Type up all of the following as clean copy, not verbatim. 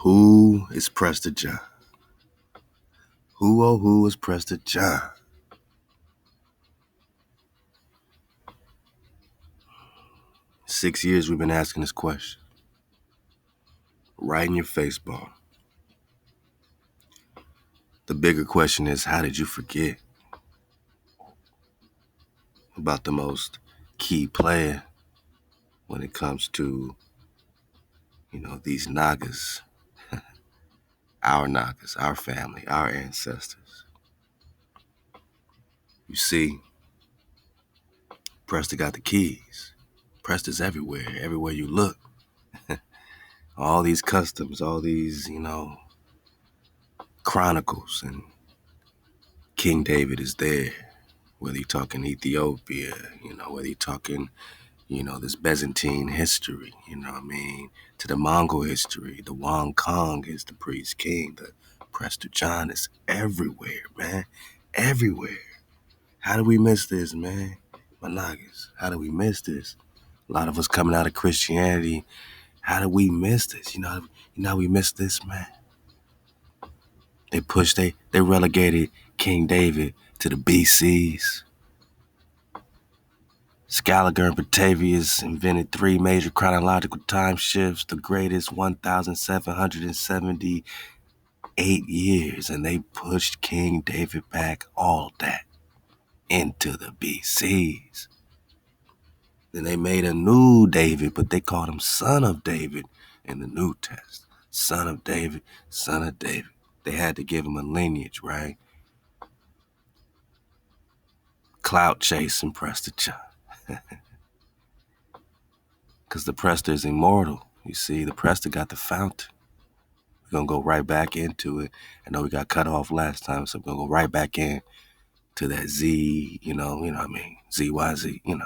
Who is Prester John? Who is Prester John? Six years we've been asking this question. Right in your face, ball. The bigger question is, how did you forget about the most key player when it comes to, these Nagas, our family, our ancestors? You see, Prester got the keys. Prester's everywhere you look. All these customs, all these, chronicles, and King David is there. Whether you're talking Ethiopia, whether you're talking, this Byzantine history, to the Mongol history, the Wang Kong is the priest king, the Prester John is everywhere, man. Everywhere. How do we miss this, man? Managas, how do we miss this? A lot of us coming out of Christianity, how do we miss this? You know how we miss this, man? They relegated King David to the BCs. Scaliger and Batavius invented 3 major chronological time shifts, the greatest 1,778 years, and they pushed King David back all that into the BCs. Then they made a new David, but they called him Son of David in the New Testament. Son of David, Son of David. They had to give him a lineage, right? Clout chasing Prester John. Because the Prester is immortal. You see, the Prester got the fountain. We're going to go right back into it. I know we got cut off last time, so we're going to go right back in to that Z, ZYZ, We're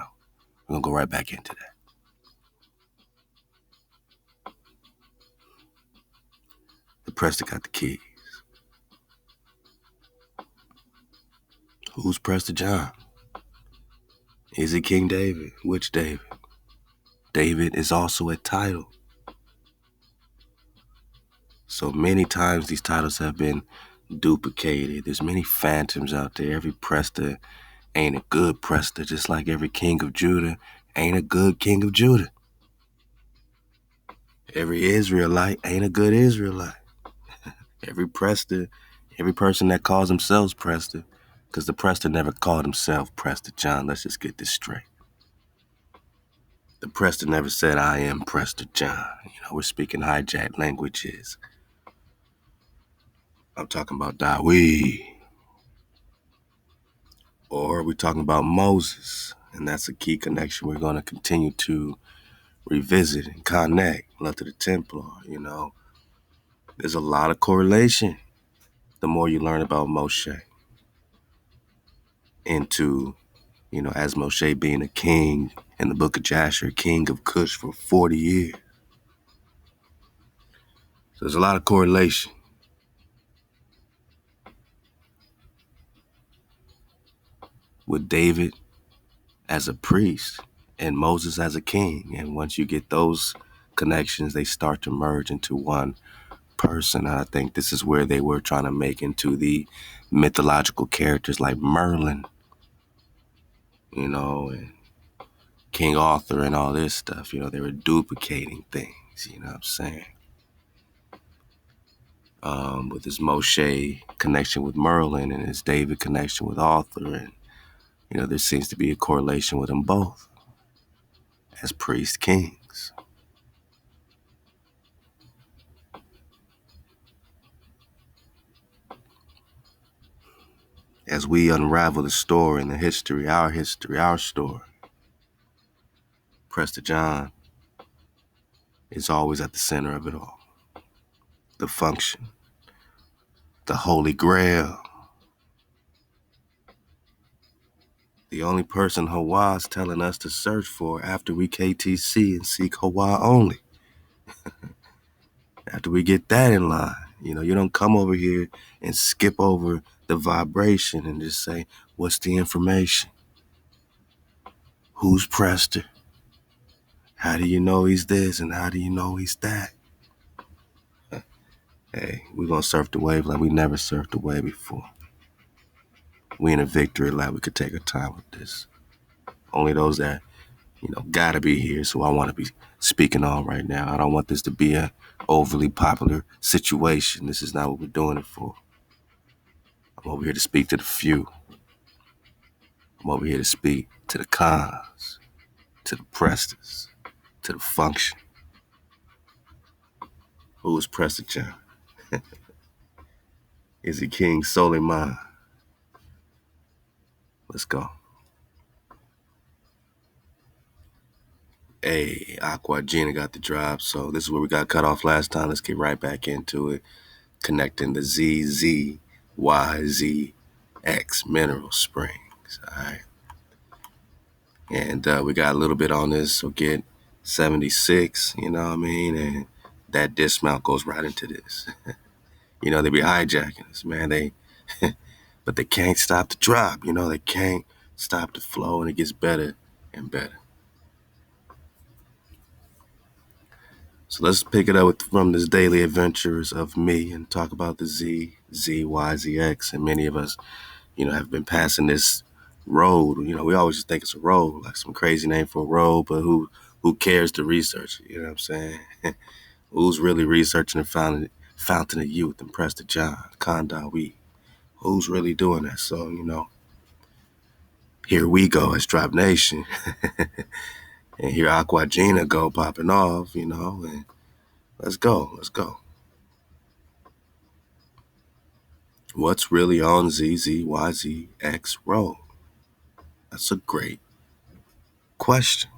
going to go right back into that. The Prester got the keys. Who's Prester John? Is it King David? Which David? David is also a title. So many times these titles have been duplicated. There's many phantoms out there. Every Prester ain't a good Prester, just like every king of Judah ain't a good king of Judah. Every Israelite ain't a good Israelite. Every Prester, every person that calls themselves Prester, because the Prester never called himself Prester John. Let's just get this straight. The Prester never said, I am Prester John. We're speaking hijacked languages. I'm talking about Dawid. Or we're talking about Moses. And that's a key connection we're going to continue to revisit and connect. Love to the Templar, There's a lot of correlation the more you learn about Moshe. Into, as Moshe being a king in the book of Jasher, king of Cush for 40 years. So there's a lot of correlation. With David as a priest and Moses as a king. And once you get those connections, they start to merge into one person. And I think this is where they were trying to make into the mythological characters like Merlin, and King Arthur and all this stuff. They were duplicating things, what I'm saying? With his Moshe connection with Merlin and his David connection with Arthur. And, there seems to be a correlation with them both as priest kings. As we unravel the story and the history, our story, Prester John is always at the center of it all. The function, the Holy Grail. The only person Hawa's telling us to search for after we KTC and seek Hawa only. After we get that in line, you don't come over here and skip over the vibration and just say, what's the information? Who's Prester? How do you know he's this and how do you know he's that? Hey, we're gonna surf the wave like we never surfed the wave before. We in a victory lap. We could take our time with this. Only those that, gotta be here. So I want to be speaking on right now. I don't want this to be a overly popular situation. This is not what we're doing it for. I'm over here to speak to the few. I'm over here to speak to the cons, to the Presters, to the function. Who is Prester John? Is he King Soleiman? Let's go. Hey, Aqua Gina got the drop. So this is where we got cut off last time. Let's get right back into it. Connecting the ZZYZX mineral springs. All right. And we got a little bit on this. So get 76, you know what I mean? And that dismount goes right into this. They be hijacking us, man. But they can't stop the drop. They can't stop the flow, and it gets better and better. So let's pick it up from this daily adventures of me and talk about the ZZYZX. And many of us, have been passing this road. We always just think it's a road, like some crazy name for a road, but who cares to research it? You know what I'm saying? Who's really researching the fountain of youth and Prester John, Khandrop? Who's really doing that? So, here we go as Drop Nation. And here Aqua Gina go popping off, and let's go. What's really on ZZYZX Road? That's a great question.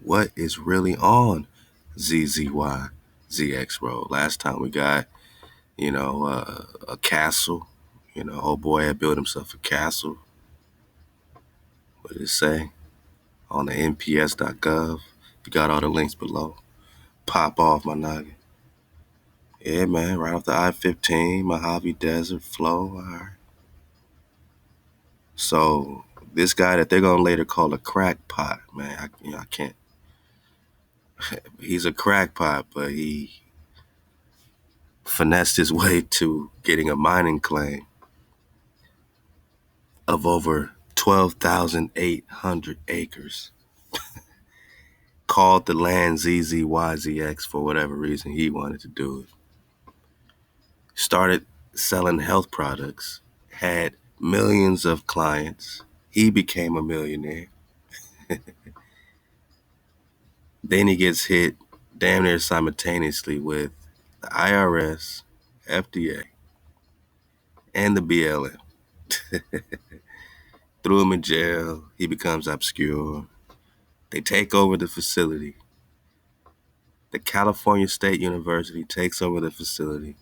What is really on ZZYZX Road? Last time we got, a castle. Old boy had built himself a castle. What did it say? On the nps.gov. You got all the links below. Pop off, my noggin. Yeah, man, right off the I-15, Mojave Desert flow. All right. So this guy that they're gonna later call a crackpot, man, I can't. He's a crackpot, but he finessed his way to getting a mining claim of over 12,800 acres. Called the land ZZYZX for whatever reason he wanted to do it. Started selling health products, had millions of clients. He became a millionaire. Then he gets hit damn near simultaneously with the IRS, FDA, and the BLM. Threw him in jail. He becomes obscure. They take over the facility. The California State University takes over the facility,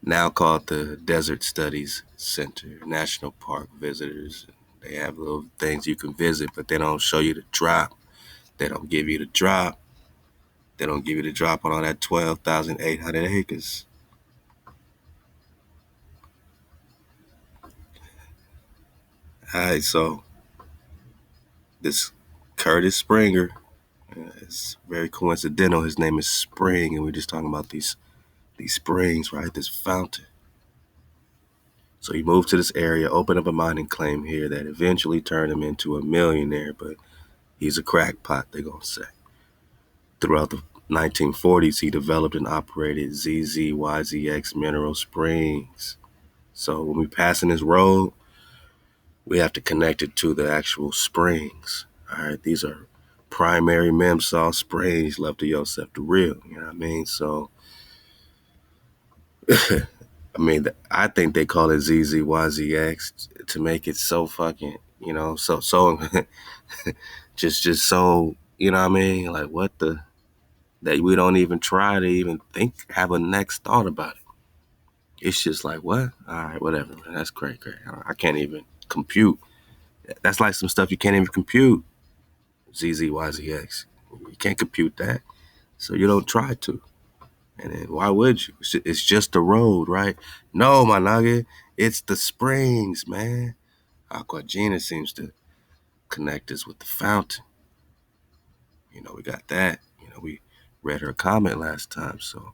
now called the Desert Studies Center, National Park visitors. They have little things you can visit, but they don't show you the drop. They don't give you the drop. They don't give you the drop on all that 12,800 acres. All right, so this Curtis Springer, it's very coincidental. His name is Spring, and we're just talking about these springs, right? This fountain. So he moved to this area, opened up a mining claim here that eventually turned him into a millionaire, but he's a crackpot, they're going to say. Throughout the 1940s, he developed and operated ZZYZX Mineral Springs. So when we passing this road, we have to connect it to the actual springs. All right, these are primary Memsaw springs, love to Yosef the real. You know what I mean? So, I think they call it ZZYZX to make it so fucking, so just so, you know what I mean? Like what that we don't even try to even have a next thought about it. It's just like, what? All right, whatever, man. That's great. I can't even compute. That's like some stuff you can't even compute. ZZYZX. You can't compute that. So you don't try to. And then why would you? It's just the road, right? No, my nugget. It's the springs, man. Aquagina seems to connect us with the fountain. We got that. We read her comment last time. So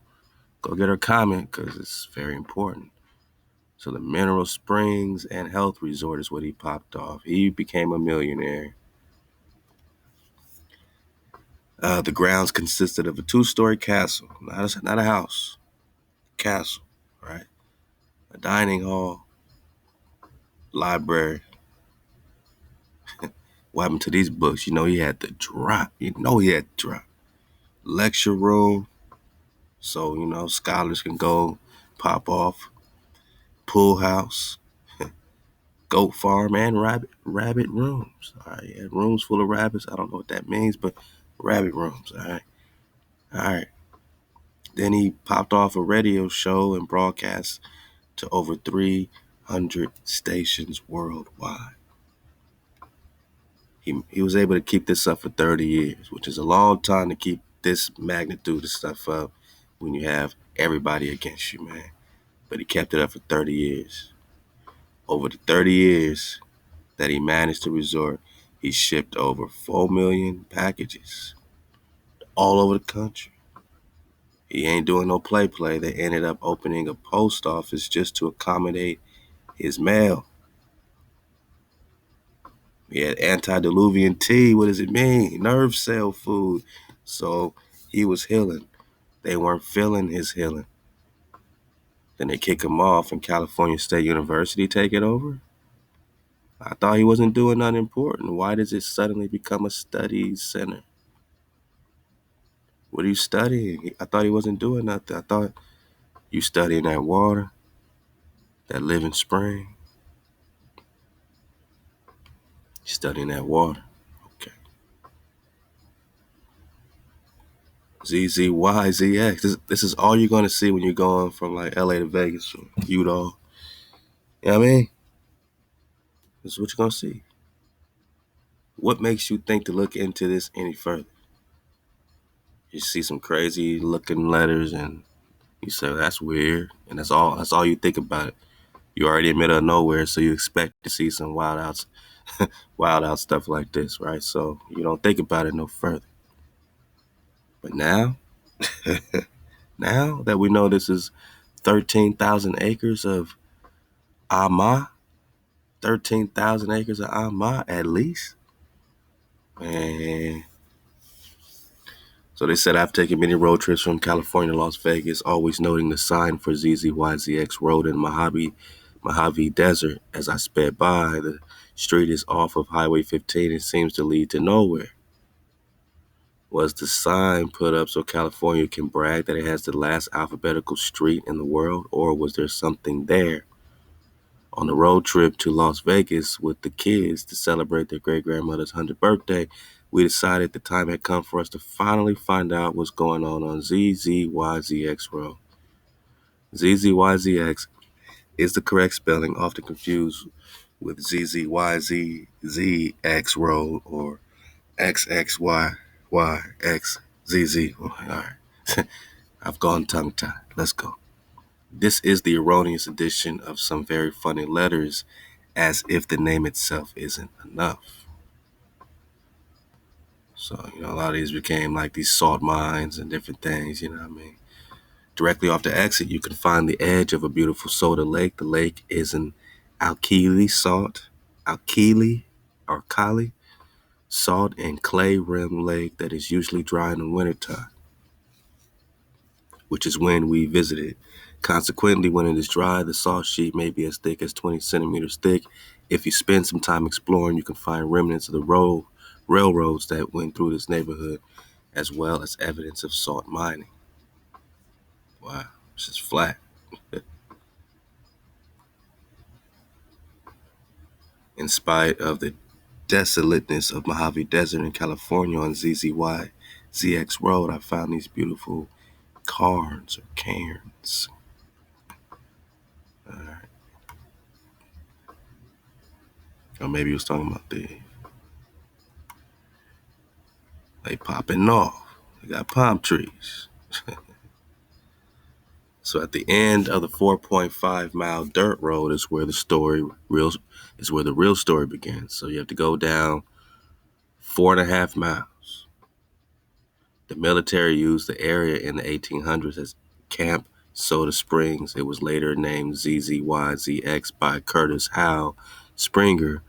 Camp Soda Springs. It was later named ZZYZX by Curtis Howe Springer.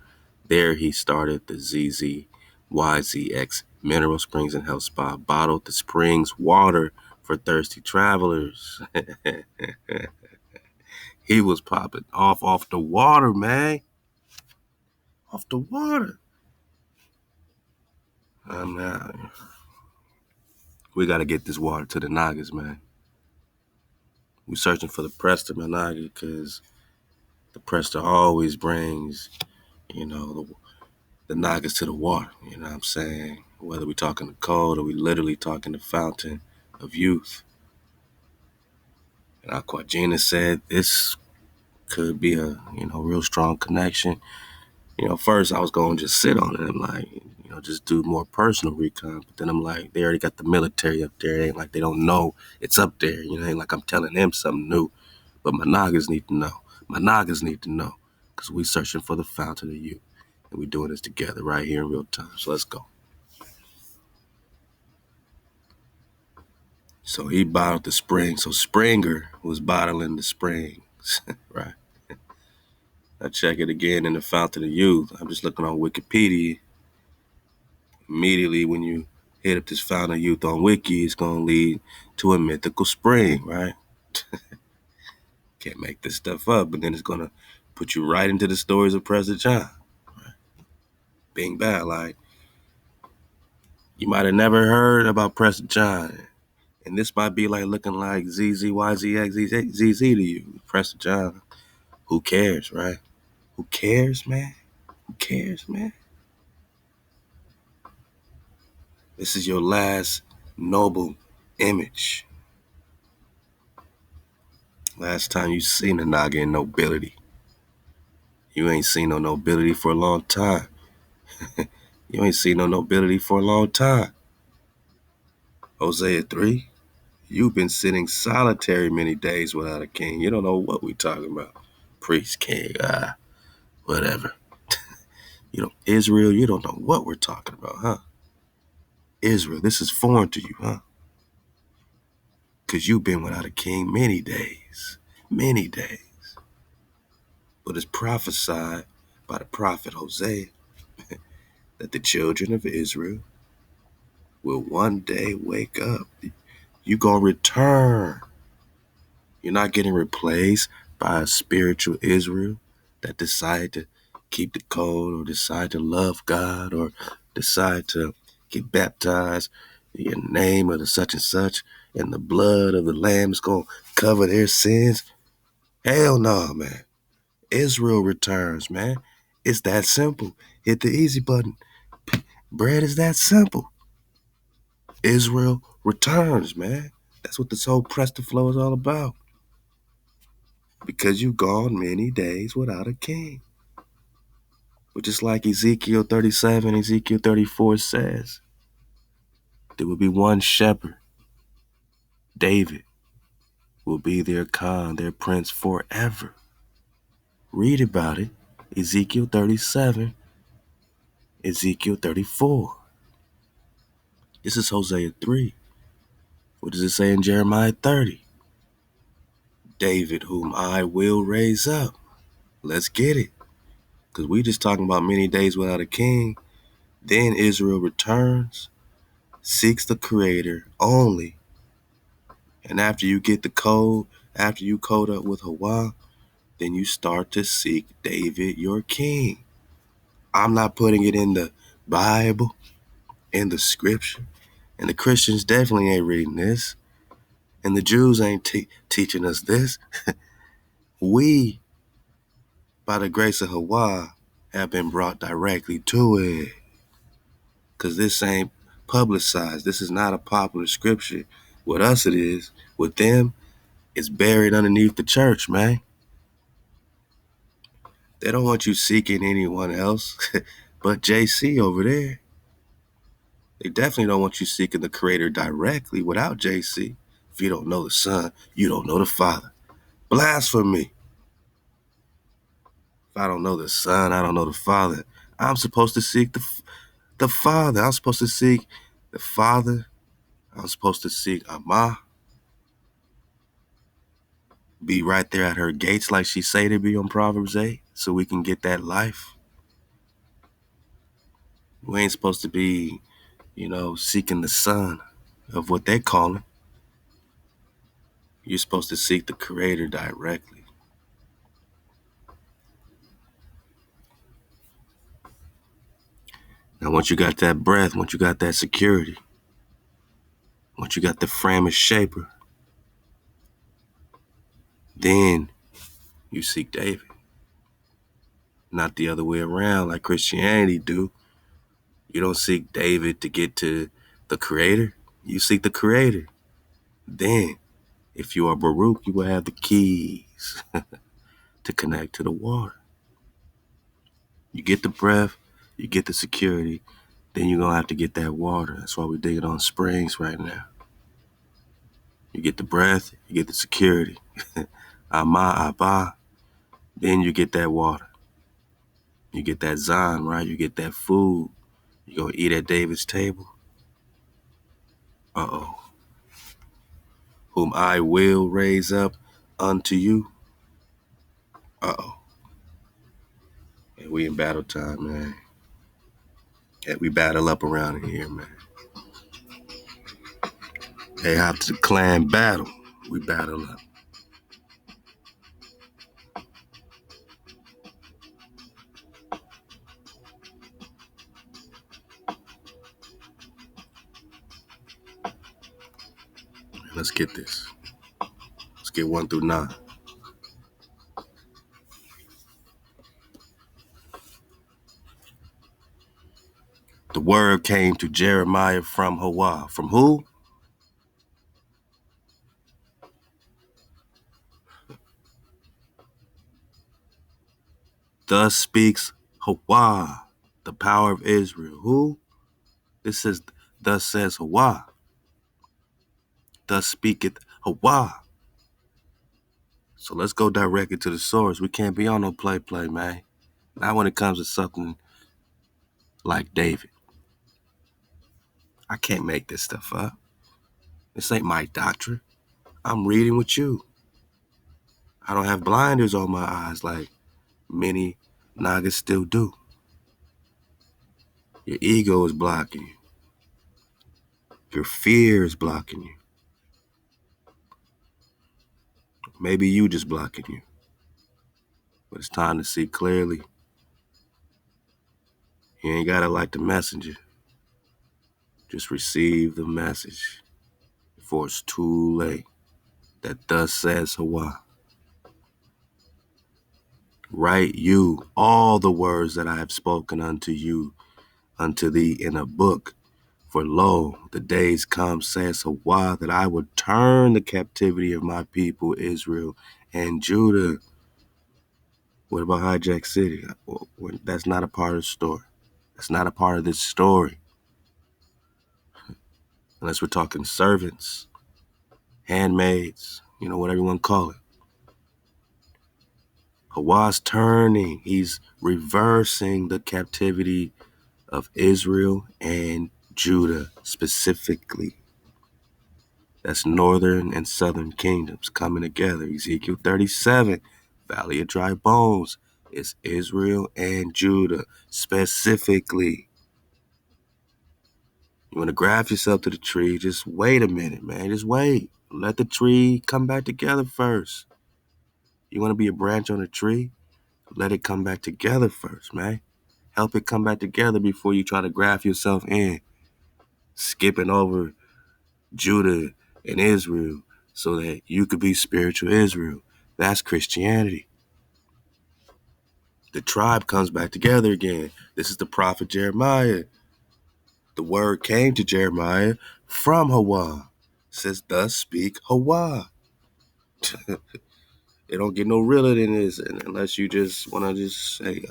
There he started the ZZYZX Mineral Springs and Health Spa, bottled the springs water for thirsty travelers. He was popping off the water, man. Off the water. We got to get this water to the Nagas, man. We searching for the Prester, my Naga, because the Prester always brings, the Nagas to the water. You know what I'm saying? Whether we talking the cold or we literally talking the fountain of youth. And Aquagina said this could be a, real strong connection. First I was going to just sit on it and like, just do more personal recon. But then I'm like, they already got the military up there. It ain't like they don't know it's up there. It ain't like I'm telling them something new. But my Nagas need to know. My Nagas need to know. Because we searching for the fountain of youth. And we doing this together right here in real time. So let's go. So he bottled the spring. So Springer was bottling the springs, right? I check it again in the Fountain of Youth. I'm just looking on Wikipedia. Immediately when you hit up this Fountain of Youth on Wiki, it's going to lead to a mythical spring, right? Can't make this stuff up, but then it's going to put you right into the stories of Prester John. Right? Being bad, like, you might have never heard about Prester John. And this might be like looking like ZZYZXZZ to you. Prester John. Who cares, right? Who cares, man? Who cares, man? This is your last noble image. Last time you seen a Naga in nobility. You ain't seen no nobility for a long time. You ain't seen no nobility for a long time. Hosea 3, you've been sitting solitary many days without a king. You don't know what we talking about. Priest, king, whatever. Israel, you don't know what we're talking about, huh? Israel, this is foreign to you, huh? Because you've been without a king many days. Many days. But it's prophesied by the prophet Hosea that the children of Israel will one day wake up. You gonna return. You're not getting replaced by a spiritual Israel that decide to keep the code or decide to love God or decide to get baptized in the name of the such and such and the blood of the Lamb is gonna cover their sins. Hell no, man. Israel returns, man. It's that simple. Hit the easy button. Bread is that simple. Israel returns, man. That's what this whole Prester flow is all about. Because you've gone many days without a king. But just like Ezekiel 37, Ezekiel 34 says, there will be one shepherd. David will be their Khan, their prince forever. Read about it. Ezekiel 37, Ezekiel 34. This is Hosea 3. What does it say in Jeremiah 30? David, whom I will raise up. Let's get it. Because we just talking about many days without a king. Then Israel returns, seeks the Creator only. And after you get the code, after you code up with Hawa, then you start to seek David, your king. I'm not putting it in the Bible, in the scripture. And the Christians definitely ain't reading this. And the Jews ain't teaching us this. We, by the grace of Hawa, have been brought directly to it. Because this ain't publicized. This is not a popular scripture. With us it is. With them, it's buried underneath the church, man. They don't want you seeking anyone else but JC over there. They definitely don't want you seeking the Creator directly without JC. If you don't know the Son, you don't know the Father. Blasphemy. If I don't know the Son, I don't know the Father. I'm supposed to seek the Father. I'm supposed to seek the Father. I'm supposed to seek Amah. be right there at her gates like she say to be on Proverbs 8 so we can get that life. We ain't supposed to be, seeking the son of what they call him. You're supposed to seek the creator directly. Now, once you got that breath, once you got that security, once you got the framer shaper, then you seek David. Not the other way around like Christianity do. You don't seek David to get to the creator. You seek the creator. Then, if you are Baruch, you will have the keys to connect to the water. You get the breath, you get the security, then you're going to have to get that water. That's why we're digging on springs right now. You get the breath, you get the security. Ama, Abba, then you get that water. You get that Zan, right? You get that food. You going to eat at David's table. Uh-oh. Whom I will raise up unto you. Uh-oh. And we in battle time, man. Yeah, we battle up around here, man. Hey, hop to the clan battle. We battle up. Let's get this. Let's get 1 through 9. The word came to Jeremiah from Hawa. From who? Thus speaks Hawa, the power of Israel. Who? This is, thus says Hawa. Thus speaketh Hawa. So let's go directly to the source. We can't be on no play, man. Not when it comes to something like David. I can't make this stuff up. This ain't my doctrine. I'm reading with you. I don't have blinders on my eyes like many Nagas still do. Your ego is blocking you. Your fear is blocking you. Maybe you just blocking you. But it's time to see clearly. You ain't gotta like the messenger. Just receive the message before it's too late. That thus says Hawa. Write you all the words that I have spoken unto you, unto thee in a book. For lo, the days come, says Hawa, that I will turn the captivity of my people, Israel and Judah. What about Hijack City? Well, that's not a part of the story. That's not a part of this story. Unless we're talking servants, handmaids, whatever you want to call it. Hawa's turning. He's reversing the captivity of Israel and Judah specifically. That's northern and southern kingdoms coming together. Ezekiel 37, Valley of Dry Bones, is Israel and Judah specifically. You want to graft yourself to the tree, just wait a minute, man. Just wait. Let the tree come back together first. You want to be a branch on a tree? Let it come back together first, man. Help it come back together before you try to graft yourself in, skipping over Judah and Israel so that you could be spiritual Israel. That's Christianity. The tribe comes back together again. This is the prophet Jeremiah. The word came to Jeremiah from Hawa. It says, thus speak Hawa. It don't get no realer than this unless you just want to just say,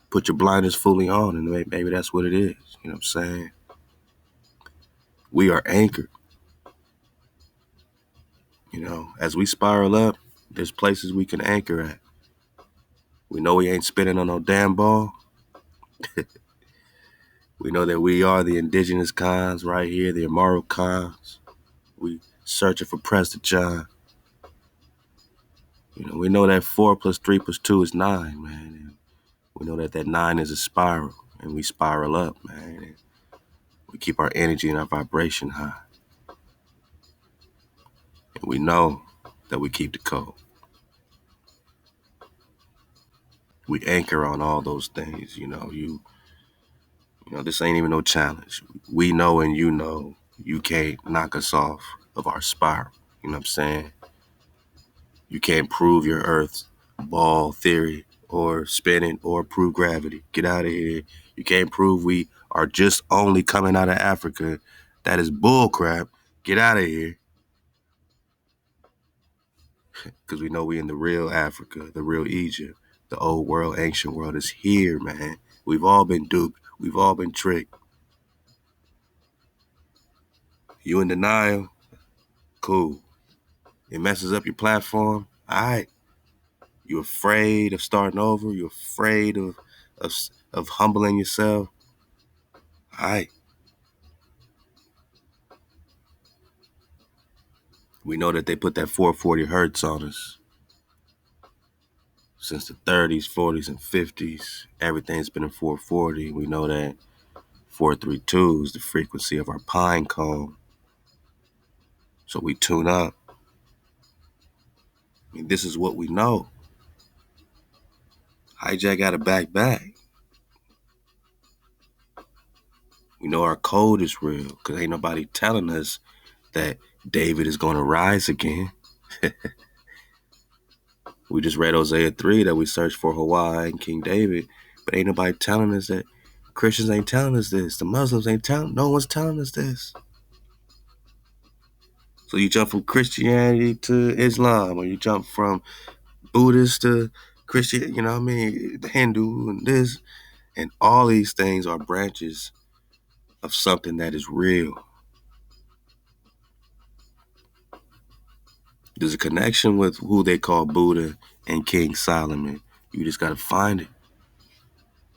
put your blinders fully on, and maybe that's what it is. You know what I'm saying? We are anchored. As we spiral up, there's places we can anchor at. We know we ain't spinning on no damn ball. We know that we are the indigenous khans right here, the immoral khans. We searching for Prester John. We know that 4 plus 3 plus 2 is 9, man. And we know that that 9 is a spiral, and we spiral up, man. And we keep our energy and our vibration high. And we know that we keep the code. We anchor on all those things, this ain't even no challenge. We know and you can't knock us off of our spiral. You know what I'm saying? You can't prove your Earth's ball theory or spin it or prove gravity. Get out of here. You can't prove we are just only coming out of Africa. That is bull crap. Get out of here. Because we know we in the real Africa, the real Egypt. The old world, ancient world is here, man. We've all been duped. We've all been tricked. You in denial? Cool. It messes up your platform? All right. You afraid of starting over? You afraid of humbling yourself? All right. We know that they put that 440 hertz on us. Since the 30s, 40s, and 50s, everything's been in 440. We know that 432 is the frequency of our pine cone. So we tune up. I mean, this is what we know. Hijack got a back. We know our code is real because ain't nobody telling us that David is going to rise again. We just read Hosea 3 that we searched for Hawaii and King David, but ain't nobody telling us that. Christians ain't telling us this. The Muslims ain't telling. No one's telling us this. So you jump from Christianity to Islam, or you jump from Buddhist to Christian, the Hindu and this, and all these things are branches of something that is real. There's a connection with who they call Buddha and King Solomon. You just got to find it.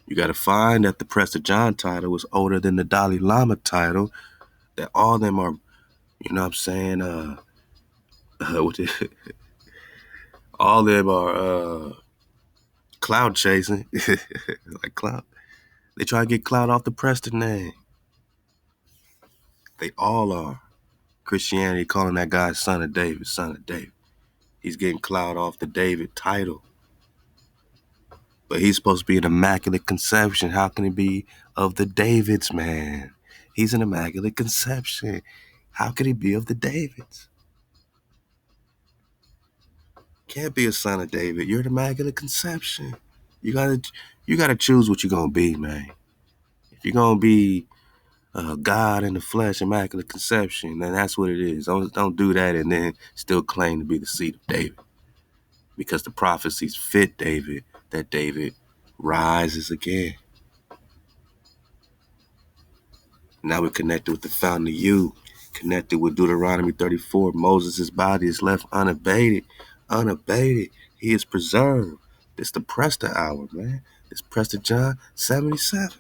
You got to find that the Prester John title was older than the Dalai Lama title, that all of them are, you know what I'm saying, all of them are cloud chasing. Like cloud. They try to get cloud off the Prester name. They all are. Christianity calling that guy son of David. He's getting cloud off the David title. But he's supposed to be an immaculate conception. How can he be of the Davids, man? He's an immaculate conception. How could he be of the Davids? Can't be a son of David. You're an immaculate conception. You gotta choose what you're gonna be, man. If you're gonna be God in the flesh, immaculate conception, then that's what it is. Don't do that and then still claim to be the seed of David. Because the prophecies fit David, that David rises again. Now we're connected with the fountain of youth, connected with Deuteronomy 34. Moses' body is left unabated. He is preserved. It's the Prester hour, man. It's Prester John 77.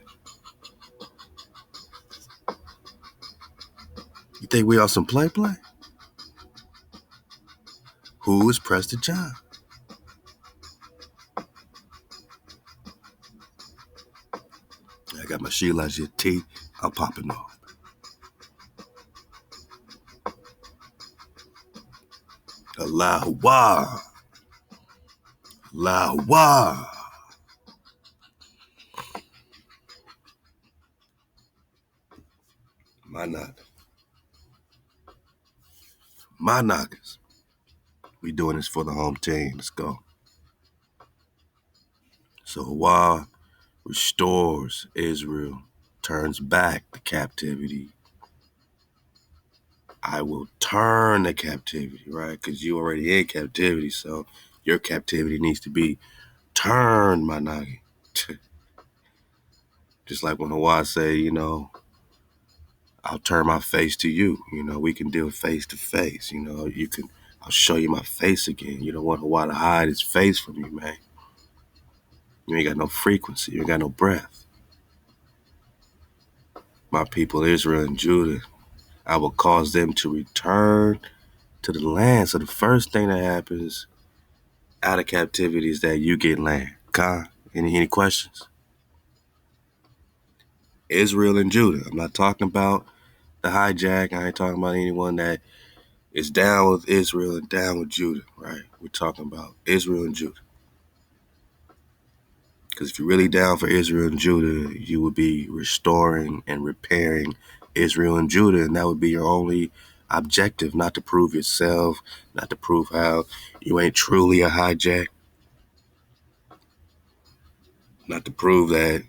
You think we are some play? Who is Prester John? I got my Shilajit tea. I'm popping off. Allahu. My knockers. We doing this for the home team. Let's go. So Hawa restores Israel, turns back the captivity. I will turn the captivity, right? Because you already in captivity, so your captivity needs to be turned, my nagi. Just like when Hawa say, I'll turn my face to you. We can deal face to face. I'll show you my face again. You don't want Hawa to hide his face from you, man. You ain't got no frequency. You ain't got no breath. My people, Israel and Judah, I will cause them to return to the land. So the first thing that happens out of captivity is that you get land. Khan, any questions? Israel and Judah. I'm not talking about the hijack. I ain't talking about anyone that is down with Israel and down with Judah, right? We're talking about Israel and Judah. Because if you're really down for Israel and Judah, you would be restoring and repairing Israel and Judah, and that would be your only objective, not to prove yourself, not to prove how you ain't truly a hijack, not to prove that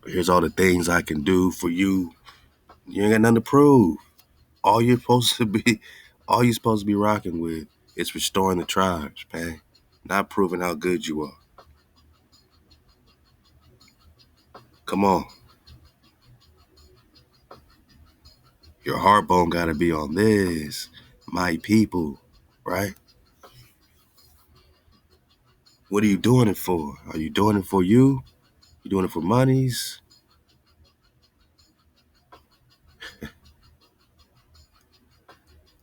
here's all the things I can do for you. You ain't got nothing to prove. All you're supposed to be, all you're supposed to be rocking with is restoring the tribes, man. Not proving how good you are. Come on. Your heartbone gotta be on this. My people, right? What are you doing it for? Are you doing it for you? You doing it for monies?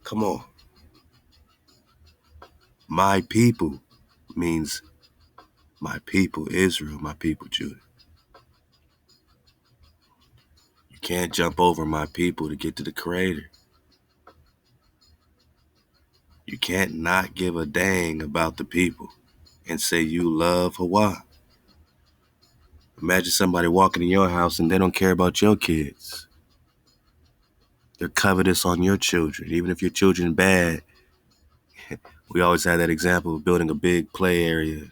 Come on. My people means my people Israel, my people Judah. You can't jump over my people to get to the Creator. You can't not give a dang about the people and say you love Hawaii. Imagine somebody walking in your house and they don't care about your kids. They're covetous on your children. Even if your children bad, we always had that example of building a big play area,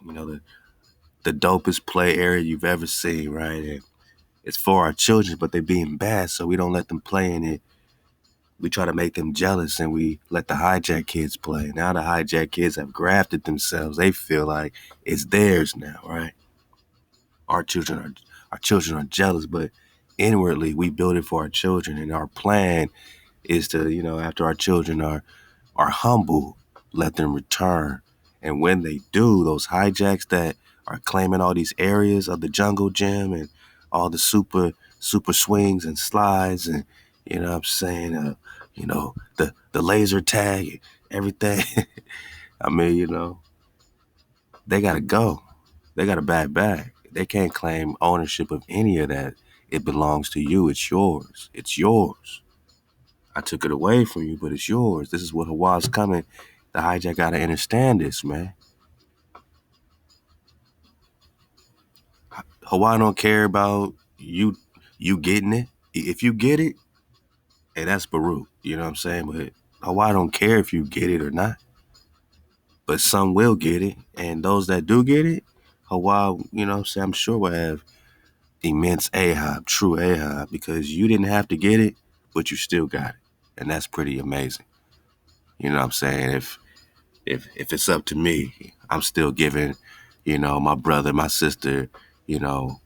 the dopest play area you've ever seen, right? And it's for our children, but they're being bad, so we don't let them play in it. We try to make them jealous, and we let the hijack kids play. Now the hijack kids have grafted themselves. They feel like it's theirs now, right? Our children are jealous, but inwardly we build it for our children, and our plan is to, after our children are humble, let them return. And when they do, those hijacks that are claiming all these areas of the jungle gym and all the super swings and slides and I'm saying, the laser tag, everything. I mean, they gotta go. They gotta back. They can't claim ownership of any of that. It belongs to you. It's yours. It's yours. I took it away from you, but it's yours. This is what Hawaii's coming. The hijack gotta understand this, man. Hawaii don't care about you getting it. If you get it, hey, that's Baruch. You know what I'm saying? But Hawaii don't care if you get it or not. But some will get it. And those that do get it, Hawaii, I'm sure will have immense Ahab, true Ahab, because you didn't have to get it, but you still got it. And that's pretty amazing. You know what I'm saying? If it's up to me, I'm still giving, my brother, my sister, you know,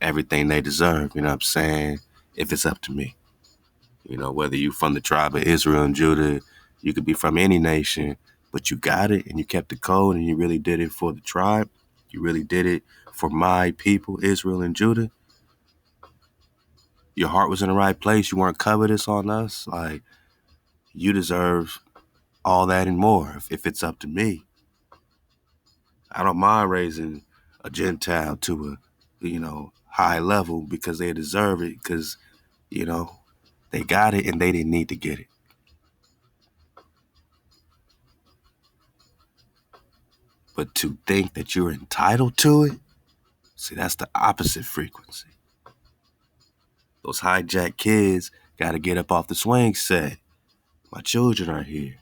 everything they deserve. You know what I'm saying? If it's up to me, whether you from the tribe of Israel and Judah, you could be from any nation, but you got it and you kept the code and you really did it for the tribe. You really did it for my people, Israel and Judah. Your heart was in the right place. You weren't covetous on us. Like, you deserve all that and more if it's up to me. I don't mind raising a Gentile to a, high level because they deserve it, because, they got it and they didn't need to get it. But to think that you're entitled to it, see, that's the opposite frequency. Those hijack kids got to get up off the swing set. My children are here.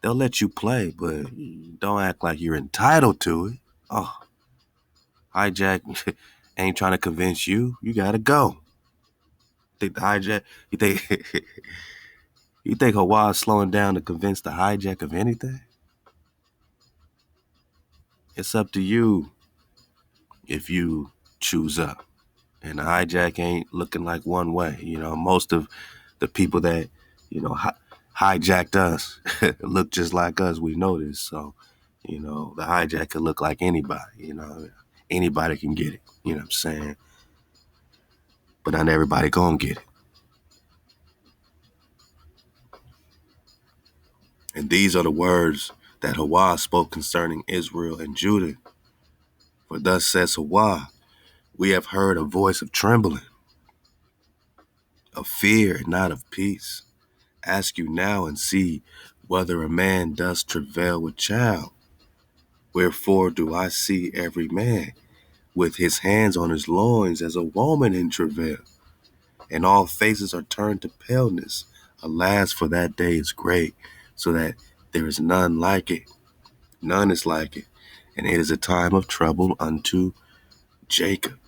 They'll let you play, but don't act like you're entitled to it. Oh, hijack ain't trying to convince you. You got to go. Think the hijack, you think you think Hawaii's slowing down to convince the hijack of anything? It's up to you if you choose up. And the hijack ain't looking like one way. Most of the people that, hijacked us look just like us. We know this. So, the hijack could look like anybody. Anybody can get it. You know what I'm saying? But not everybody gonna get it. And these are the words that Hawah spoke concerning Israel and Judah. For thus says Hawah, we have heard a voice of trembling, of fear and not of peace. Ask you now and see whether a man does travail with child. Wherefore do I see every man with his hands on his loins as a woman in travail, and all faces are turned to paleness. Alas, for that day is great, so that there is none like it. None is like it. And it is a time of trouble unto Jacob.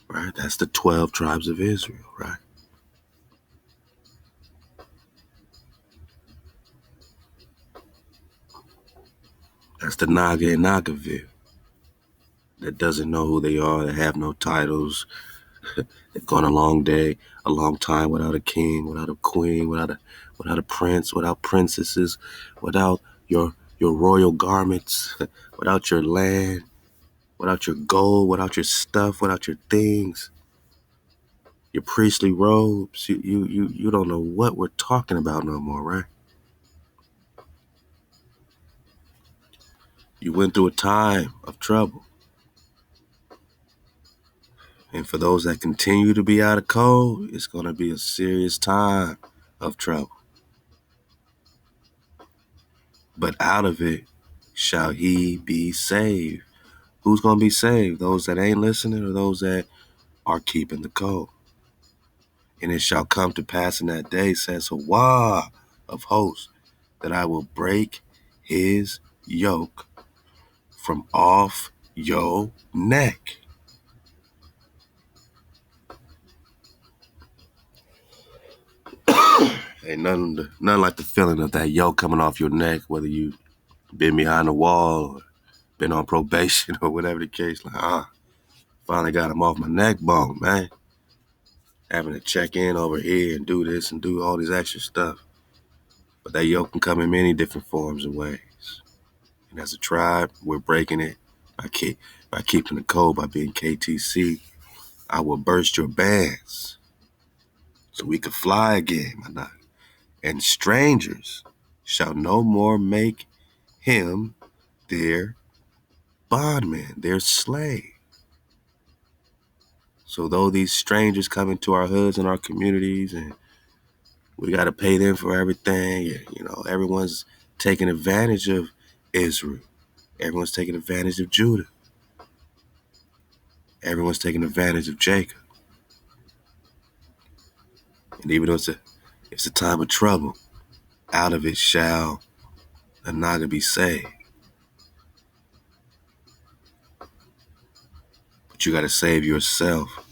Right? That's the 12 tribes of Israel, right? That's the Naga and Nagaville that doesn't know who they are, that have no titles. They've gone a long day, a long time without a king, without a queen, without a prince, without princesses, without your royal garments, without your land, without your gold, without your stuff, without your things, your priestly robes. You don't know what we're talking about no more, right? You went through a time of trouble. And for those that continue to be out of code, it's going to be a serious time of trouble. But out of it shall he be saved. Who's going to be saved? Those that ain't listening or those that are keeping the code? And it shall come to pass in that day, says Hawah of hosts, that I will break his yoke from off your neck. Ain't nothing like the feeling of that yoke coming off your neck, whether you been behind the wall or been on probation or whatever the case. Like, finally got him off my neck bone, man. Having to check in over here and do this and do all this extra stuff. But that yoke can come in many different forms and ways. And as a tribe, we're breaking it by keeping the code, by being KTC. I will burst your bands so we could fly again, my nigga. And strangers shall no more make him their bondman, their slave. So though these strangers come into our hoods and our communities and we got to pay them for everything, and, everyone's taking advantage of Israel. Everyone's taking advantage of Judah. Everyone's taking advantage of Jacob. And even though it's a time of trouble, out of it shall a Naga be saved. But you got to save yourself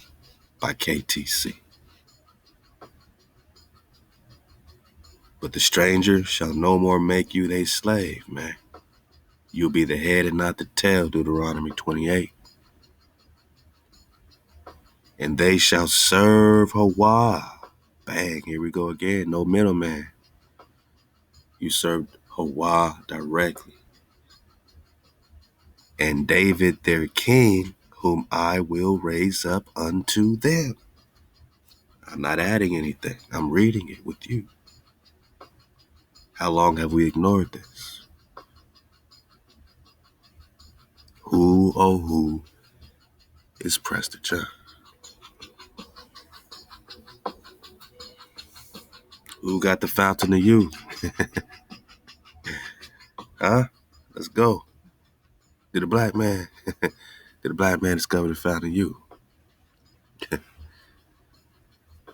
by KTC. But the stranger shall no more make you their slave, man. You'll be the head and not the tail, Deuteronomy 28. And they shall serve Hawah. Bang, here we go again. No middleman. You served Hawah directly. And David their king, whom I will raise up unto them. I'm not adding anything. I'm reading it with you. How long have we ignored this? Who, oh who, is Prester John? Who got the fountain of youth? Huh? Let's go. Did a black man discover the fountain of youth?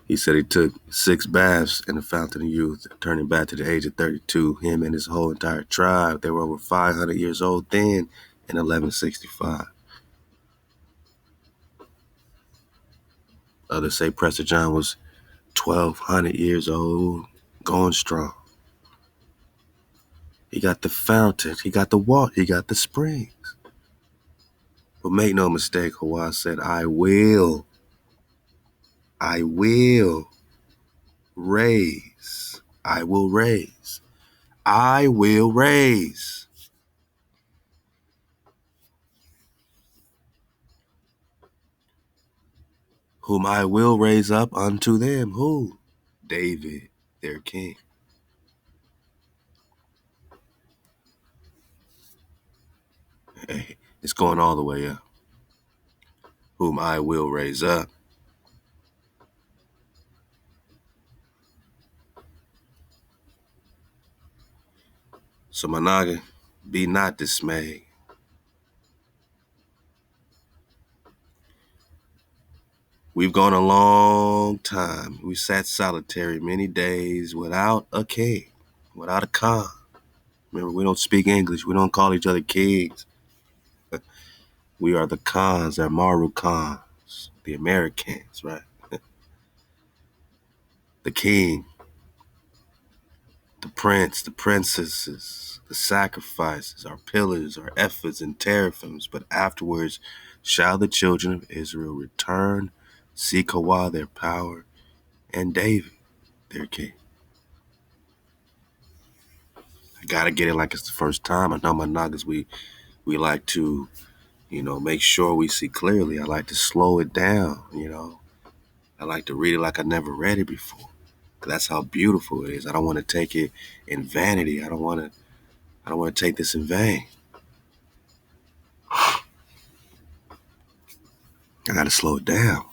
He said he took 6 baths in the fountain of youth, turning back to the age of 32. Him and his whole entire tribe, they were over 500 years old then in 1165. Others say Prester John was 1,200 years old, going strong. He got the fountain, he got the water, he got the springs. But make no mistake, Hawah said, I will raise. I will raise. I will raise. Whom I will raise up unto them. Who? David, their king. Hey, it's going all the way up. Whom I will raise up. So Managa, be not dismayed. We've gone a long time. We sat solitary many days without a king, without a khan. Remember, we don't speak English. We don't call each other kings. We are the khans, they're Maru khans, the Americans, right? The king, the prince, the princesses, the sacrifices, our pillars, our efforts and teraphims. But afterwards shall the children of Israel return, seek Hawa their power, and David their king. I gotta get it like it's the first time. I know my Nagas, we like to, make sure we see clearly. I like to slow it down, I like to read it like I never read it before. 'Cause that's how beautiful it is. I don't want to take it in vanity. I don't want to take this in vain. I gotta slow it down.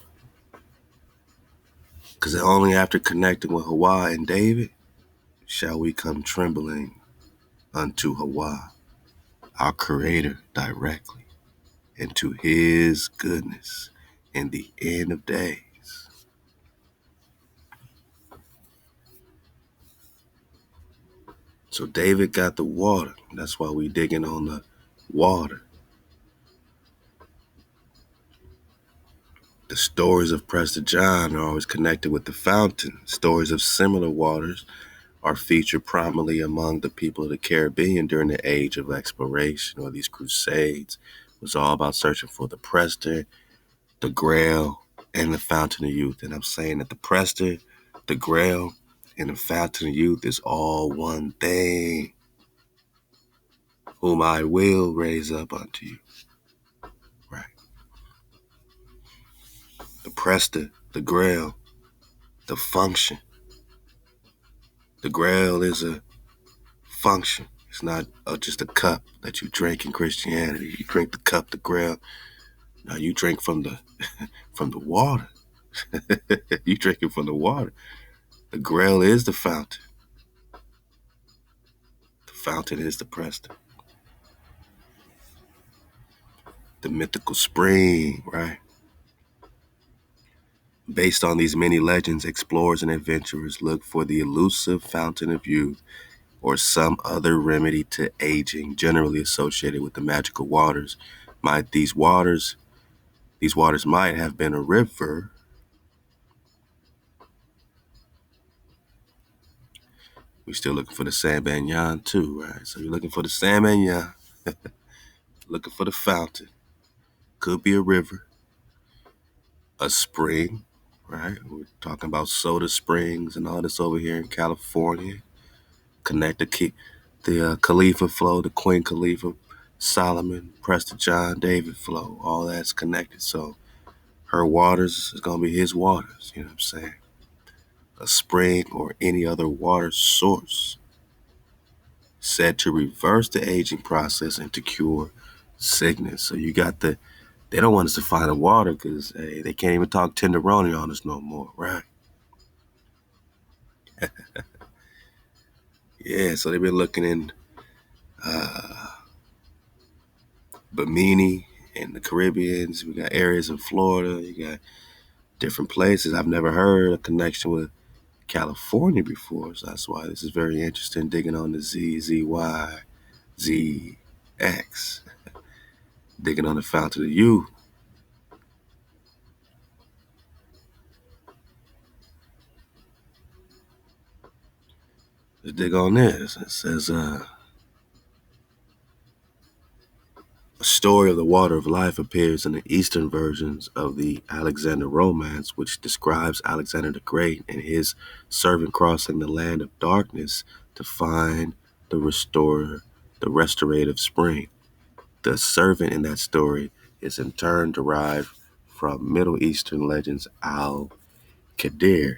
Because only after connecting with Hawa and David shall we come trembling unto Hawa, our Creator, directly, into His goodness in the end of days. So David got the water. That's why we digging on the water. The stories of Prester John are always connected with the fountain. Stories of similar waters are featured prominently among the people of the Caribbean during the age of exploration or these crusades. It was all about searching for the Prester, the Grail, and the Fountain of Youth. And I'm saying that the Prester, the Grail, and the Fountain of Youth is all one thing, whom I will raise up unto you. Right. The Prester, the Grail, the function. The Grail is a function. It's not just a cup that you drink in Christianity. You drink the cup, the Grail. Now you drink from the from the water. You drinking from the water. The Grail is the fountain. The fountain is the Prester. The mythical spring, right? Based on these many legends, explorers and adventurers look for the elusive fountain of youth or some other remedy to aging, generally associated with the magical waters. These waters might have been a river. We're still looking for the Sambanyan too, right? So you're looking for the Sambanyan, looking for the fountain. Could be a river, a spring, right? We're talking about soda springs and all this over here in California. Connect the Khalifa flow, the Queen Khalifa, Solomon, Prester John, David flow. All that's connected. So her waters is going to be his waters. You know what I'm saying? A spring or any other water source said to reverse the aging process and to cure sickness. So you got they don't want us to find the water because they can't even talk tenderoni on us no more, right? Yeah, so they've been looking in uh, Bimini and the Caribbeans. We got areas in Florida. You got different places. I've never heard a connection with California before, so that's why this is very interesting, digging on the ZZY, ZX, digging on the Fountain of Youth. Let's dig on this. It says, a story of the water of life appears in the Eastern versions of the Alexander Romance, which describes Alexander the Great and his servant crossing the land of darkness to find the restorative spring. The servant in that story is in turn derived from Middle Eastern legends Al-Qadir,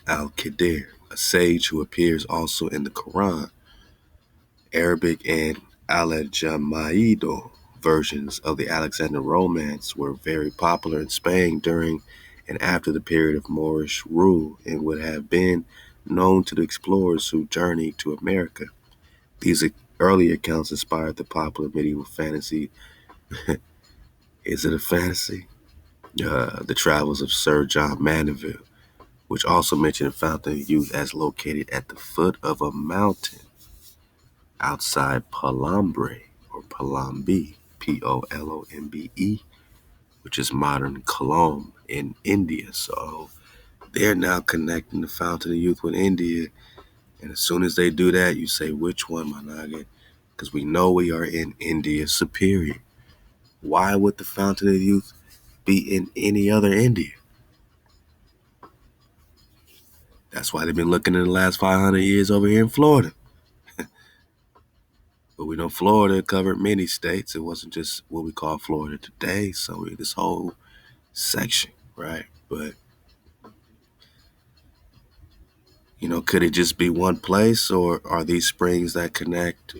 a sage who appears also in the Quran, Arabic, and Alejamaido versions of the Alexander Romance were very popular in Spain during and after the period of Moorish rule and would have been known to the explorers who journeyed to America. These early accounts inspired the popular medieval fantasy. Is it a fantasy? The Travels of Sir John Mandeville, which also mentioned a fountain of youth as located at the foot of a mountain outside Palambre or Palambi, Polombe, which is modern Colombe in India. So they're now connecting the fountain of youth with India. And as soon as they do that, you say, which one, my nugget? Because we know we are in India Superior. Why would the fountain of youth be in any other India? That's why they've been looking in the last 500 years over here in Florida. But we know Florida covered many states. It wasn't just what we call Florida today. So this whole section, right? But, could it just be one place, or are these springs that connect,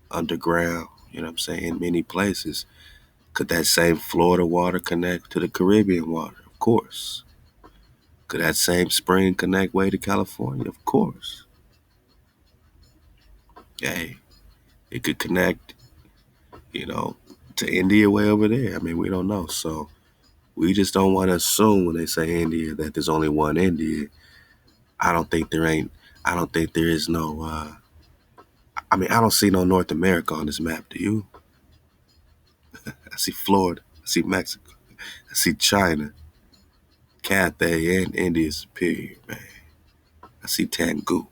underground, what I'm saying, in many places? Could that same Florida water connect to the Caribbean water? Of course. Could that same spring connect way to California? Of course. Hey, it could connect, to India way over there. I mean, we don't know. So we just don't want to assume when they say India that there's only one India. I don't think there is no, I don't see no North America on this map. Do you? I see Florida. I see Mexico. I see China, Cathay, and India Superior, man. I see Tangu,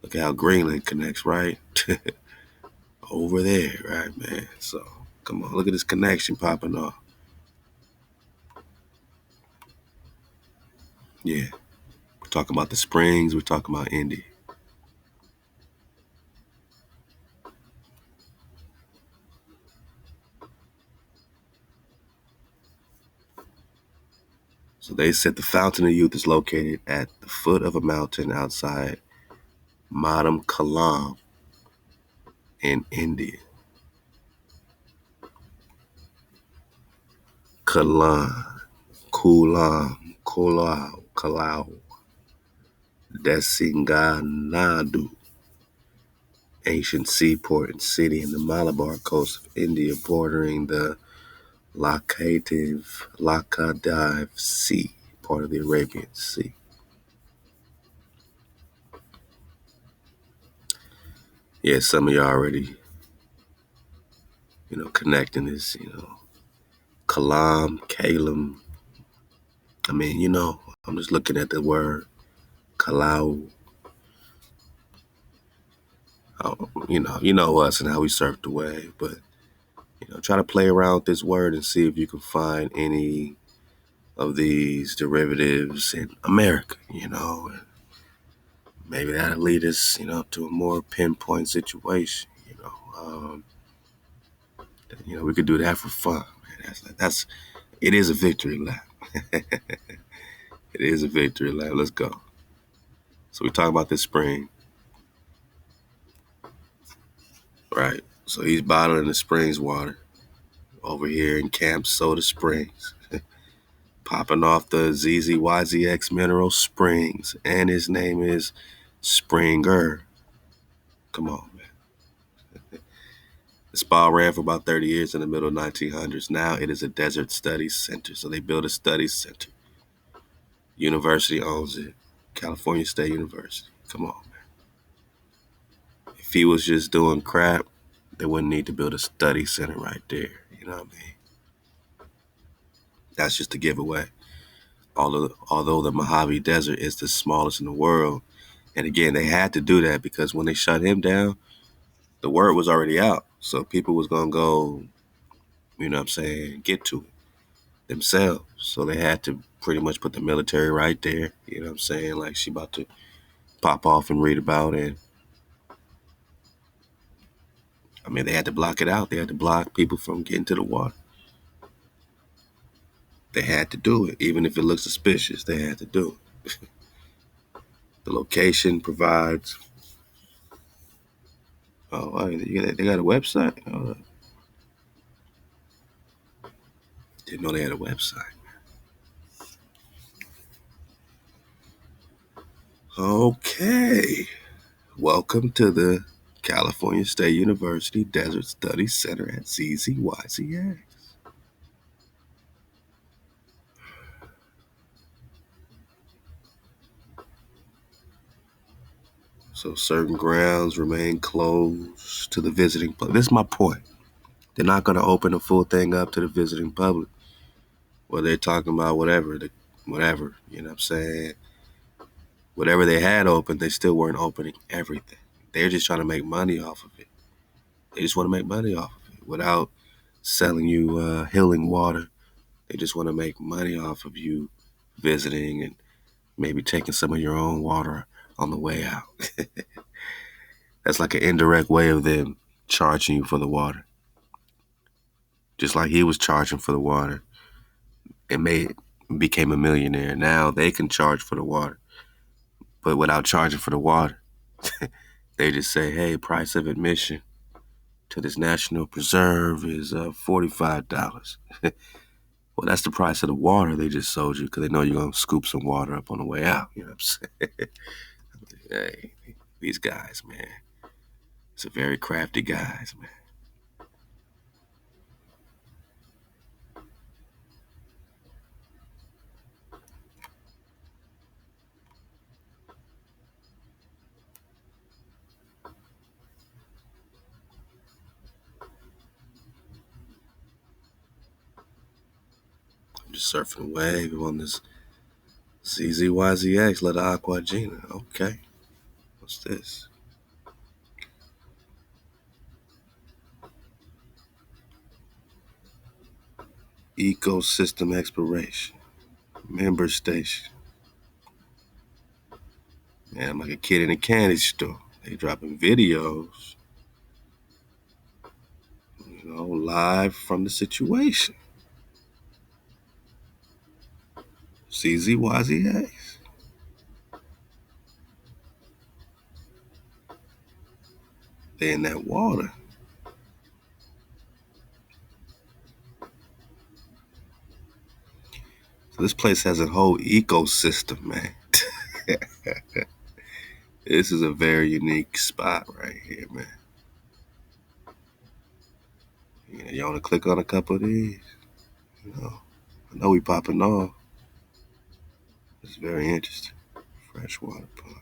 Look how Greenland connects, right? Over there, right, man? So, come on, look at this connection popping off. Yeah, we're talking about the springs. We're talking about India. So they said the Fountain of Youth is located at the foot of a mountain outside Madam Kalam in India. Kalam, Kalau, Desinganadu, ancient seaport and city in the Malabar coast of India bordering the Lakshadweep Sea, part of the Arabian Sea. Yeah, some of y'all already, connecting this, Kalam. I mean, I'm just looking at the word Kalau. Us and how we surf the wave, but try to play around with this word and see if you can find any of these derivatives in America, and maybe that'll lead us, to a more pinpoint situation, we could do that for fun, man. It is a victory lap. It is a victory lap. Let's go. So we talk about this spring, right? So he's bottling the springs water over here in Camp Soda Springs, popping off the ZZYZX Mineral Springs, and his name is Springer. Come on, man. The spa ran for about 30 years in the middle 1900s. Now it is a desert studies center. So they built a studies center. University owns it. California State University. Come on, man. If he was just doing crap, they wouldn't need to build a study center right there. You know what I mean? That's just a giveaway. Although the Mojave Desert is the smallest in the world, and again, they had to do that because when they shut him down, the word was already out. So people was going to go, get to it themselves. So they had to pretty much put the military right there. Like she about to pop off and read about it. I mean, they had to block it out. They had to block people from getting to the water. They had to do it. Even if it looks suspicious, they had to do it. The location provides Oh, they got a website? Oh, didn't know they had a website. Okay. Welcome to the California State University Desert Studies Center at CZYCA. So certain grounds remain closed to the visiting public. This is my point. They're not going to open the full thing up to the visiting public. Well, they're talking about whatever, you know what I'm saying? Whatever they had open, they still weren't opening everything. They're just trying to make money off of it. They just want to make money off of it without selling you healing water. They just want to make money off of you visiting and maybe taking some of your own water on the way out. That's like an indirect way of them charging you for the water. Just like he was charging for the water and became a millionaire. Now they can charge for the water, but without charging for the water, they just say, "Hey, price of admission to this national preserve is $45." Well, that's the price of the water they just sold you because they know you're gonna scoop some water up on the way out. You know what I'm saying? Hey, these guys, man, it's a very crafty guys, man. I'm just surfing the wave on this CZYZX, La Aquagina. Okay, what's this? Ecosystem exploration, member station. Man, I'm like a kid in a candy store. They dropping videos, live from the situation. CZYZX. They in that water. So this place has a whole ecosystem, man. This is a very unique spot right here, man. You want to click on a couple of these? I know we popping off. It's very interesting. Freshwater pond.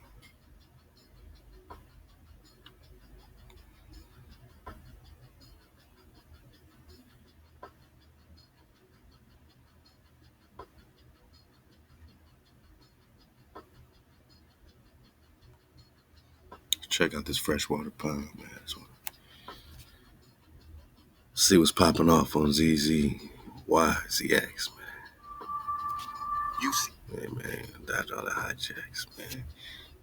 Check out this freshwater pond, man. See what's popping off on ZZYZX, man. You see, man, dodge all the hijacks, man.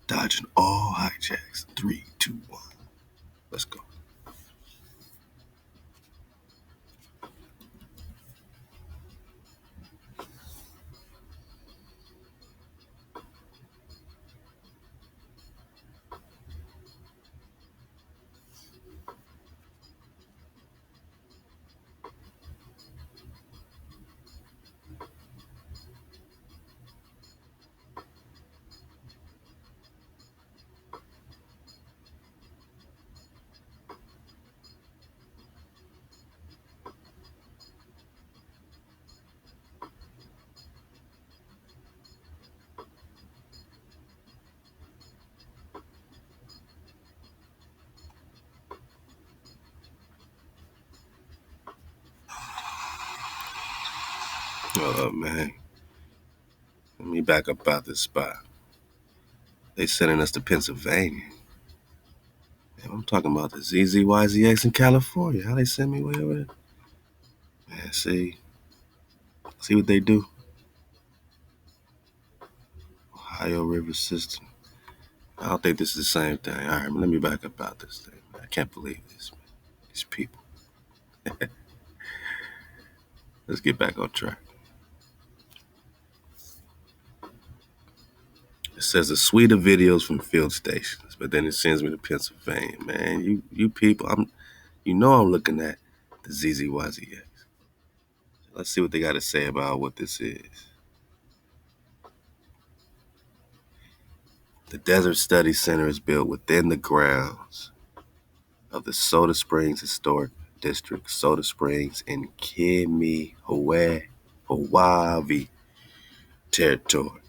Dodging all hijacks. 3, 2, 1. Let's go. Man. Let me back up about this spot. They sending us to Pennsylvania. Man, I'm talking about the ZZYZX in California. How they send me way over there? Man, see what they do? Ohio River System. I don't think this is the same thing. All right, let me back up about this thing. I can't believe this, man. These people. Let's get back on track. It says a suite of videos from field stations. But then it sends me to Pennsylvania, man. You people, I'm looking at the ZZYZX. Let's see what they got to say about what this is. The Desert Study Center is built within the grounds of the Soda Springs Historic District, Soda Springs in Hawaii territory.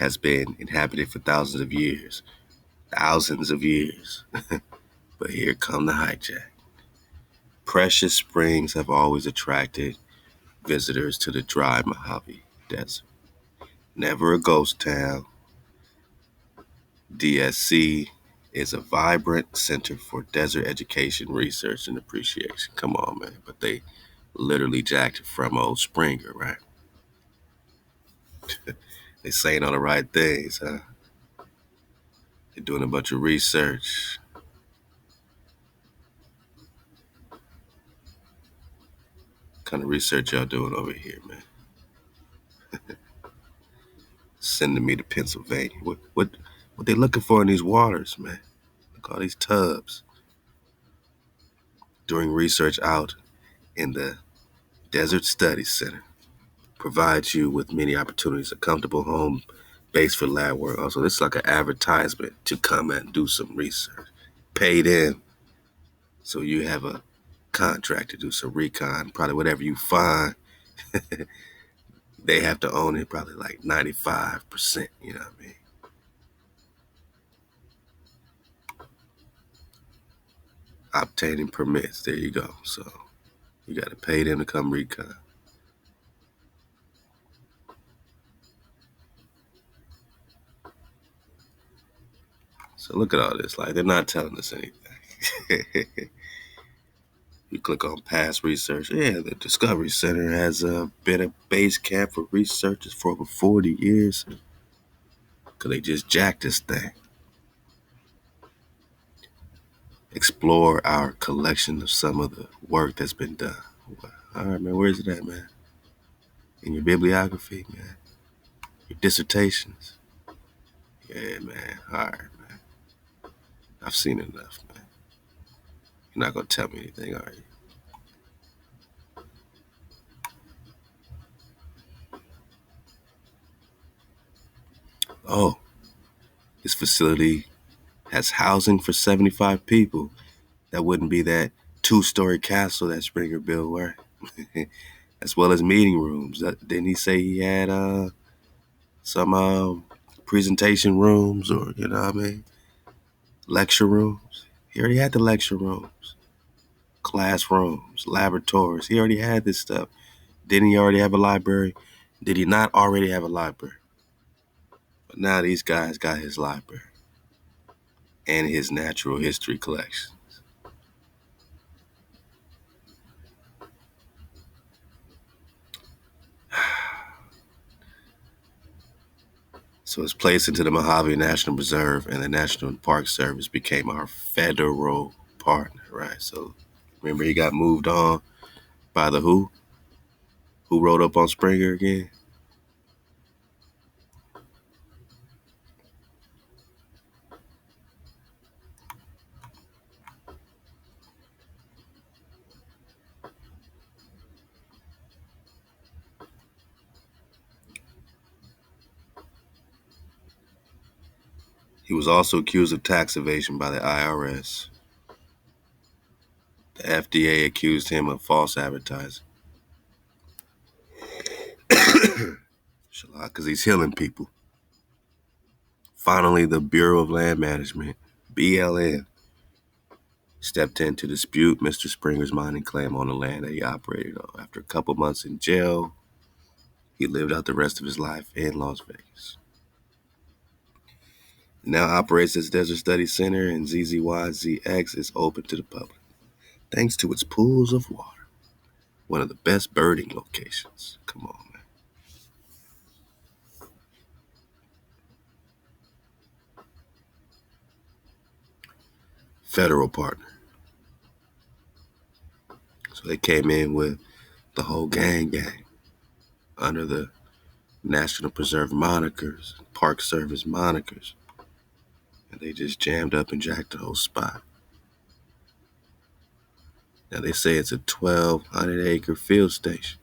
Has been inhabited for thousands of years. Thousands of years. But here come the hijack. Precious springs have always attracted visitors to the dry Mojave Desert. Never a ghost town, DSC is a vibrant center for desert education, research, and appreciation. Come on, man. But they literally jacked it from old Springer, right? They saying all the right things, huh? They're doing a bunch of research. What kind of research y'all doing over here, man? Sending me to Pennsylvania. What they looking for in these waters, man? Look at all these tubs. Doing research out in the Desert Study Center provides you with many opportunities, a comfortable home base for lab work. Also, this is like an advertisement to come and do some research. Paid in, so you have a contract to do some recon. Probably whatever you find, they have to own it probably like 95%, you know what I mean? Obtaining permits, there you go. So you got to pay them to come recon. So look at all this. Like, they're not telling us anything. You click on past research. Yeah, the Discovery Center has been a base camp for researchers for over 40 years. Because they just jacked this thing. Explore our collection of some of the work that's been done. All right, man, where is it at, man? In your bibliography, man? Your dissertations? Yeah, man. All right, man. I've seen enough, man. You're not going to tell me anything, are you? Oh, this facility has housing for 75 people. That wouldn't be that two-story castle that Springer built, right? As well as meeting rooms. Didn't he say he had some presentation rooms, or, you know what I mean, lecture rooms? He already had the lecture rooms, classrooms, laboratories. He already had this stuff. Didn't he already have a library? Did he not already have a library? But now these guys got his library and his natural history collection. So it's placed into the Mojave National Preserve, and the National Park Service became our federal partner, right? So remember, he got moved on by the who? Who wrote up on Springer again? He was also accused of tax evasion by the IRS. The FDA accused him of false advertising. Because he's healing people. Finally, the Bureau of Land Management, BLM, stepped in to dispute Mr. Springer's mining claim on the land that he operated on. After a couple months in jail, he lived out the rest of his life in Las Vegas. Now operates as Desert Study Center, and ZZYZX is open to the public, thanks to its pools of water. One of the best birding locations. Come on, man. Federal partner. So they came in with the whole gang under the National Preserve monikers, Park Service monikers. And they just jammed up and jacked the whole spot. Now they say it's a 1,200-acre field station.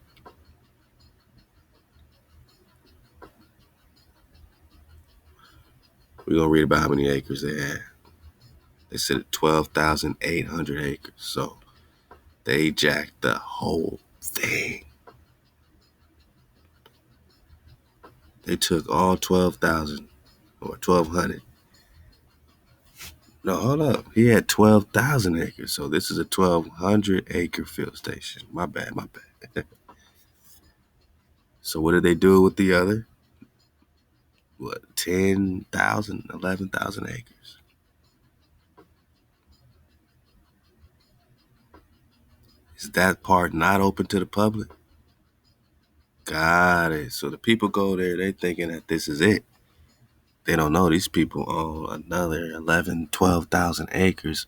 We're going to read about how many acres they had. They said 12,800 acres. So they jacked the whole thing. They took all 12,000 or 1,200. No, hold up. He had 12,000 acres. So this is a 1,200-acre field station. My bad. So what did they do with the other? 10,000, 11,000 acres? Is that part not open to the public? Got it. So the people go there, they thinking that this is it. They don't know these people own another 11, 12,000 acres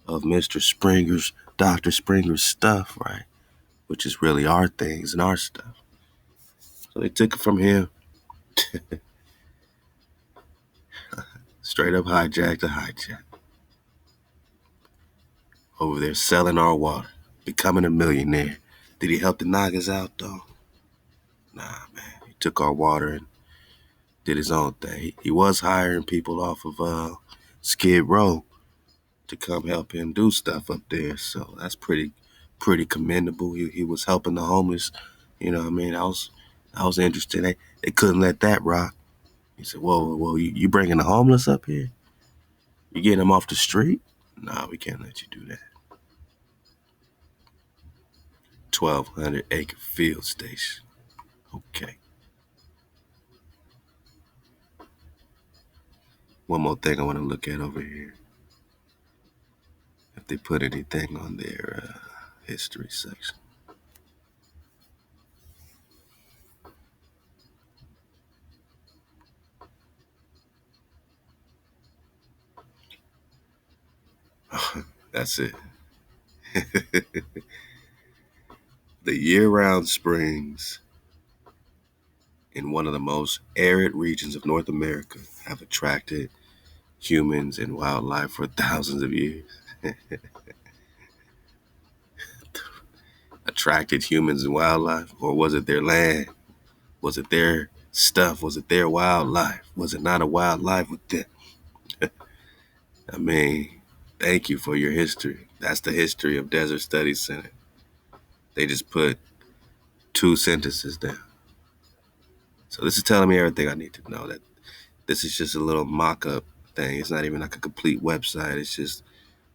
of Dr. Springer's stuff, right? Which is really our things and our stuff. So they took it from him, straight up hijacked a hijack. Over there selling our water, becoming a millionaire. Did he help the Nagas out though? Nah, man. He took our water and did his own thing. He was hiring people off of Skid Row to come help him do stuff up there. So that's pretty commendable. He was helping the homeless. You know what I mean? I was interested. They couldn't let that rock. He said, whoa, you bringing the homeless up here? You getting them off the street? Nah, we can't let you do that. 1,200-acre field station. Okay. One more thing I want to look at over here. If they put anything on their history section. That's it. The year-round springs in one of the most arid regions of North America have attracted humans and wildlife for thousands of years. Attracted humans and wildlife? Or was it their land? Was it their stuff? Was it their wildlife? Was it not a wildlife with them? I mean, thank you for your history. That's the history of Desert Studies Center. They just put 2 sentences down. So this is telling me everything I need to know. That this is just a little mock-up thing. It's not even like a complete website. It's just,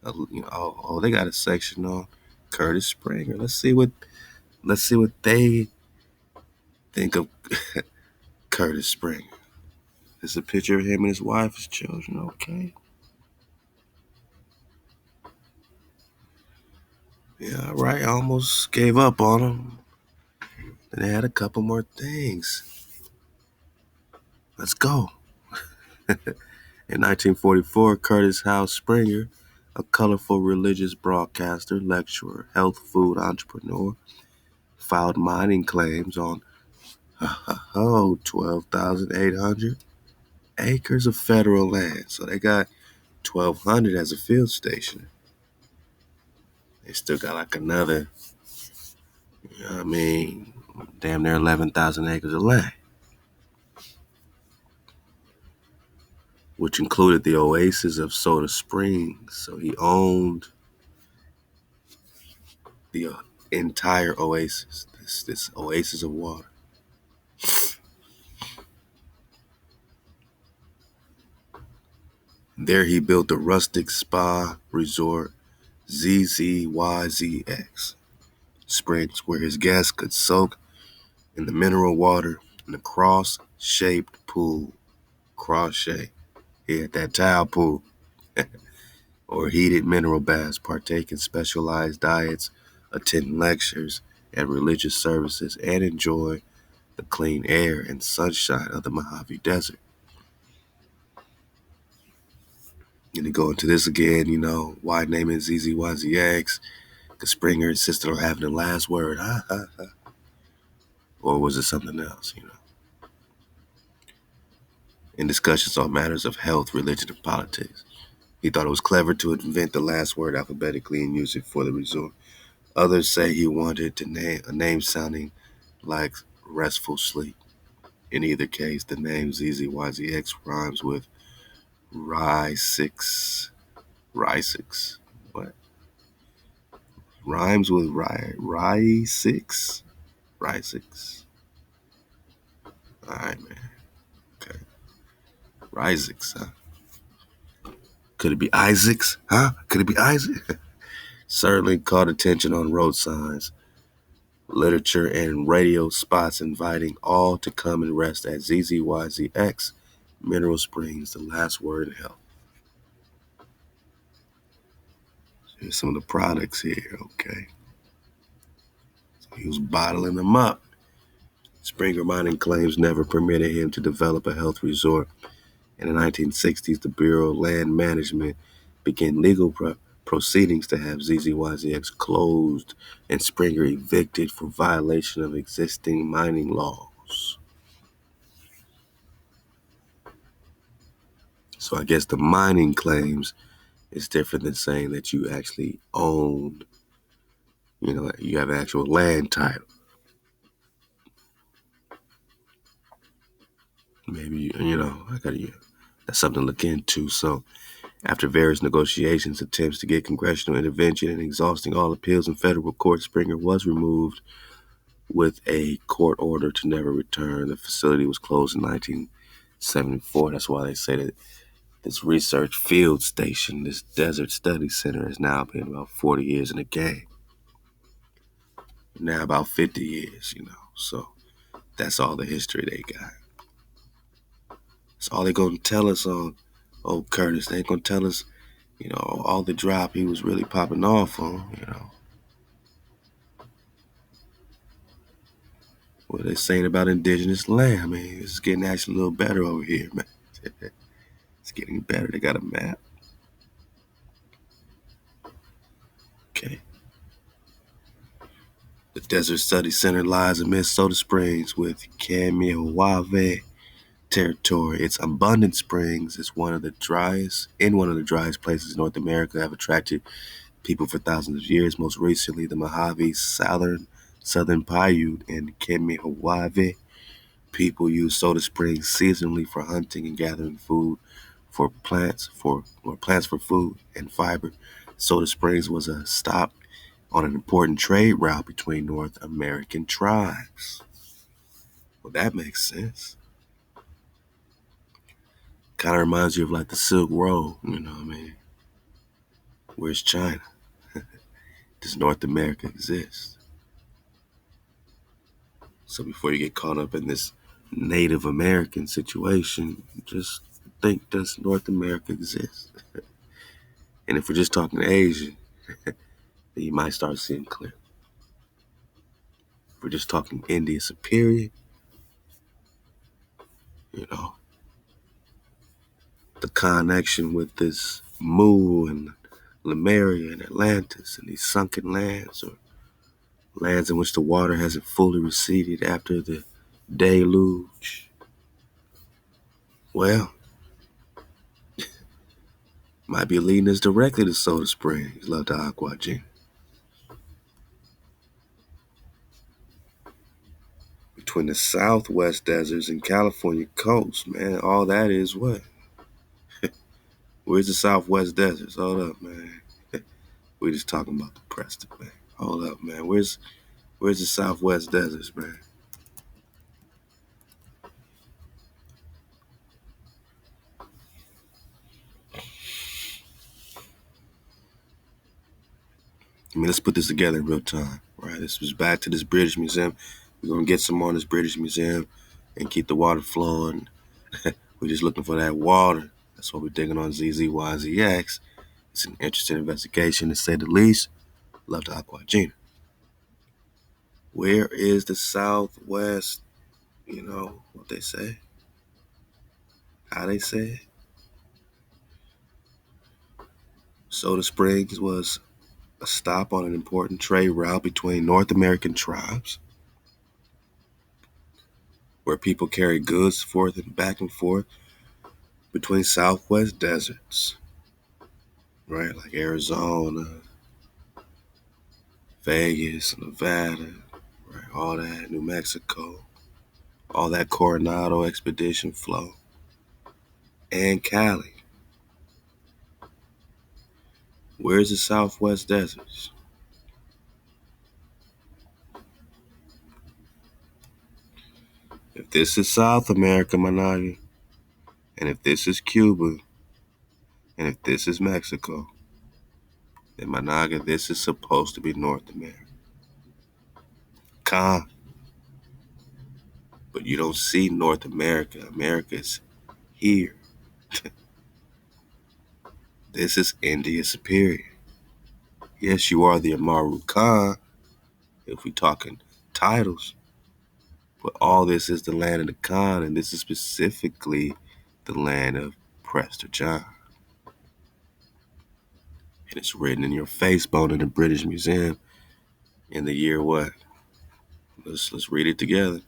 they got a section on Curtis Springer. Let's see what they think of Curtis Springer. It's a picture of him and his wife, his children. Okay. Yeah, all right. I almost gave up on him. Then they had a couple more things. Let's go. In 1944, Curtis House Springer, a colorful religious broadcaster, lecturer, health food entrepreneur, filed mining claims on 12,800 acres of federal land. So they got 1,200 as a field station. They still got like another, damn near 11,000 acres of land, which included the oasis of Soda Springs. So he owned the entire oasis, this oasis of water. There he built a rustic spa resort, ZZYZX Springs, where his guests could soak in the mineral water in a cross-shaped pool. Cross-shaped. He had that tile pool. Or heated mineral baths, partake in specialized diets, attend lectures and religious services, and enjoy the clean air and sunshine of the Mojave Desert. And to go into this again, why name it ZZYZX? Because Springer insisted on having the last word. Or was it something else, in discussions on matters of health, religion, and politics. He thought it was clever to invent the last word alphabetically and use it for the resort. Others say he wanted to name a name sounding like restful sleep. In either case, the name ZZYZX rhymes with Rye 6. Rye 6. What? Rhymes with Rye 6? Rye 6. Alright, man. Okay. Rye 6, huh? Could it be Isaacs? Huh? Could it be Isaac? Certainly caught attention on road signs, literature, and radio spots inviting all to come and rest at ZZYZX Mineral Springs, the last word in health. Here's some of the products here, okay? So he was bottling them up. Springer Mining claims never permitted him to develop a health resort. In the 1960s, the Bureau of Land Management began legal proceedings to have ZZYZX closed and Springer evicted for violation of existing mining laws. So I guess the mining claims is different than saying that you actually own, you have actual land title. Maybe, that's something to look into. So after various negotiations, attempts to get congressional intervention, and exhausting all appeals in federal court, Springer was removed with a court order to never return. The facility was closed in 1974. That's why they say that this research field station, this desert study center, has now been about 40 years in the game. Now about 50 years, So that's all the history they got. That's all they're going to tell us on old Curtis. They ain't going to tell us, all the drop he was really popping off on, What they saying about indigenous land. I mean, it's getting actually a little better over here, man. It's getting better. They got a map. Okay. The Desert Study Center lies amidst Soda Springs with Kamiawave territory. Its abundant springs is one of the driest places in North America, have attracted people for thousands of years. Most recently, the Mojave Southern Paiute and Kamiawave people use Soda Springs seasonally for hunting and gathering food for plants for food and fiber. Soda Springs was a stop on an important trade route between North American tribes. Well, that makes sense. Kind of reminds you of like the Silk Road, Where's China? Does North America exist? So before you get caught up in this Native American situation, just think, does North America exist? And if we're just talking Asia, then you might start seeing clear. If we're just talking India Superior, the connection with this Mu and Lemuria and Atlantis and these sunken lands, or lands in which the water hasn't fully receded after the deluge. Well, might be leading us directly to Soda Springs, love the Aqua Gin. Between the Southwest deserts and California coast, man, all that is what? Where's the Southwest deserts? Hold up, man. We're just talking about the Prester, man. Hold up, man. Where's the Southwest deserts, man? Let's put this together in real time, right? This was back to this British Museum. We're going to get some on this British Museum and keep the water flowing. We're just looking for that water. That's what we're digging on ZZYZX. It's an interesting investigation, to say the least. Love the Aqua Gina. Where is the Southwest? What they say? How they say it? Soda Springs was a stop on an important trade route between North American tribes, where people carry goods forth and back and forth between Southwest deserts, right? Like Arizona, Vegas, Nevada, right? All that, New Mexico, all that Coronado expedition flow, and Cali. Where's the Southwest deserts? If this is South America, Managi, and if this is Cuba, and if this is Mexico, then Managa, this is supposed to be North America. Con. But you don't see North America. America's here. This is India Superior. Yes, you are the Amaru Khan, if we talking titles. But all this is the land of the Khan, and this is specifically the land of Prester John. And it's written in your face bone in the British Museum in the year what? Let's read it together.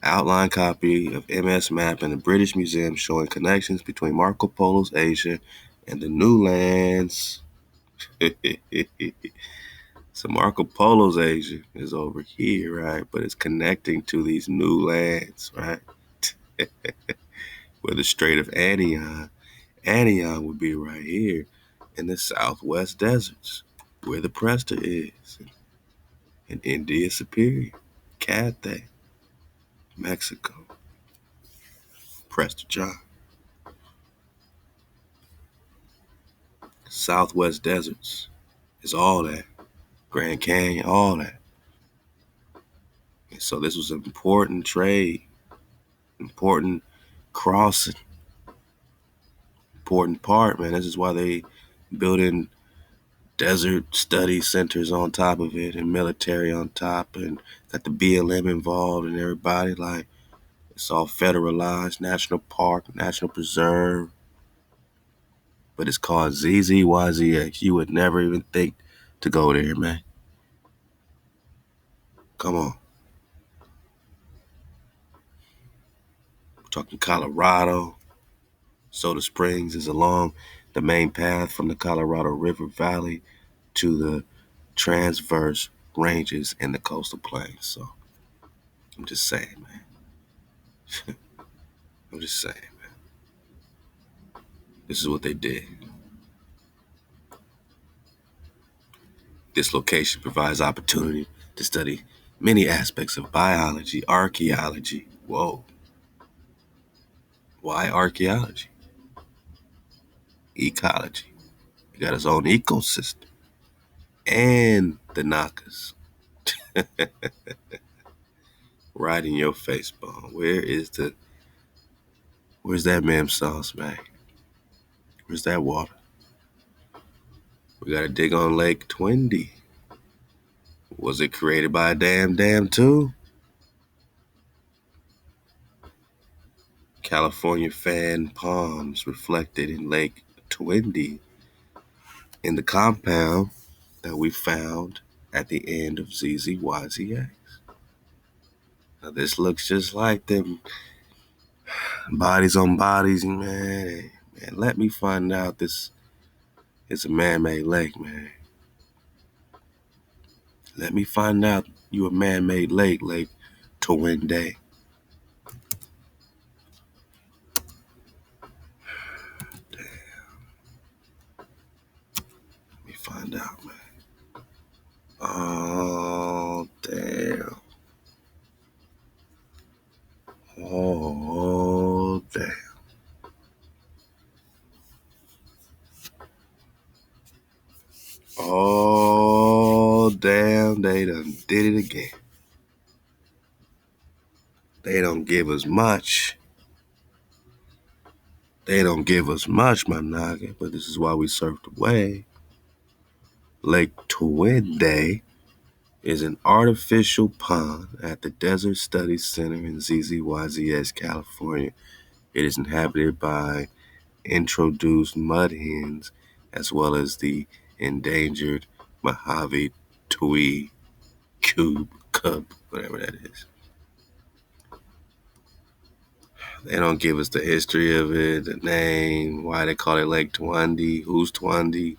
Outline copy of MS map in the British Museum showing connections between Marco Polo's Asia and the new lands. So Marco Polo's Asia is over here, right? But it's connecting to these new lands, right? Where the Strait of Anion would be right here in the Southwest deserts, where the Prester is, in India Superior, Cathay, Mexico, Prester John. Southwest deserts is all that. Grand Canyon, all that. And so this was an important trade, important crossing, important part, man. This is why they building desert study centers on top of it and military on top and got the BLM involved and everybody. Like, it's all federalized, national park, national preserve. But it's called ZZYZX. You would never even think to go there, man. Come on. We're talking Colorado. Soda Springs is along the main path from the Colorado River Valley to the transverse ranges in the coastal plains. So I'm just saying, man. I'm just saying, man. This is what they did. This location provides opportunity to study many aspects of biology, archaeology. Whoa. Why archaeology? Ecology. It got its own ecosystem. And the knockers. Right in your face, bone. Where's that ma'am sauce, man? Where's that water? We gotta dig on Lake Twindy. Was it created by a dam too? California fan palms reflected in Lake Twindy in the compound that we found at the end of ZZYZX. Now this looks just like them bodies on bodies, man. Man, let me find out this is a man-made lake, man. Let me find out you a man-made lake, Lake Twindy. Let me find out, man. Oh, damn. Oh, damn. Oh, damn. They done did it again. They don't give us much. They don't give us much, my nigga, but this is why we surfed away. Lake Twindy is an artificial pond at the Desert Studies Center in ZZYZS, California. It is inhabited by introduced mud hens as well as the endangered Mojave Tui cub, whatever that is. They don't give us the history of it, the name, why they call it Lake Twandi, who's Twandi.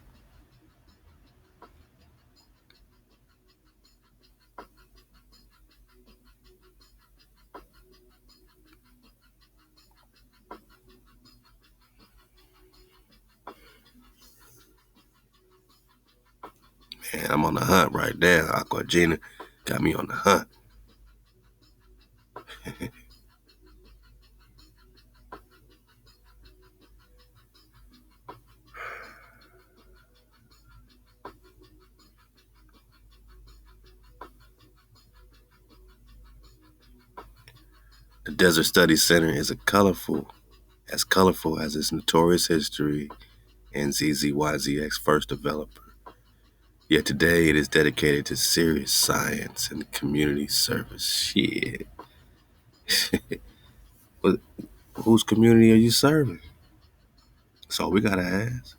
Man, I'm on the hunt right now. Aqua Gina got me on the hunt. The Desert Studies Center is as colorful as its notorious history and ZZYZX first developer. Yet today it is dedicated to serious science and community service. Shit. But whose community are you serving? That's all we gotta ask.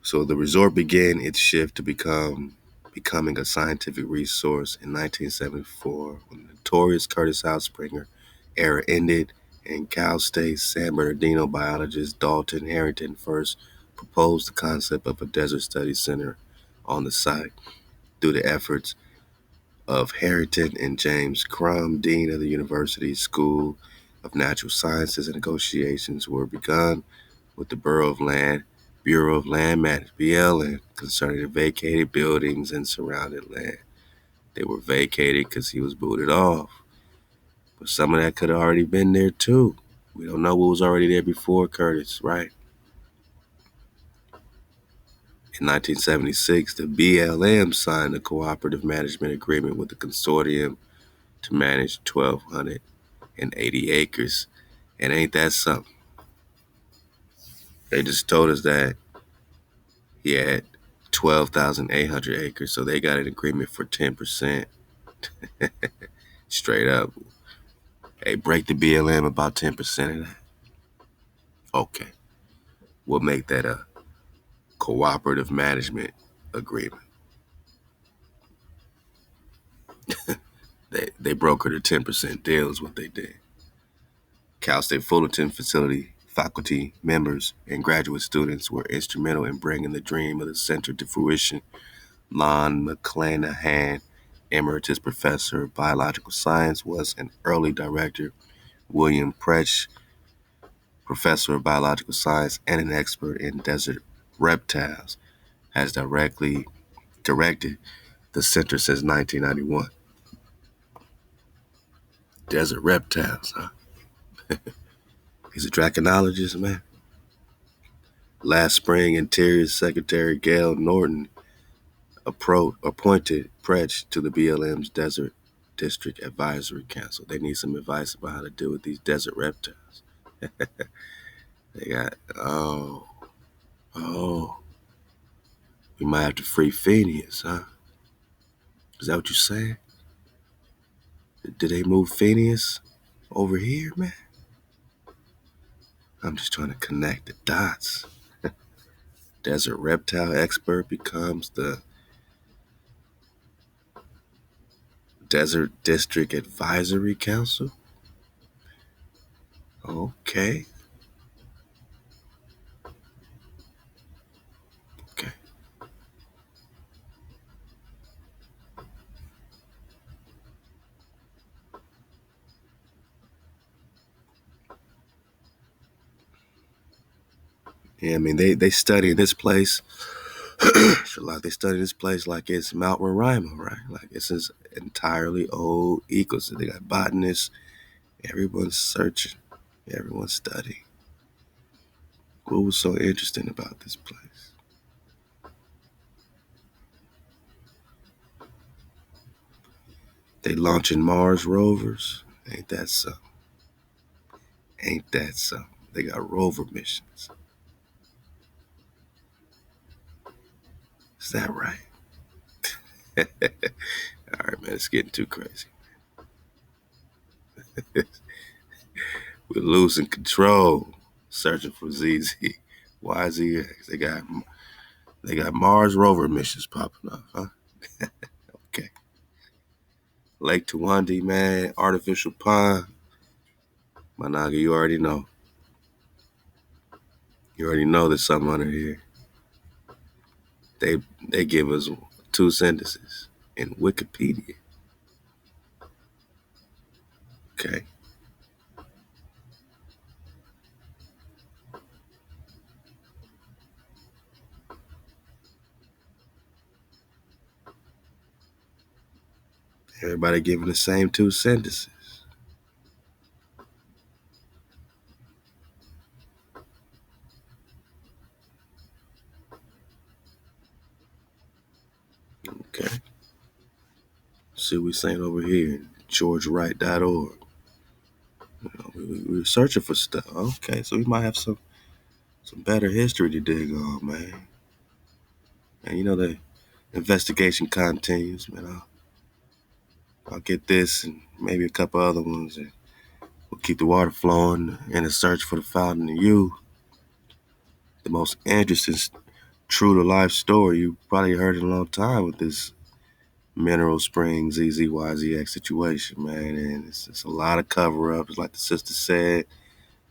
So the resort began its shift to becoming a scientific resource in 1974 when the notorious Curtis House Springer era ended and Cal State San Bernardino biologist Dalton Harrington first proposed the concept of a desert studies center on the site. Through the efforts of Harrington and James Crum, dean of the university's School of Natural Sciences, and negotiations were begun with the Bureau of Land Management (BLM) concerning the vacated buildings and surrounding land. They were vacated because he was booted off, but some of that could have already been there too. We don't know what was already there before Curtis, right? In 1976, the BLM signed a cooperative management agreement with the consortium to manage 1,280 acres. And ain't that something? They just told us that he had 12,800 acres, so they got an agreement for 10%. Straight up. Hey, break the BLM about 10% of that. Okay. We'll make that a cooperative management agreement. They brokered a 10% deal is what they did. Cal State Fullerton facility faculty members and graduate students were instrumental in bringing the dream of the center to fruition. Lon McClanahan, emeritus professor of biological science, was an early director. William Pretsch, professor of biological science and an expert in desert reptiles, has directly directed the center since 1991. Desert reptiles, huh? He's a draconologist, man. Last spring, Interior Secretary Gail Norton appointed Pretsch to the BLM's Desert District Advisory Council. They need some advice about how to deal with these desert reptiles. They got, oh, we might have to free Phineas, huh? Is that what you're saying? Did they move Phineas over here, man? I'm just trying to connect the dots. Desert reptile expert becomes the Desert District Advisory Council? Okay. Okay. Yeah, I mean, they study this place. They study this place like it's Mount Roraima, right? Like it's this entirely old ecosystem. They got botanists. Everyone's searching. Everyone's studying. What was so interesting about this place? They launching Mars rovers. Ain't that something? Ain't that something? They got rover missions. Is that right? All right, man, it's getting too crazy. We're losing control. Searching for ZZ. YZX. They got Mars rover missions popping up, huh? Okay. Lake Tawandi, man. Artificial pond. Managa, you already know. You already know there's something under here. They give us two sentences in Wikipedia. Okay. Everybody giving the same two sentences. Okay. See what we saying over here. GeorgeWright.org. We're searching for stuff. Okay, so we might have some better history to dig on, man. And you know the investigation continues, man. I'll get this and maybe a couple other ones, and we'll keep the water flowing in a search for the fountain of youth. The most interesting, true to life story you probably heard in a long time with this Mineral Springs ZZYZX situation, man. And it's a lot of cover ups, like the sister said,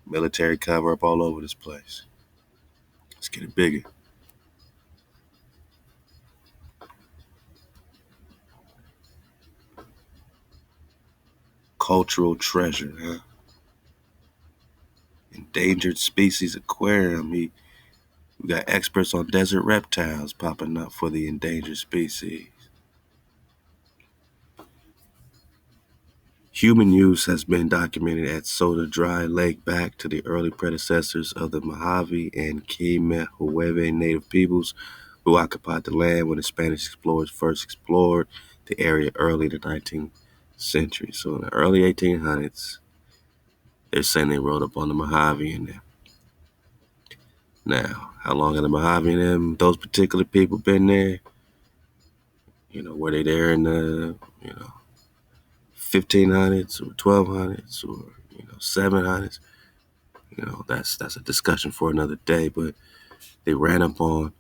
military cover up all over this place. Let's get it bigger. Cultural treasure, huh? Endangered species aquarium. We got experts on desert reptiles popping up for the endangered species. Human use has been documented at Soda Dry Lake back to the early predecessors of the Mojave and Kemehueve native peoples who occupied the land when the Spanish explorers first explored the area early in the 19th century. So in the early 1800s, they're saying they rode up on the Mojave and them. Now, how long have the Mojave and those particular people been there? Were they there in the, 1500s or 1200s or, 700s? That's a discussion for another day, but they ran up on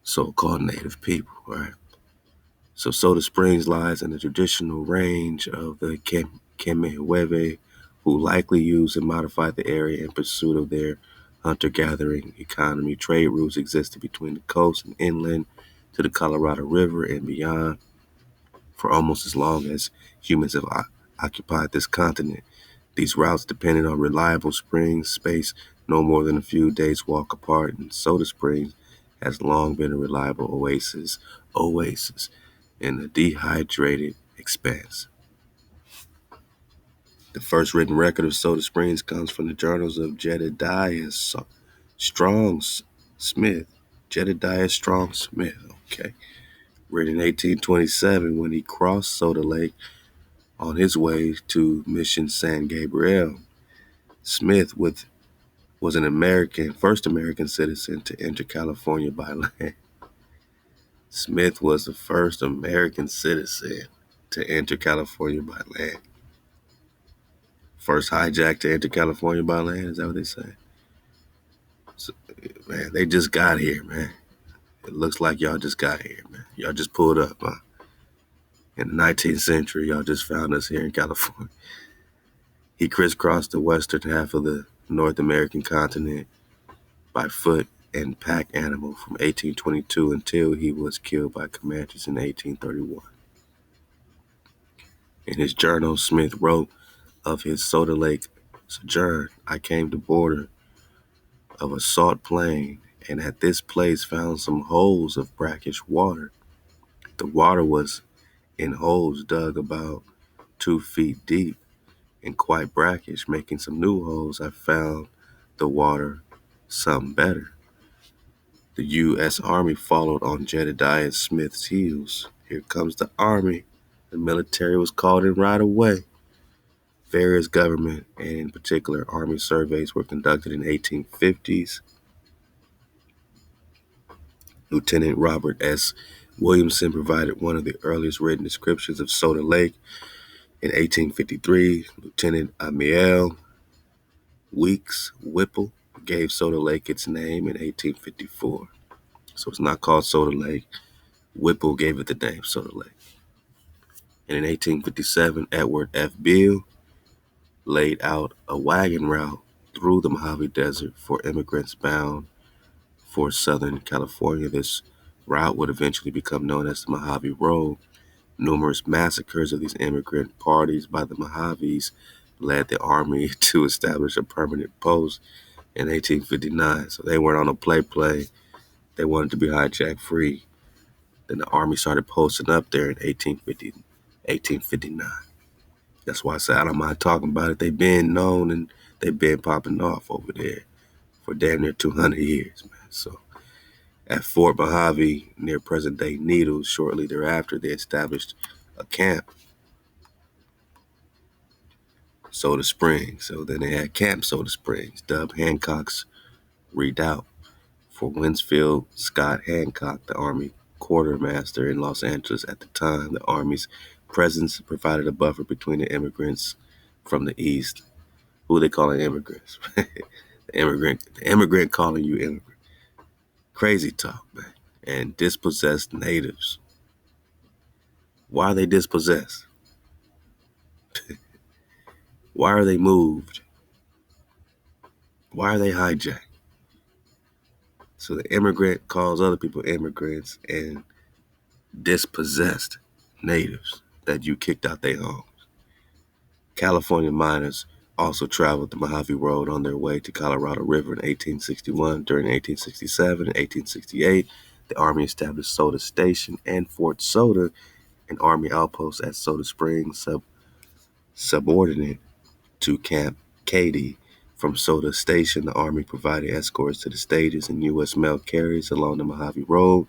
so-called native people, right? So Soda Springs lies in the traditional range of the Kemehueve, who likely used and modified the area in pursuit of their hunter-gathering economy. Trade routes existed between the coast and inland to the Colorado River and beyond for almost as long as humans have occupied this continent. These routes depended on reliable springs, spaced no more than a few days' walk apart, and Soda Springs has long been a reliable oasis in a dehydrated expanse. The first written record of Soda Springs comes from the journals of Jedediah Strong Smith. Jedediah Strong Smith, okay. Written in 1827 when he crossed Soda Lake on his way to Mission San Gabriel. Smith was an first American citizen to enter California by land. Smith was the first American citizen to enter California by land. First hijack to enter California by land, is that what they say? So, man, they just got here, man. It looks like y'all just got here, man. Y'all just pulled up, huh? In the 19th century, y'all just found us here in California. He crisscrossed the western half of the North American continent by foot and pack animal from 1822 until he was killed by Comanches in 1831. In his journal, Smith wrote of his Soda Lake sojourn. I came to border of a salt plain, and at this place found some holes of brackish water. The water was in holes dug about 2 feet deep and quite brackish. Making some new holes, I found the water some better. The U.S. Army followed on Jedediah Smith's heels. Here comes the Army. The military was called in right away. Various government, and in particular Army surveys, were conducted in the 1850s. Lieutenant Robert S. Williamson provided one of the earliest written descriptions of Soda Lake in 1853. Lieutenant Amiel Weeks Whipple gave Soda Lake its name in 1854. So it's not called Soda Lake. Whipple gave it the name Soda Lake. And in 1857, Edward F. Beale laid out a wagon route through the Mojave Desert for immigrants bound for Southern California. This route would eventually become known as the Mojave Road. Numerous massacres of these immigrant parties by the Mojaves led the Army to establish a permanent post in 1859. So they weren't on a play. They wanted to be hijack free. Then the Army started posting up there in 1859. That's why I said I don't mind talking about it. They've been known and they've been popping off over there for damn near 200 years, man. So at Fort Mojave, near present-day Needles, shortly thereafter, they established a camp, Soda Springs. So then they had Camp Soda Springs, dubbed Hancock's Redoubt, for Winsfield Scott Hancock, the Army quartermaster in Los Angeles at the time. The Army's presence provided a buffer between the immigrants from the East. Who are they calling immigrants? The immigrant calling you immigrant. Crazy talk, man. And dispossessed natives. Why are they dispossessed? Why are they moved? Why are they hijacked? So the immigrant calls other people immigrants and dispossessed natives that you kicked out their homes. California miners also traveled the Mojave Road on their way to Colorado River in 1861. During 1867 and 1868, the Army established Soda Station and Fort Soda, an Army outpost at Soda Springs, subordinate to Camp Katy. From Soda Station, the Army provided escorts to the stages and U.S. mail carriers along the Mojave Road.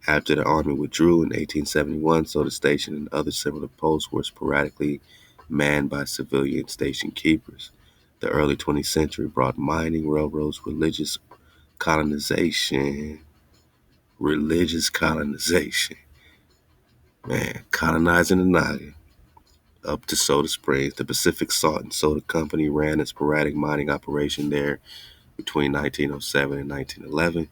After the Army withdrew in 1871, Soda Station and other similar posts were sporadically manned by civilian station keepers. The early 20th century brought mining, railroads, religious colonization. Man, colonizing the Naga up to Soda Springs. The Pacific Salt and Soda Company ran a sporadic mining operation there between 1907 and 1911.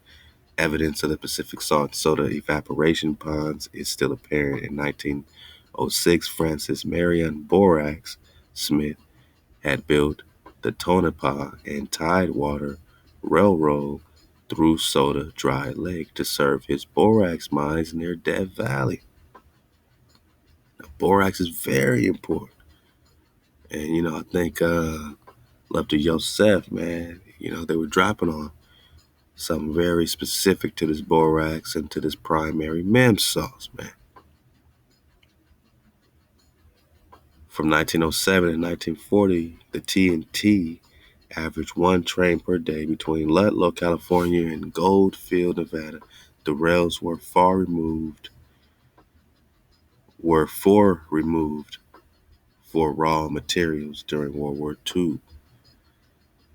Evidence of the Pacific Salt and Soda evaporation ponds is still apparent. In 1906, Francis Marion Borax Smith had built the Tonopah and Tidewater Railroad through Soda Dry Lake to serve his borax mines near Death Valley. Now, borax is very important. And, I think Love to Yosef, man, they were dropping on something very specific to this borax and to this primary mem sauce, man. From 1907 to 1940, the TNT averaged one train per day between Ludlow, California and Goldfield, Nevada. The rails were removed for raw materials during World War II.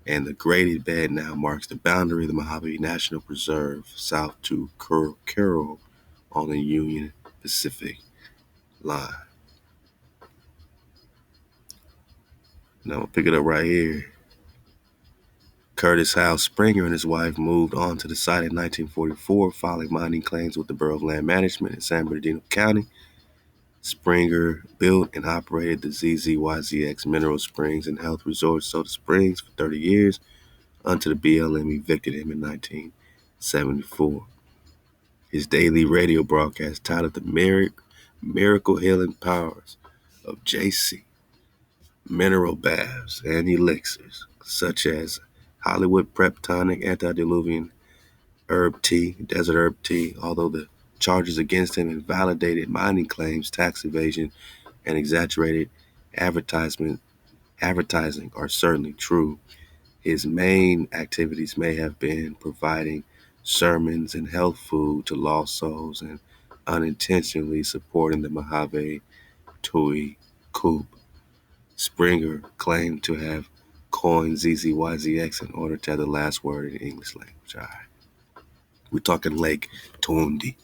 And the graded bed now marks the boundary of the Mojave National Preserve south to Curl on the Union Pacific line. Now I'm going to pick it up right here. Curtis House Springer and his wife moved on to the site in 1944, filing mining claims with the Bureau of Land Management in San Bernardino County. Springer built and operated the ZZYZX Mineral Springs and Health Resort Soda Springs for 30 years until the BLM evicted him in 1974. His daily radio broadcast titled The Miracle Healing Powers of JC Mineral Baths and Elixirs, such as Hollywood Prep Tonic, Antediluvian Herb Tea, Desert Herb Tea, although the charges against him invalidated mining claims, tax evasion, and exaggerated advertising are certainly true. His main activities may have been providing sermons and health food to lost souls and unintentionally supporting the Mojave Tui coup. Springer claimed to have coined ZZYZX in order to have the last word in the English language. All right. We're talking Lake Tundi.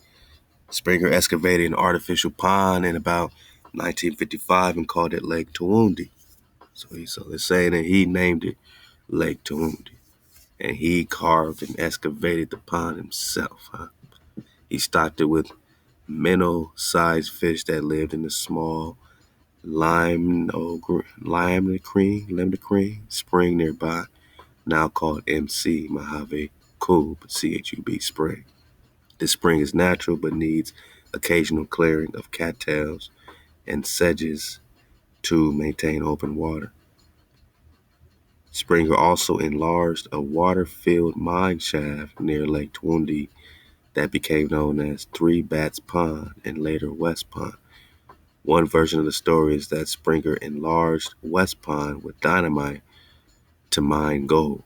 Springer excavated an artificial pond in about 1955 and called it Lake Toowoomba. So they're saying that he named it Lake Toowoomba. And he carved and excavated the pond himself. Huh? He stocked it with minnow-sized fish that lived in the small Limnacrine spring nearby, now called MC Mojave Cube, CHUB spring. This spring is natural but needs occasional clearing of cattails and sedges to maintain open water. Springer also enlarged a water-filled mine shaft near Lake Toowoomba that became known as Three Bats Pond and later West Pond. One version of the story is that Springer enlarged West Pond with dynamite to mine gold.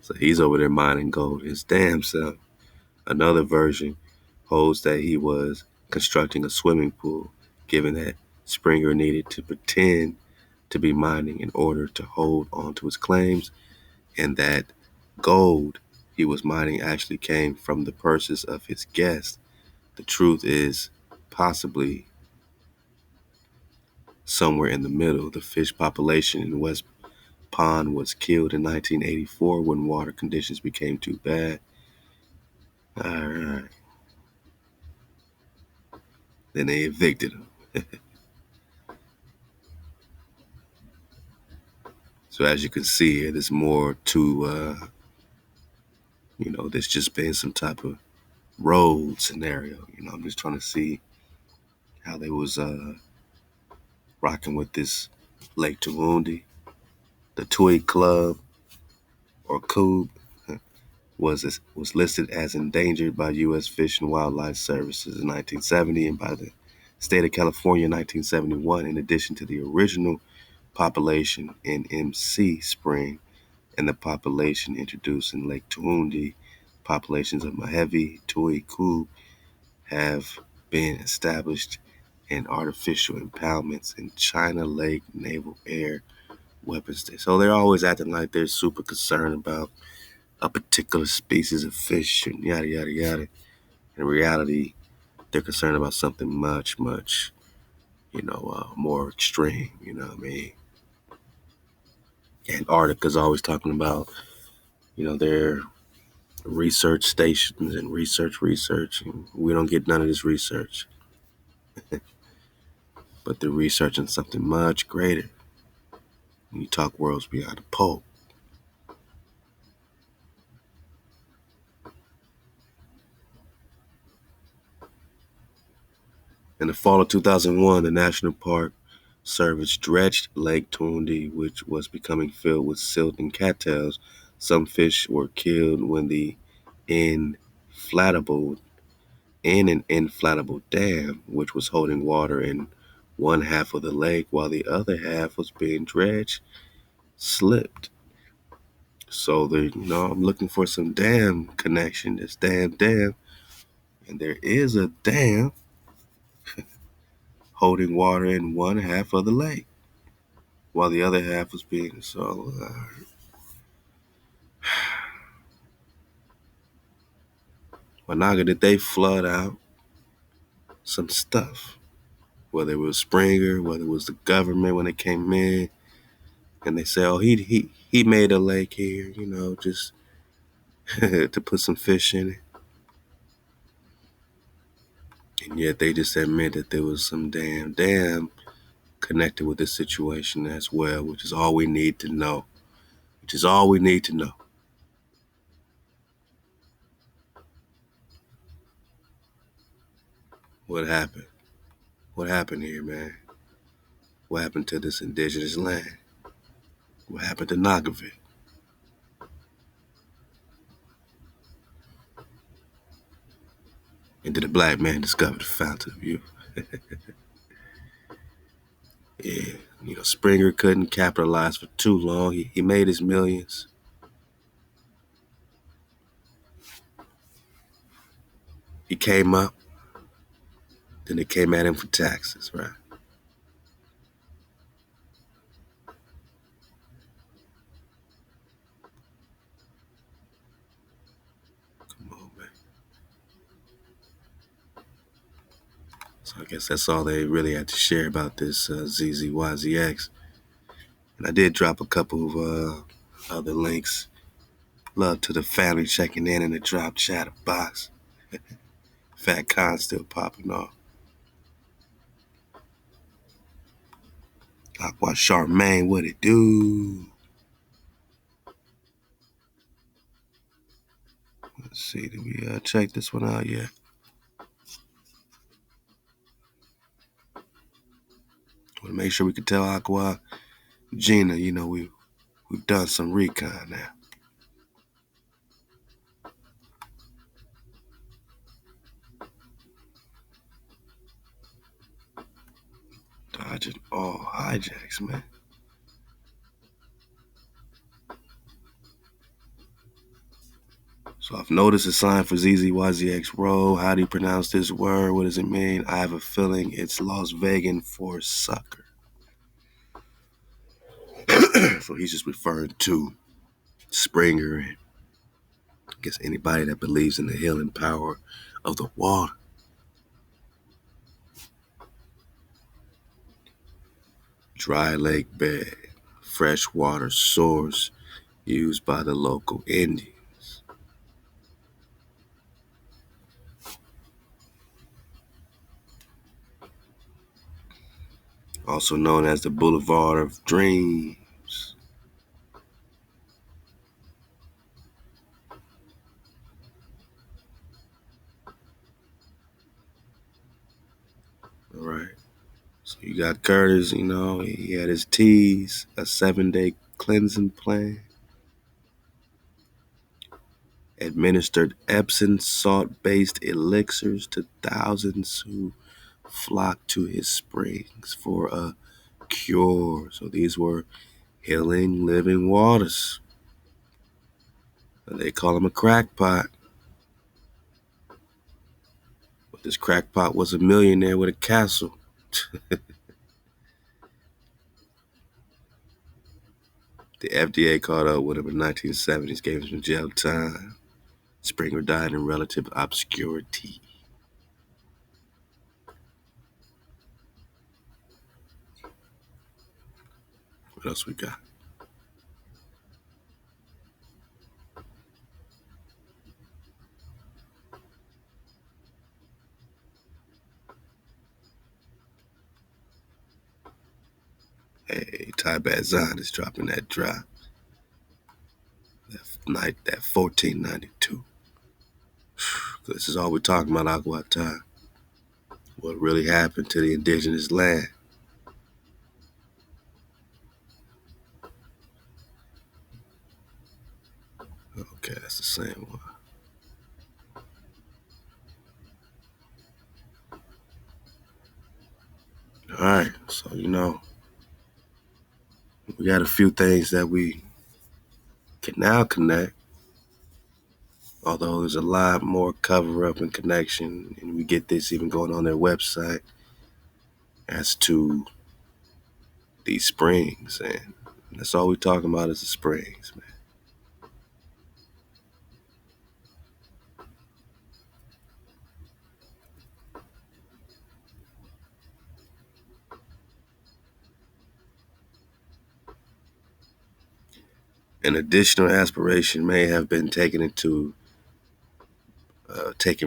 So he's over there mining gold his damn self. Another version holds that he was constructing a swimming pool, given that Springer needed to pretend to be mining in order to hold on to his claims, and that gold he was mining actually came from the purses of his guests. The truth is possibly somewhere in the middle. The fish population in West Pond was killed in 1984 when water conditions became too bad. All right. Then they evicted him. So as you can see here, there's more to, there's just been some type of road scenario. I'm just trying to see how they was rocking with this Lake Toowoomba. The Tui Club or Cube was listed as endangered by U.S. Fish and Wildlife Services in 1970 and by the state of California in 1971, in addition to the original population in MC Spring and the population introduced in Lake Toowoomba. Populations of Mojave, Tui, Cube have been established in artificial impoundments in China Lake Naval Air Weapons Station. So they're always acting like they're super concerned about a particular species of fish and yada, yada, yada. In reality, they're concerned about something much, much, more extreme, you know what I mean? Antarctica's always talking about, their research stations and research, and we don't get none of this research. But they're researching something much greater when you talk worlds beyond the pole. In the fall of 2001, the National Park Service dredged Lake Toowoomba, which was becoming filled with silt and cattails. Some fish were killed when inflatable an inflatable dam, which was holding water in one half of the lake while the other half was being dredged, slipped. So I'm looking for some dam connection. This dam, and there is a dam holding water in one half of the lake while the other half was being so. Wanaga, did they flood out some stuff? Whether it was Springer, whether it was the government when they came in, and they say, "Oh, he made a lake here, just to put some fish in it," and yet they just admit that there was some dam connected with this situation as well, which is all we need to know. Which is all we need to know. What happened? What happened here, man? What happened to this indigenous land? What happened to Nagavik? And did a black man discover the fountain of youth? Yeah, Springer couldn't capitalize for too long. He made his millions. He came up. Then they came at him for taxes, right? Come on, man. So I guess that's all they really had to share about this ZZYZX. And I did drop a couple of other links. Love to the family checking in the drop chat box. Fat Con still popping off. Aqua Charmaine, what it do? Let's see, did we check this one out yet? Want to make sure we can tell Aqua Gina, we've done some recon now. Dodging all hijacks, man. So I've noticed a sign for ZZYZX Row. How do you pronounce this word? What does it mean? I have a feeling it's Las Vegan for sucker. So he's just referring to Springer and I guess anybody that believes in the healing power of the water. Dry lake bed, freshwater source used by the local Indians. Also known as the Boulevard of Dreams. All right. So you got Curtis, he had his teas, a 7-day cleansing plan. Administered Epsom salt-based elixirs to thousands who flocked to his springs for a cure. So these were healing living waters. And they call him a crackpot. But this crackpot was a millionaire with a castle. The FDA caught up with him in the 1970s, gave him some jail time. Springer died in relative obscurity. What else we got? Hey, Ty Bazan is dropping that drop. That 1492. This is all we're talking about, Agua Ty. What really happened to the indigenous land? Okay, that's the same one. All right, so we got a few things that we can now connect. Although there's a lot more cover up and connection, and we get this even going on their website as to these springs, and that's all we're talking about is the springs, man. An additional aspiration may have been taken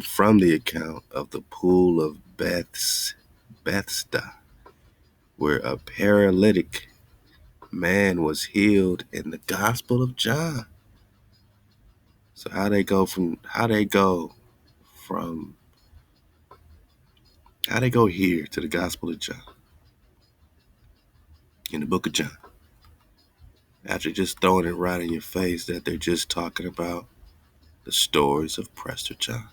from the account of the pool of Bethesda, where a paralytic man was healed in the Gospel of John. So how they go here to the Gospel of John in the book of John, after just throwing it right in your face that they're just talking about the stories of Prester John.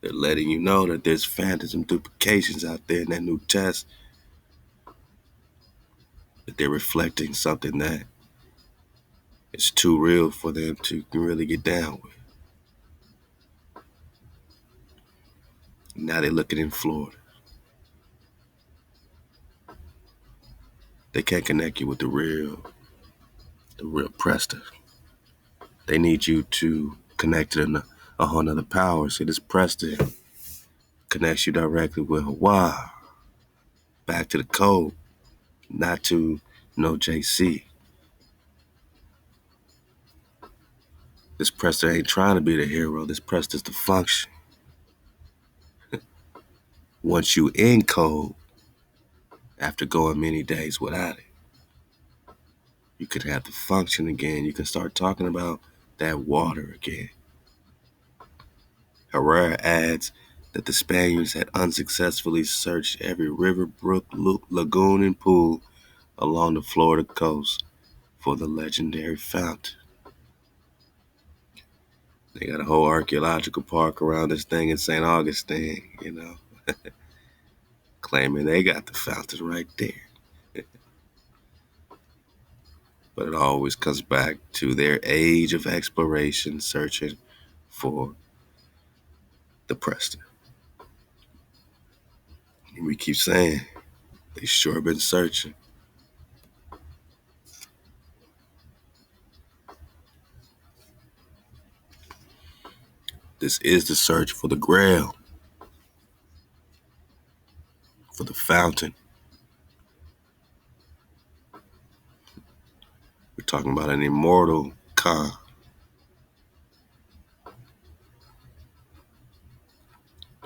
They're letting you know that there's phantasm duplications out there in that new test, that they're reflecting something that is too real for them to really get down with. Now they're looking in Florida. They can't connect you with the real Prester. They need you to connect to a whole nother power. See, this Prester, connects you directly with Hawaii, back to the code, not to no JC. This Prester ain't trying to be the hero. This Prester's the function. Once you in code, after going many days without it, you could have the function again. You can start talking about that water again. Herrera adds that the Spaniards had unsuccessfully searched every river, brook, lagoon, and pool along the Florida coast for the legendary fountain. They got a whole archaeological park around this thing in St. Augustine, claiming they got the fountain right there. But it always comes back to their age of exploration, searching for the Prester. And we keep saying, they sure been searching. This is the search for the Grail, for the fountain. We're talking about an immortal Khan.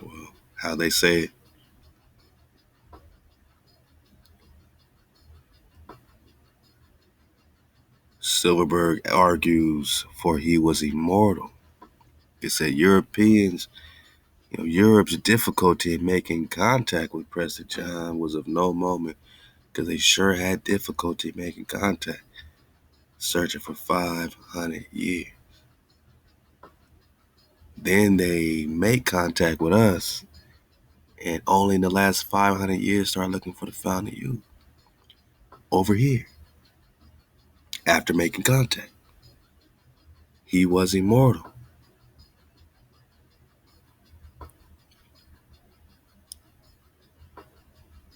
Well, how they say it. Silverberg argues, for he was immortal. It said Europeans, Europe's difficulty in making contact with Prester John was of no moment, because they sure had difficulty making contact, searching for 500 years. Then they make contact with us, and only in the last 500 years start looking for the fountain of youth over here after making contact. He was immortal.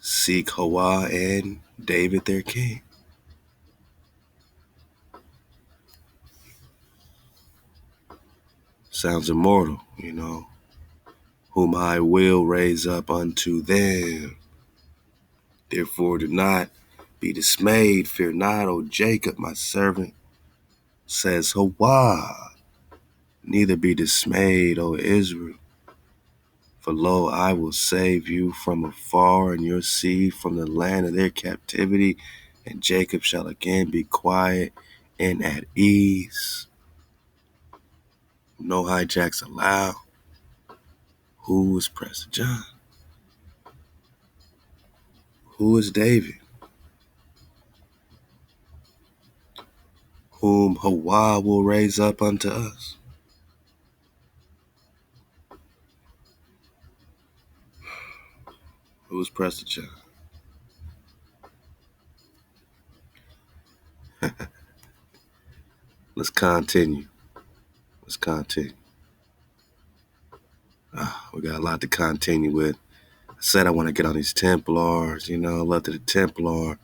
Seek Hawa and David their king. Sounds immortal, whom I will raise up unto them. Therefore do not be dismayed, fear not, O Jacob, my servant, says Hawa. Neither be dismayed, O Israel. For lo, I will save you from afar, and your seed from the land of their captivity, and Jacob shall again be quiet and at ease. No hijacks allowed. Who is Prester John? Who is David? Whom Hawa will raise up unto us? Who is Prester John? Let's continue. We got a lot to continue with. I said I want to get on these Templars, love to the Templar.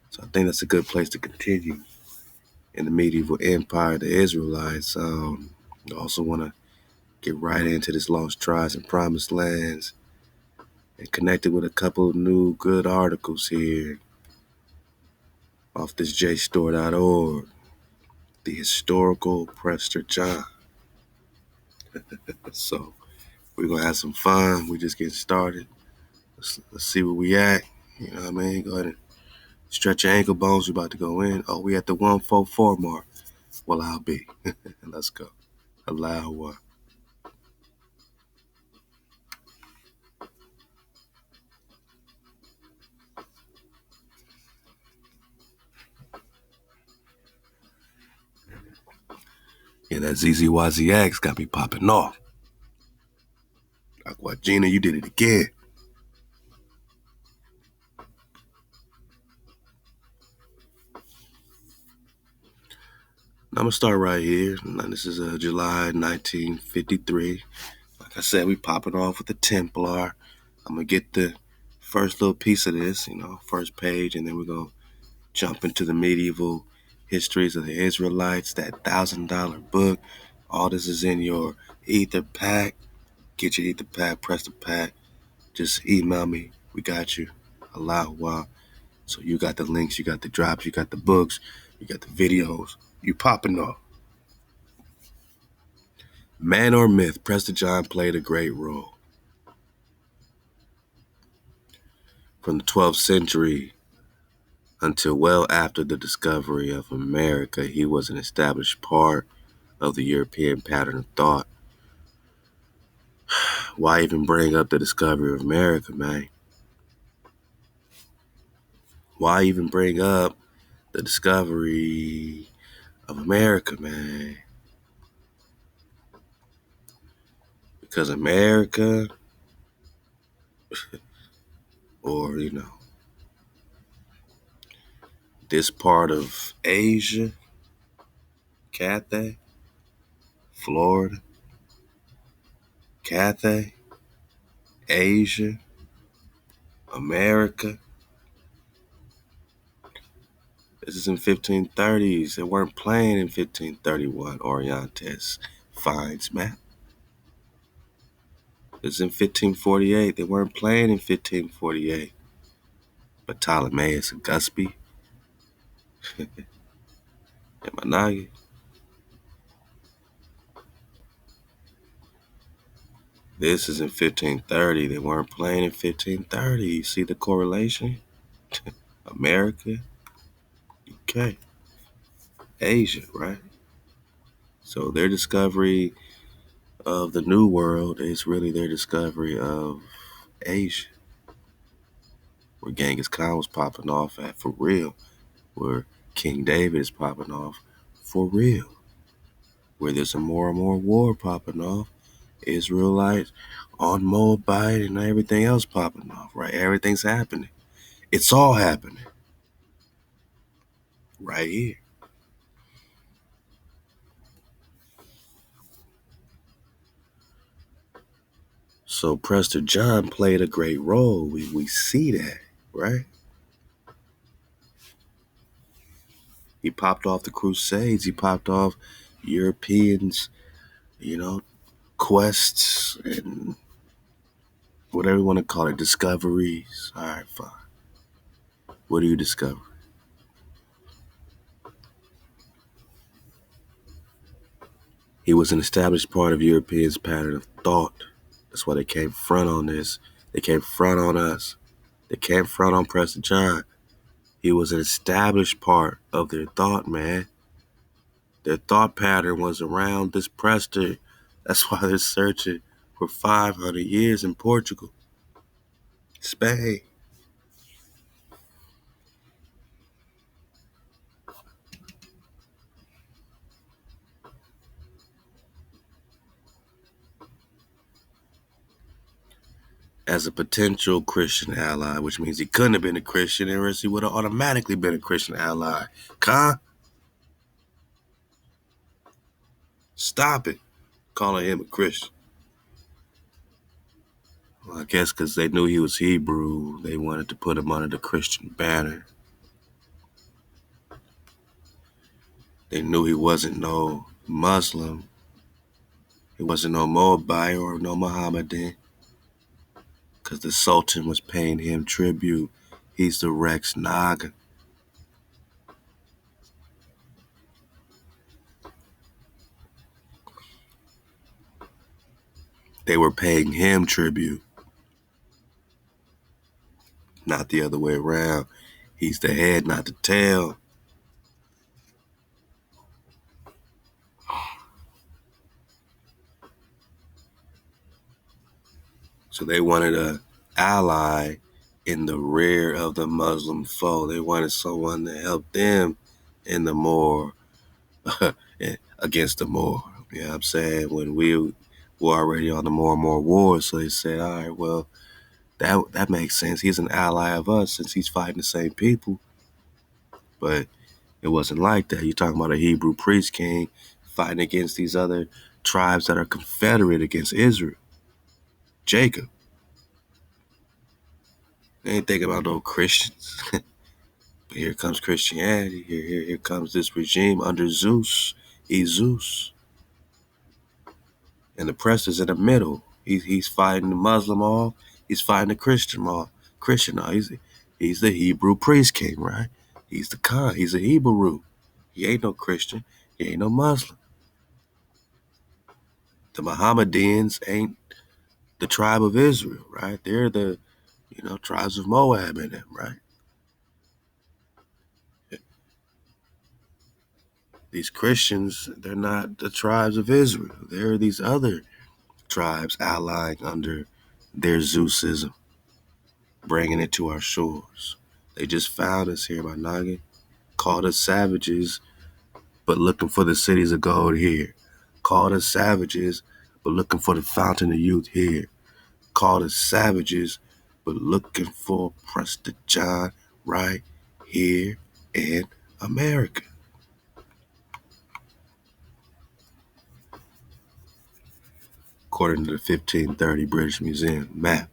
So I think that's a good place to continue. In the medieval empire, the Israelites. I also want to get right into this lost tribes and promised lands and connect it with a couple of new good articles here off this JStore.org. The historical Prester John. So we're going to have some fun. We're just getting started. Let's see where we at. You know what I mean? Go ahead and stretch your ankle bones. We're about to go in. Oh, we at the 144 mark. Well, I'll be. Let's go. Allow what? Yeah, that ZZYZX got me popping off. Like, what, Gina, you did it again. I'm going to start right here. This is July 1953. Like I said, we popping off with the Templar. I'm going to get the first little piece of this, first page, and then we're going to jump into the medieval histories of the Israelites, that $1,000 book. All this is in your Ether pack. Get your ether pack, press the pack. Just email me. We got you. Allah. So you got the links, you got the drops, you got the books, you got the videos. You popping off. Man or myth, Prester John played a great role. From the 12th century until well after the discovery of America, he was an established part of the European pattern of thought. Why even bring up the discovery of America, man? Why even bring up the discovery of America, man? Because America, or, this part of Asia, Cathay, Florida, Cathay, Asia, America. This is in 1530s. They weren't playing in 1531 Orientes finds map. This is in 1548. They weren't playing in 1548. But Ptolemaeus and Gusby and Managi. This is in 1530. They weren't playing in 1530. You see the correlation? America, UK, Asia, right? So their discovery of the New World is really their discovery of Asia, where Genghis Khan was popping off at for real, where King David is popping off for real, where there's a more and more war popping off, Israelites on Moabite and everything else popping off, right? Everything's happening. It's all happening right here. So Prester John played a great role. We see that, right? He popped off the Crusades. He popped off Europeans, quests and whatever you want to call it, discoveries. All right, fine. What do you discover? He was an established part of Europeans' pattern of thought. That's why they came front on this. They came front on us. They came front on Prester John. He was an established part of their thought, man. Their thought pattern was around this Prester. That's why they're searching for 500 years in Portugal, Spain. As a potential Christian ally, which means he couldn't have been a Christian, or else he would have automatically been a Christian ally. Stop it, calling him a Christian. Well, I guess because they knew he was Hebrew, they wanted to put him under the Christian banner. They knew he wasn't no Muslim. He wasn't no Moabite or no Mohammedan, because the Sultan was paying him tribute. He's the Rex Naga. They were paying him tribute, not the other way around. He's the head, not the tail. So they wanted an ally in the rear of the Muslim foe. They wanted someone to help them in the more, against the more. You know what I'm saying? When we were already on the more and more wars, so they said, all right, well, that makes sense. He's an ally of us since he's fighting the same people. But it wasn't like that. You're talking about a Hebrew priest king fighting against these other tribes that are confederate against Israel. Jacob. They ain't thinking about no Christians. But here comes Christianity. Here comes this regime under Zeus. He's Zeus. And the Prester's in the middle. He's fighting the Muslim off. He's fighting the Christian off. He's the Hebrew priest king, right? He's the Khan. He's a Hebrew. He ain't no Christian. He ain't no Muslim. The Mohammedans ain't the tribe of Israel, right? They're the, tribes of Moab in them, right? These Christians, they're not the tribes of Israel. They're these other tribes allying under their Zeusism, bringing it to our shores. They just found us here, my noggin, called us savages, but looking for the cities of gold here. Called us savages, but looking for the fountain of youth here. Called us savages, but looking for Prester John right here in America. According to the 1530 British Museum map,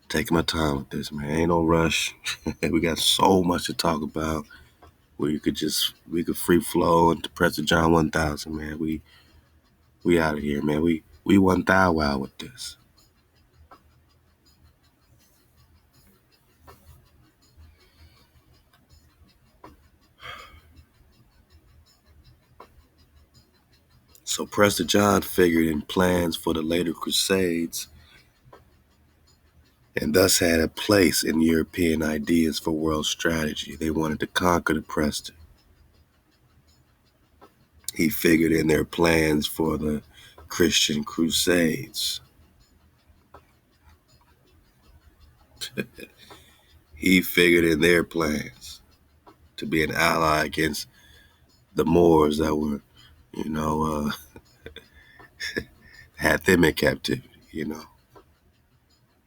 Taking my time with this, man. Ain't no rush. We got so much to talk about. Where we could free flow into Prester John 1000, man. We out of here, man. We 1000 wow with this. So Prester John figured in plans for the later Crusades and thus had a place in European ideas for world strategy. They wanted to conquer the Prester. He figured in their plans for the Christian Crusades. He figured in their plans to be an ally against the Moors that were, had them in captivity.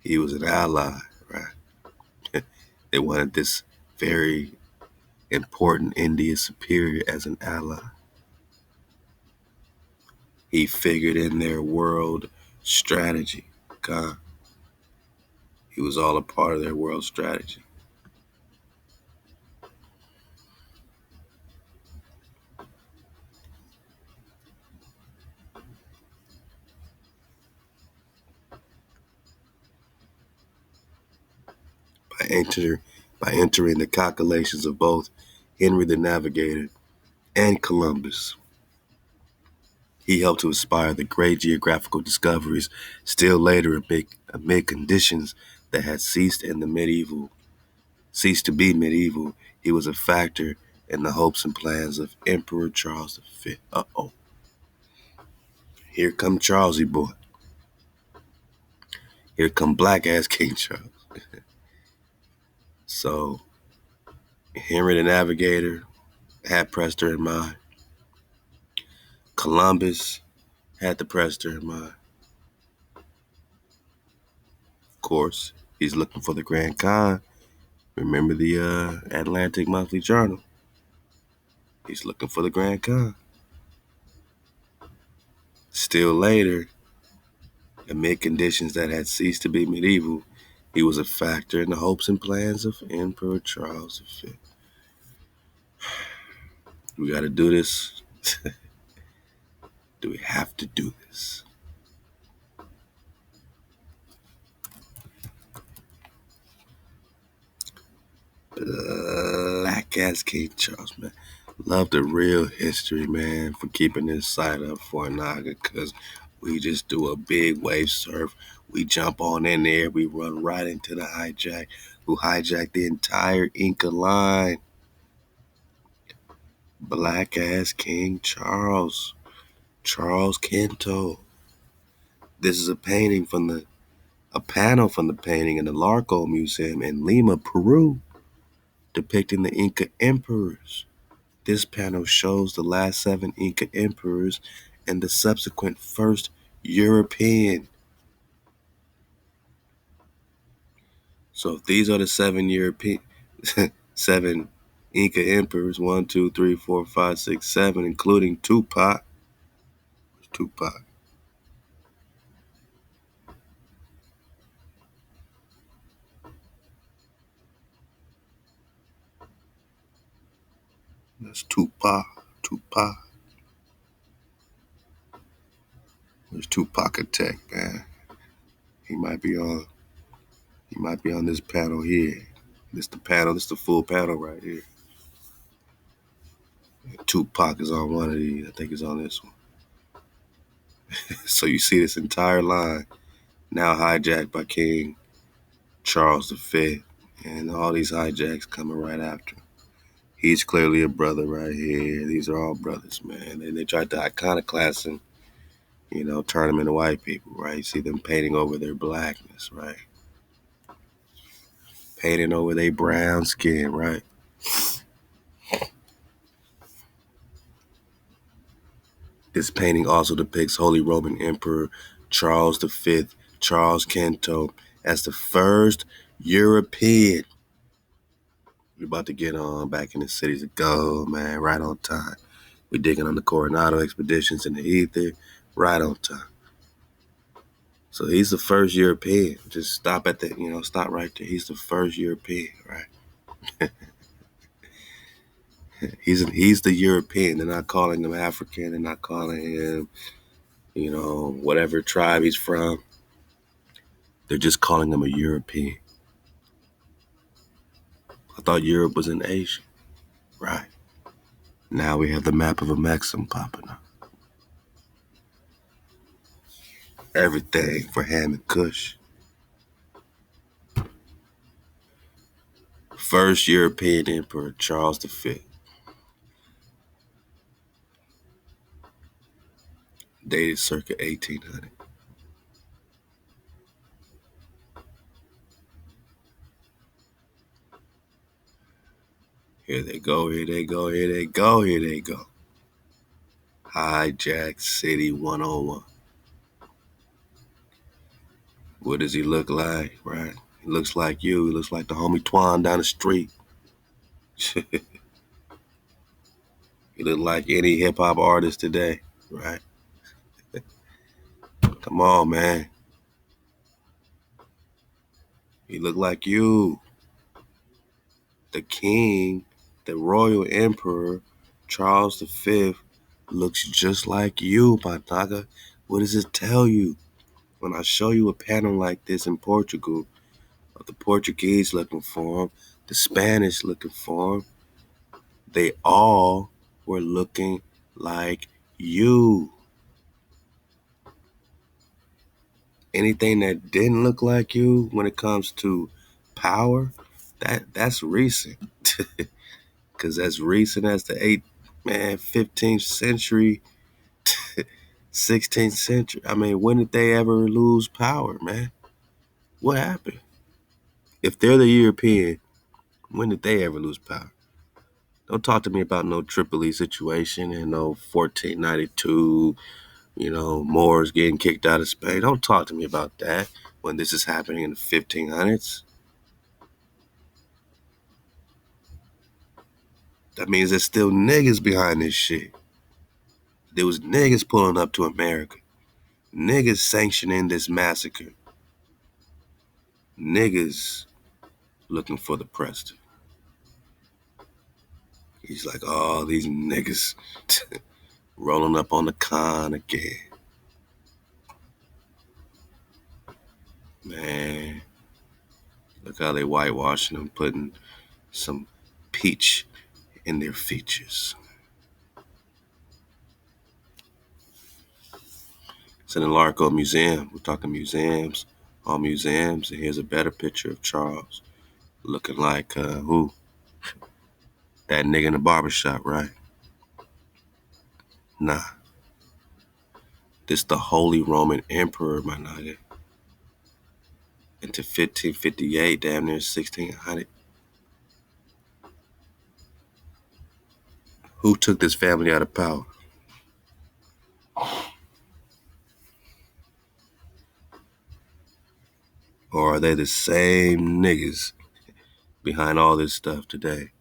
He was an ally, right? They wanted this very important India superior as an ally. He figured in their world strategy. God, he was all a part of their world strategy. By entering the calculations of both Henry the Navigator and Columbus, he helped to inspire the great geographical discoveries still later amid conditions that had ceased to be medieval. He was a factor in the hopes and plans of Emperor Charles V. Here come Charlesy boy. Here come black ass King Charles. So Henry the Navigator had Prester in mind. Columbus had the Prester in mind. Of course, he's looking for the Grand Khan. Remember the Atlantic Monthly Journal? He's looking for the Grand Khan. Still later, amid conditions that had ceased to be medieval, he was a factor in the hopes and plans of Emperor Charles V. We got to do this. Do we have to do this? Black ass King Charles, man. Love the real history, man, for keeping this site up for Naga, because we just do a big wave surf. We jump on in there. We run right into the hijack, who hijacked the entire Inca line. Black ass King Charles. Charles Quinto. This is a panel from the painting in the Larco Museum in Lima, Peru, depicting the Inca Emperors. This panel shows the last 7 Inca Emperors and the subsequent first European. So if these are the 7 Inca Emperors, 1, 2, 3, 4, 5, 6, 7, including Tupac. Tupac. That's Tupac. Tupac. There's Tupac Tech, man. He might be on. He might be on this panel here. This the panel. This the full panel right here. Tupac is on one of these. I think he's on this one. So you see this entire line now hijacked by King Charles V, and all these hijacks coming right after. He's clearly a brother right here. These are all brothers, man. And they tried to iconoclast him, turn them into white people, right? See them painting over their blackness, right? Painting over their brown skin, right? This painting also depicts Holy Roman Emperor Charles V, Charles Canto, as the first European. We're about to get on back in the cities of gold, man, right on time. We digging on the Coronado expeditions in the ether, right on time. So he's the first European. Just stop at the, stop right there. He's the first European, right? He's the European. They're not calling him African. They're not calling him, whatever tribe he's from. They're just calling him a European. I thought Europe was in Asia, right? Now we have the map of a Maxim popping up. Everything for Ham and Kush. First European Emperor, Charles V. Dated circa 1800. Here they go, here they go, here they go, here they go. Hijack City 101. What does he look like, right? He looks like you. He looks like the homie Twan down the street. He look like any hip-hop artist today, right? Come on, man. He look like you. The king, the royal emperor, Charles V, looks just like you, my nigga. What does it tell you? When I show you a pattern like this in Portugal, of the Portuguese looking for him, the Spanish looking for him, they all were looking like you. Anything that didn't look like you when it comes to power, that's recent. Because as recent as the 15th century, 16th century. I mean, when did they ever lose power, man? What happened? If they're the European, when did they ever lose power? Don't talk to me about no Tripoli situation and no 1492, Moors getting kicked out of Spain. Don't talk to me about that when this is happening in the 1500s. That means there's still niggas behind this shit. There was niggas pulling up to America. Niggas sanctioning this massacre. Niggas looking for the Prester. He's like, oh, these niggas rolling up on the con again. Man, look how they whitewashing them, putting some peach in their features. It's in the Larco Museum. We're talking museums, all museums. And here's a better picture of Charles looking like who? That nigga in the barbershop, right? Nah. This the Holy Roman Emperor, my nigga. Into 1558, damn near 1600. Who took this family out of power? Or are they the same niggas behind all this stuff today?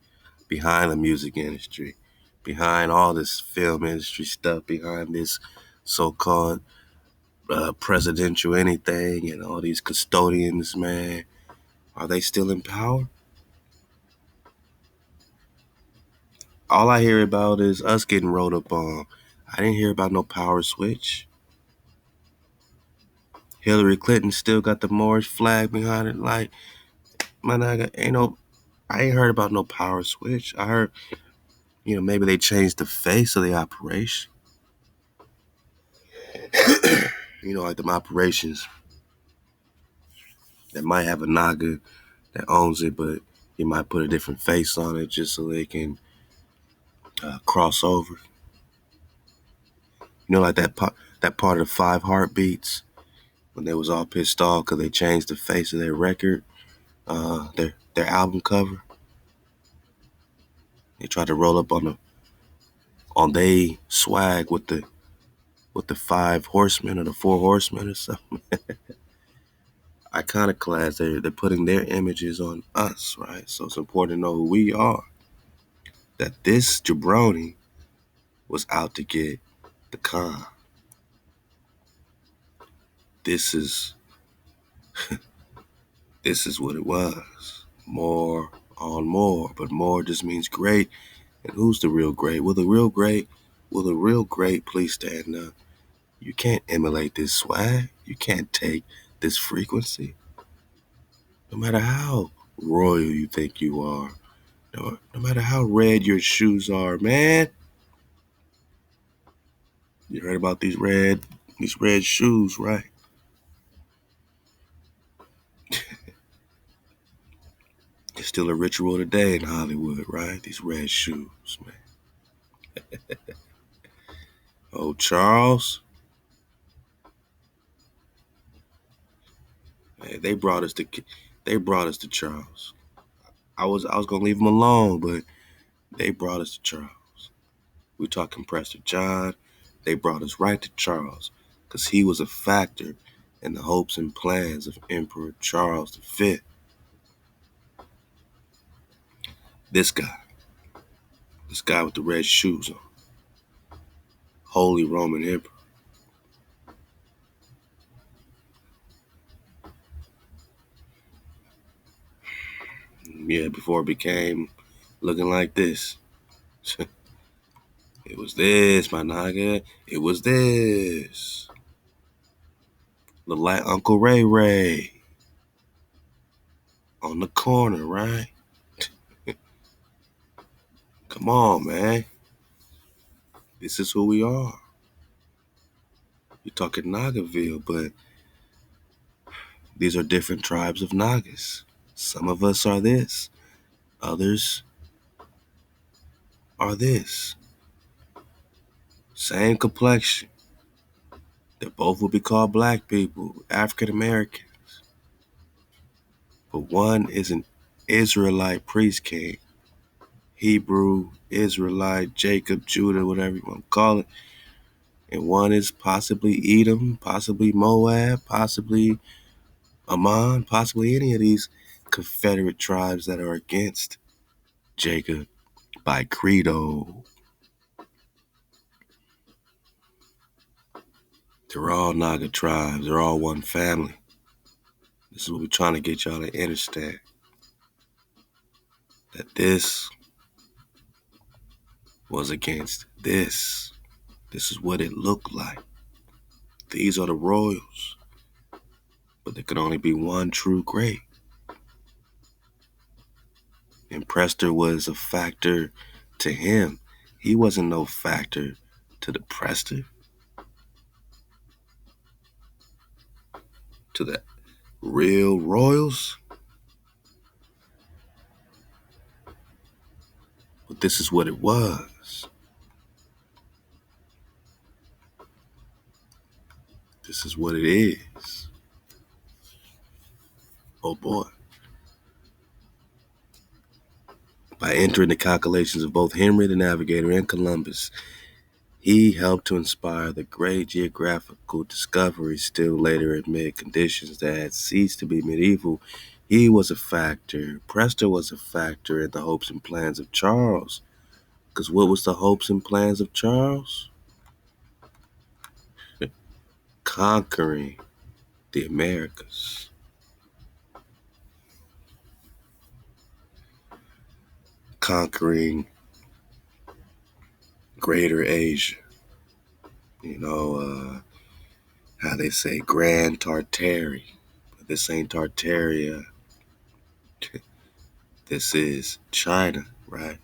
Behind the music industry, behind all this film industry stuff, behind this so-called presidential anything and all these custodians, man. Are they still in power? All I hear about is us getting rolled up on. I didn't hear about no power switch. Hillary Clinton still got the Moorish flag behind it. Like, man, I ain't heard about no power switch. I heard, maybe they changed the face of the operation. Like them operations that might have a Naga that owns it, but he might put a different face on it just so they can cross over. Like that part of the 5 Heartbeats when they was all pissed off because they changed the face of their record, their album cover. They tried to roll up on they swag with the 5 horsemen or the 4 horsemen or something. Iconoclast. They're putting their images on us, right? So it's important to know who we are. That this jabroni was out to get the Khan. This is what it was. More on more, but more just means great. And who's the real great? Will the real great please stand up? You can't emulate this swag. You can't take this frequency. No matter how royal you think you are, no matter how red your shoes are, man. You heard about these red shoes, right? It's still a ritual today in Hollywood, right? These red shoes, man. Oh, Charles. Man, they brought us to Charles. I was gonna leave him alone, but they brought us to Charles. We talking Prester John. They brought us right to Charles, because he was a factor in the hopes and plans of Emperor Charles V. This guy with the red shoes on, Holy Roman Emperor. Yeah, before it became looking like this. It was this, my naga. It was this. Look like Uncle Ray Ray on the corner, right? Come on, man. This is who we are. You're talking Nagaville, but these are different tribes of Nagas. Some of us are this. Others are this. Same complexion. They both will be called black people, African American. But one is an Israelite priest king. Hebrew, Israelite, Jacob, Judah, whatever you want to call it. And one is possibly Edom, possibly Moab, possibly Ammon, possibly any of these Confederate tribes that are against Jacob by credo. They're all Naga tribes. They're all one family. This is what we're trying to get y'all to understand. That this was against this. This is what it looked like. These are the royals. But there could only be one true great. And Prester was a factor to him. He wasn't no factor to the Prester. To the real royals. But this is what it was. This is what it is. Oh boy. By entering the calculations of both Henry the Navigator and Columbus, he helped to inspire the great geographical discoveries still later amid conditions that had ceased to be medieval. He was a factor. Prester was a factor in the hopes and plans of Charles. Because what was the hopes and plans of Charles? Conquering the Americas. Conquering Greater Asia. how they say Grand Tartary. But this ain't Tartaria. This is China, right?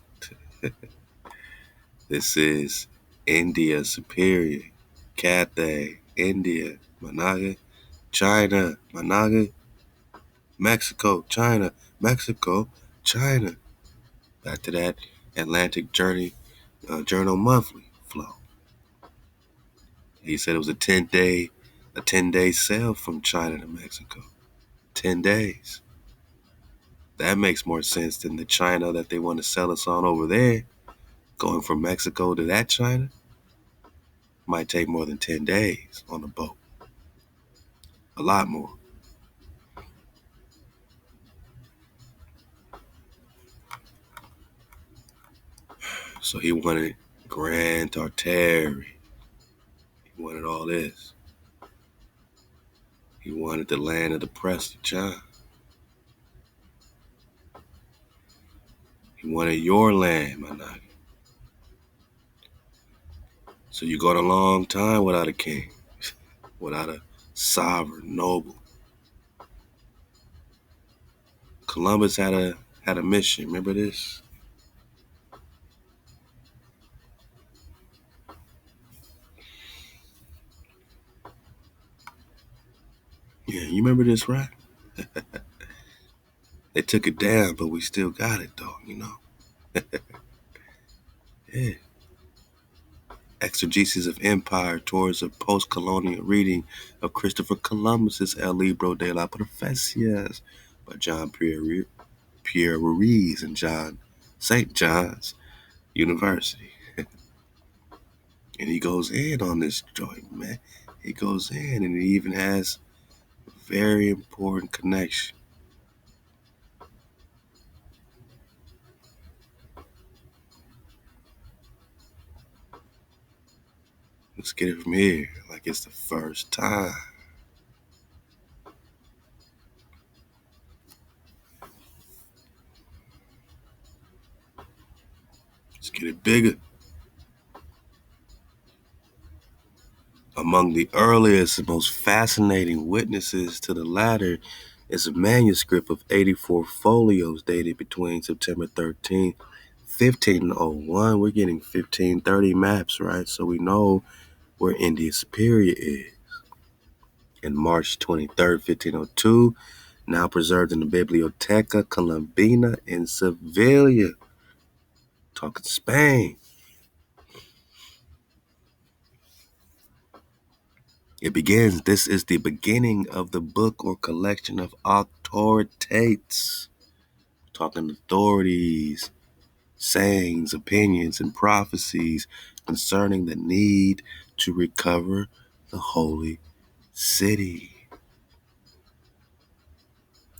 This is India Superior. Cathay, India, Managa, China, Managa, Mexico, China, Mexico, China. Back to that Atlantic Journal Monthly flow. He said it was a 10-day sail from China to Mexico. 10 days. That makes more sense than the China that they want to sell us on over there. Going from Mexico to that China might take more than 10 days on a boat. A lot more. So he wanted Grand Tartary. He wanted all this. He wanted the land of the Prester John. He wanted your land, my nigga. So you got a long time without a king, without a sovereign noble. Columbus had a mission. Remember this? Yeah, you remember this, right? They took it down, but we still got it, though, you know? Yeah. Exegesis of Empire towards a post-colonial reading of Christopher Columbus's El Libro de las Profecias by John Pierre Ruiz and St. John's University. And he goes in on this joint, man. He goes in and he even has a very important connection. Let's get it from here, like it's the first time. Let's get it bigger. Among the earliest and most fascinating witnesses to the latter is a manuscript of 84 folios dated between September 13th, 1501. We're getting 1530 maps, right? So we know where India Superior is. And March 23rd, 1502, now preserved in the Biblioteca Colombina in Sevilla. Talking Spain. It begins, this is the beginning of the book or collection of authoritates. Talking authorities, sayings, opinions, and prophecies concerning the need to recover the holy city.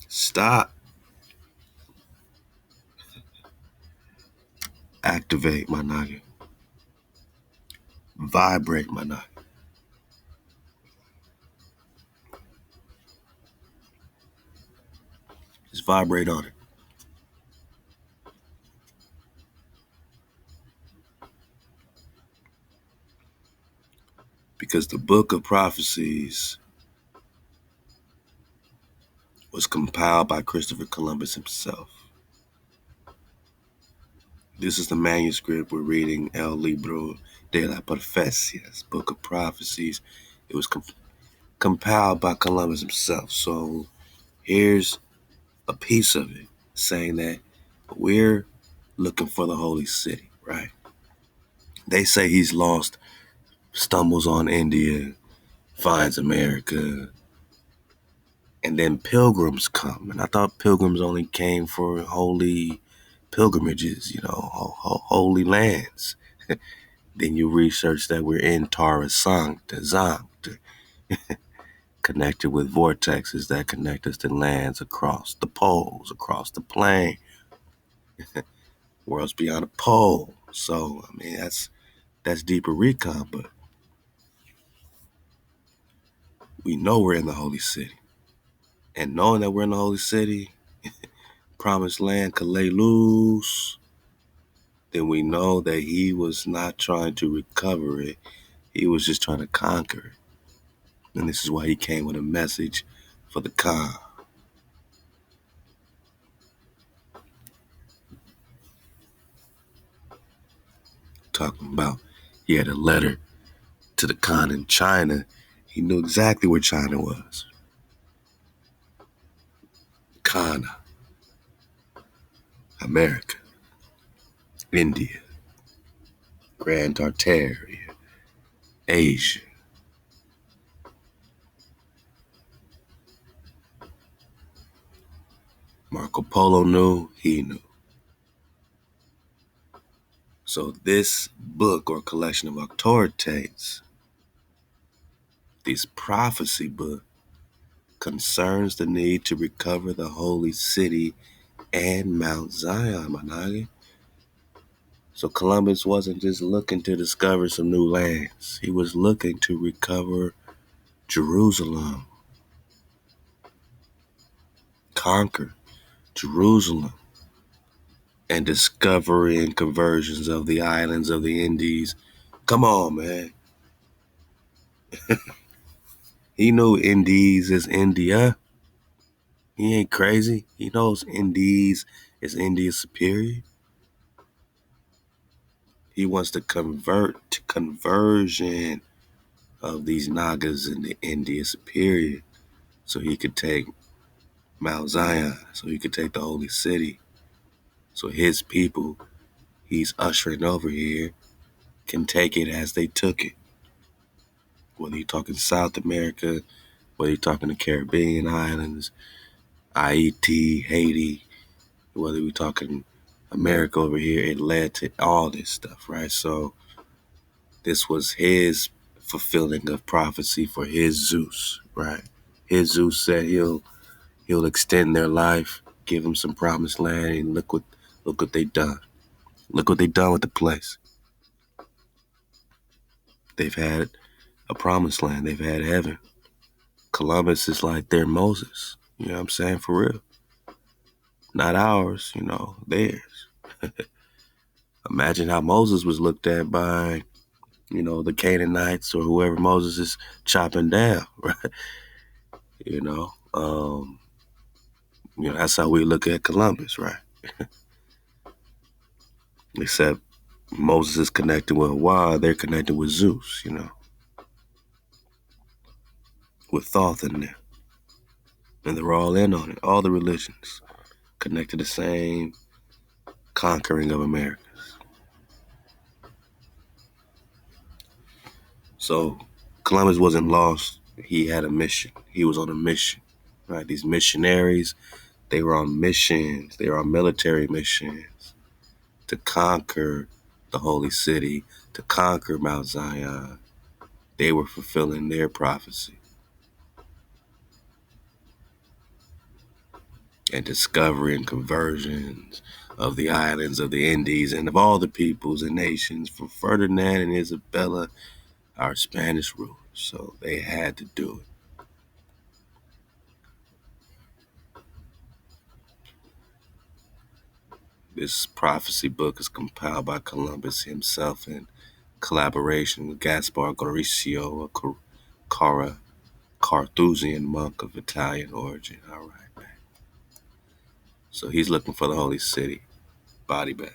Stop. Activate, my noggin. Vibrate, my noggin. Just vibrate on it. Because the book of prophecies was compiled by Christopher Columbus himself. This is the manuscript we're reading, El Libro de las Profecias, Book of Prophecies. It was compiled by Columbus himself. So here's a piece of it saying that we're looking for the holy city, right? They say he's lost, stumbles on India, finds America, and then pilgrims come. And I thought pilgrims only came for holy pilgrimages, you know, holy lands. Then you research that we're in Tara Sancta, connected with vortexes that connect us to lands across the poles, across the plane, worlds beyond the pole. So, I mean, that's deeper recon, but we know we're in the holy city. And knowing that we're in the holy city, promised land could lay loose, then we know that he was not trying to recover it. He was just trying to conquer it. And this is why he came with a message for the Khan. Talking about he had a letter to the Khan in China. He knew exactly where China was. Ghana, America, India, Grand Tartaria, Asia. Marco Polo knew, he knew. So this book or collection of authorities, this prophecy book, concerns the need to recover the holy city and Mount Zion, Managi. So Columbus wasn't just looking to discover some new lands. He was looking to recover Jerusalem, conquer Jerusalem, and discovery and conversions of the islands of the Indies. Come on, man. He knew Indies is India. He ain't crazy. He knows Indies is India's superior. He wants to convert to conversion of these Nagas into India superior so he could take Mount Zion, so he could take the holy city, so his people he's ushering over here can take it as they took it. Whether you're talking South America, whether you're talking the Caribbean islands, Haiti, Haiti, whether we're talking America over here, it led to all this stuff, right? So this was his fulfilling of prophecy for his Zeus, right? His Zeus said he'll extend their life, give them some promised land, and look what they done. Look what they done with the place. They've had a promised land. They've had heaven. Columbus is like their Moses. You know what I'm saying? For real. Not ours, theirs. Imagine how Moses was looked at by, the Canaanites or whoever Moses is chopping down, right? You know, um, that's how we look at Columbus, right? Except Moses is connected with Wa, they're connected with Zeus, with Thoth in there. And they're all in on it. All the religions connect to the same conquering of America. So Columbus wasn't lost. He had a mission. He was on a mission, right? These missionaries, they were on missions. They were on military missions to conquer the holy city, to conquer Mount Zion. They were fulfilling their prophecy and discovery and conversions of the islands of the Indies and of all the peoples and nations from Ferdinand and Isabella, our Spanish rulers. So they had to do it. This prophecy book is compiled by Columbus himself in collaboration with Gaspar Goricio, a Carthusian monk of Italian origin. All right, man. So he's looking for the holy city, body bag.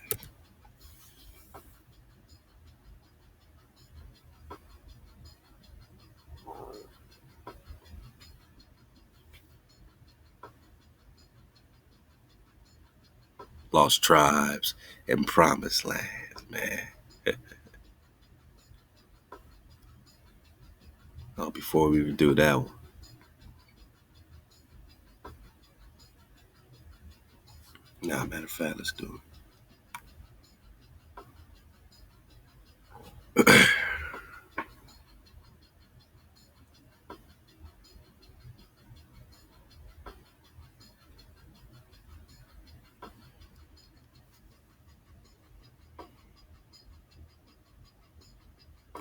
Lost tribes and promised lands, man. Oh, before we even do that one. Nah, matter of fact, let's do it.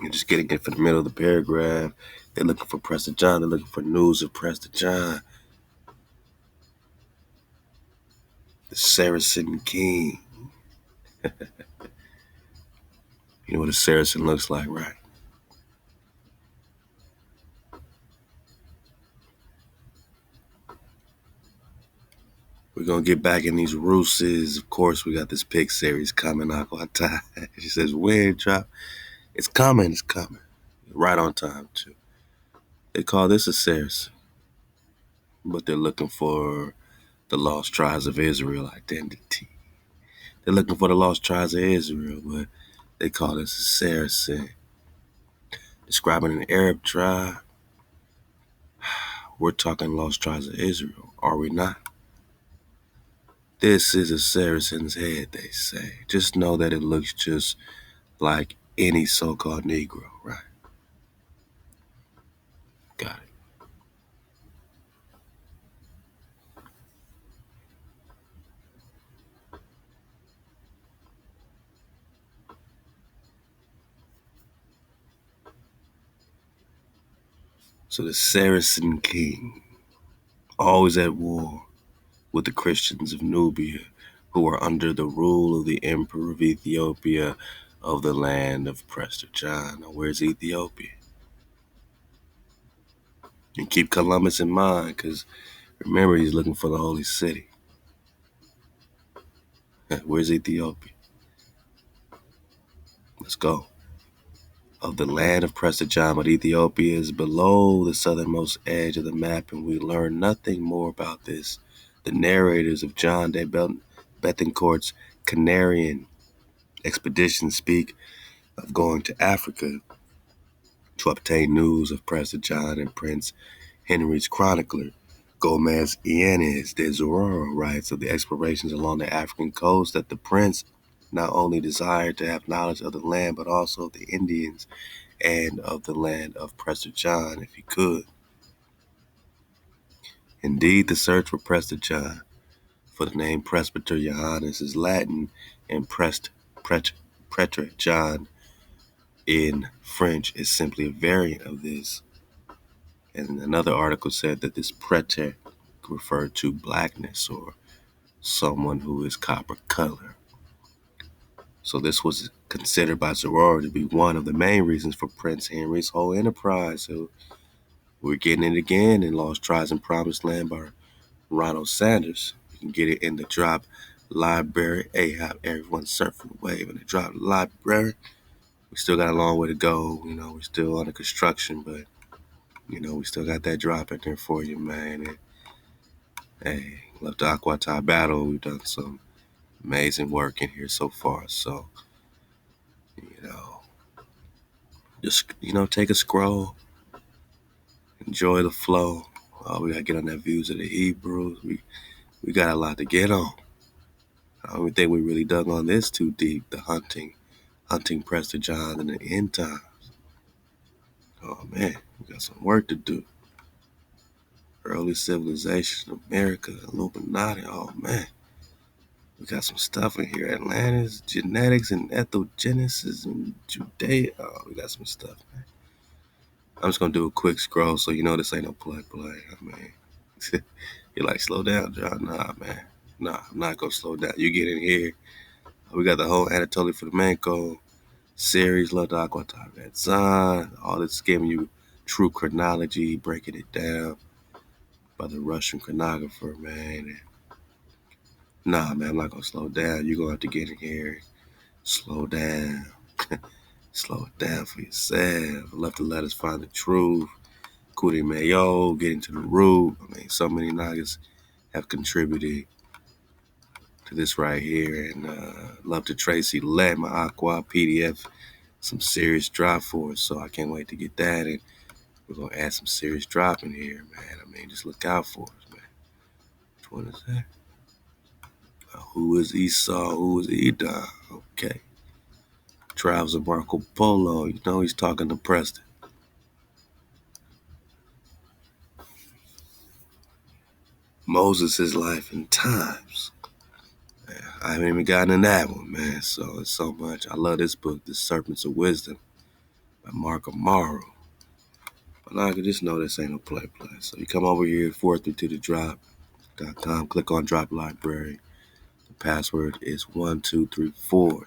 You're just getting it for the middle of the paragraph. They're looking for Prester John. They're looking for news of Prester John, the Saracen king. You know what a Saracen looks like, right? gonna get back in these roosters. Of course, we got this pig series coming up on time. She says, "When drop? It's coming. It's coming. Right on time too." They call this a series, but they're looking for the lost tribes of Israel identity. They're looking for the lost tribes of Israel, but they call this a Saracen. Describing an Arab tribe, we're talking lost tribes of Israel, are we not? This is a Saracen's head, they say. Just know that it looks just like any so-called Negro, right? Got it. So the Saracen king, always at war with the Christians of Nubia, who were under the rule of the Emperor of Ethiopia of the land of Prester John. Now, where's Ethiopia? And keep Columbus in mind, because remember, he's looking for the holy city. Where's Ethiopia? Let's go. Of the land of Prester John, but Ethiopia is below the southernmost edge of the map, and we learn nothing more about this. The narrators of John de Bethencourt's Canarian expedition speak of going to Africa to obtain news of Prester John, and Prince Henry's chronicler, Gomez Ienes de Zororo, writes of the explorations along the African coast that the prince not only desired to have knowledge of the land, but also of the Indians and of the land of Prester John, if he could. Indeed, the search for Prester John, for the name Presbyter Johannes is Latin, and Pretre John in French is simply a variant of this. And another article said that this Pretre referred to blackness or someone who is copper color. So this was considered by Zororo to be one of the main reasons for Prince Henry's whole enterprise. So we're getting it again in Lost Tribes and Promised Land by Ronald Sanders. You can get it in the Drop Library. Ahab, everyone surfing the wave in the Drop Library. We still got a long way to go. We're still under construction, but we still got that drop in there for you, man. And hey, love the Aquatai battle. We've done some amazing work in here so far. So, you know, just take a scroll, enjoy the flow. We gotta get on that views of the Hebrews. We got a lot to get on. I don't even think we really dug on this too deep. The hunting Prester John in the end times. Oh man, we got some work to do. Early civilization, America, Illuminati. Oh man, we got some stuff in here. Atlantis, genetics and ethnogenesis and Judea. Oh, we got some stuff, man. I'm just gonna do a quick scroll so you know this ain't no play. I mean, you're like, slow down, John. Nah, man. Nah, I'm not gonna slow down. You get in here. We got the whole Anatoly Flamenco series, Love the Aquatai Red Zon. All this giving you true chronology, breaking it down by the Russian chronographer, man. And nah, man, I'm not gonna slow down. You're gonna have to get in here, slow down, slow it down for yourself. Left to let us find the truth. Kuti Mayo, getting to the root. I mean, so many niggas have contributed to this right here. And love to Tracy Let, my Aqua PDF, some serious drop for us. So I can't wait to get that. And we're going to add some serious drop in here, man. I mean, just look out for us, man. Which one is that? Who is Esau? Who is Edom? Okay. Travels of Marco Polo. He's talking to Prester. Moses' life and times. I haven't even gotten in that one, man. So it's so much. I love this book, The Serpents of Wisdom by Mark Amaro. But I can just know this ain't no play. So you come over here, 432thedrop.com, click on Drop Library. The password is 1234.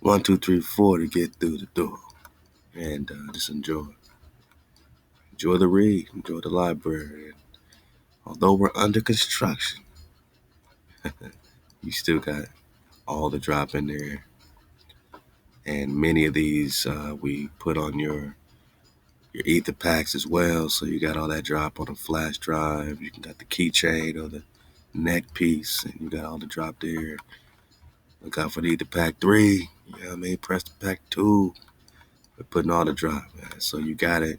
1234 to get through the door. And just enjoy. Enjoy the read. Enjoy the library. And although we're under construction, You still got all the drop in there. And many of these we put on your ether packs as well. So you got all that drop on a flash drive. You can got the keychain or the neck piece, and you got all the drop there. Look out for the ether pack 3. You know what I mean? Press the pack 2. We're putting all the drop, man. So you got it.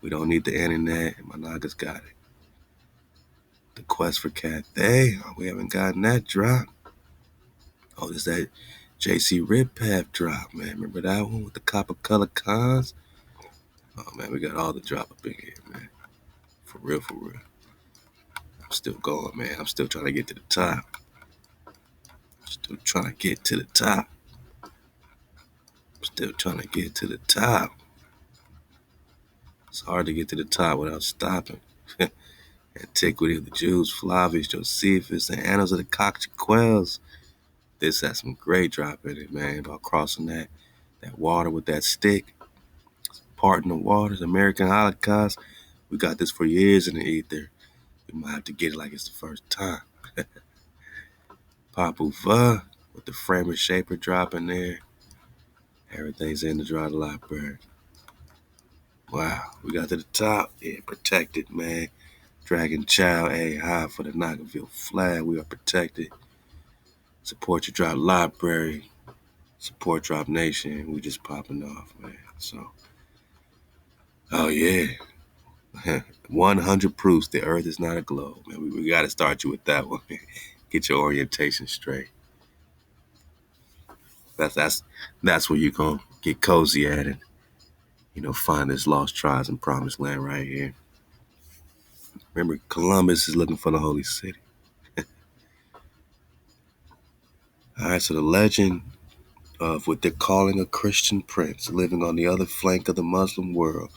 We don't need the internet. My Naga's got it. The quest for Cathay. Oh, we haven't gotten that drop. Oh, there's that JC Rip Path drop, man. Remember that one with the copper color cons? Oh, man, we got all the drop up in here, man. For real, for real. I'm still going, man. I'm still trying to get to the top. Still trying to get to the top. Still trying to get to the top. It's hard to get to the top without stopping. Antiquity of the Jews, Flavius, Josephus, the Annals of the Cockchaquels. This has some great drop in it, man, about crossing that water with that stick. Parting the waters, American Holocaust. We got this for years in the ether. We might have to get it like it's the first time. Papuva with the framer shaper drop in there. Everything's in the dry library. Wow, we got to the top. Yeah, protected, man. Dragon Child, Ahab for the Nagarville flag. We are protected. Support your drop library. Support Drop Nation. We just popping off, man. So, oh yeah. 100 proofs the earth is not a globe, man. We got to start you with that one. Get your orientation straight. That's where you're going to get cozy at and, find this lost tribes and promised land right here. Remember, Columbus is looking for the holy city. All right, so the legend of what they're calling a Christian prince living on the other flank of the Muslim world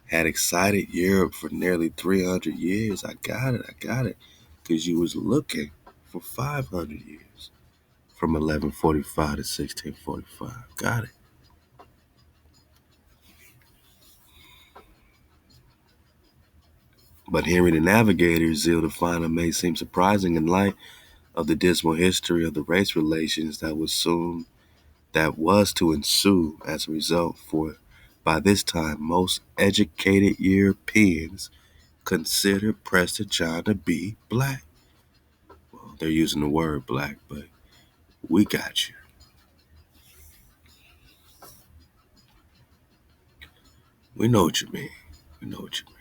had excited Europe for nearly 300 years. I got it. Because you was looking for 500 years. From 1145 to 1645. Got it. But Henry the Navigator's zeal to find him may seem surprising in light of the dismal history of the race relations that was to ensue as a result, for by this time most educated Europeans consider Prester John to be black. Well, they're using the word black, but we got you. We know what you mean. We know what you mean.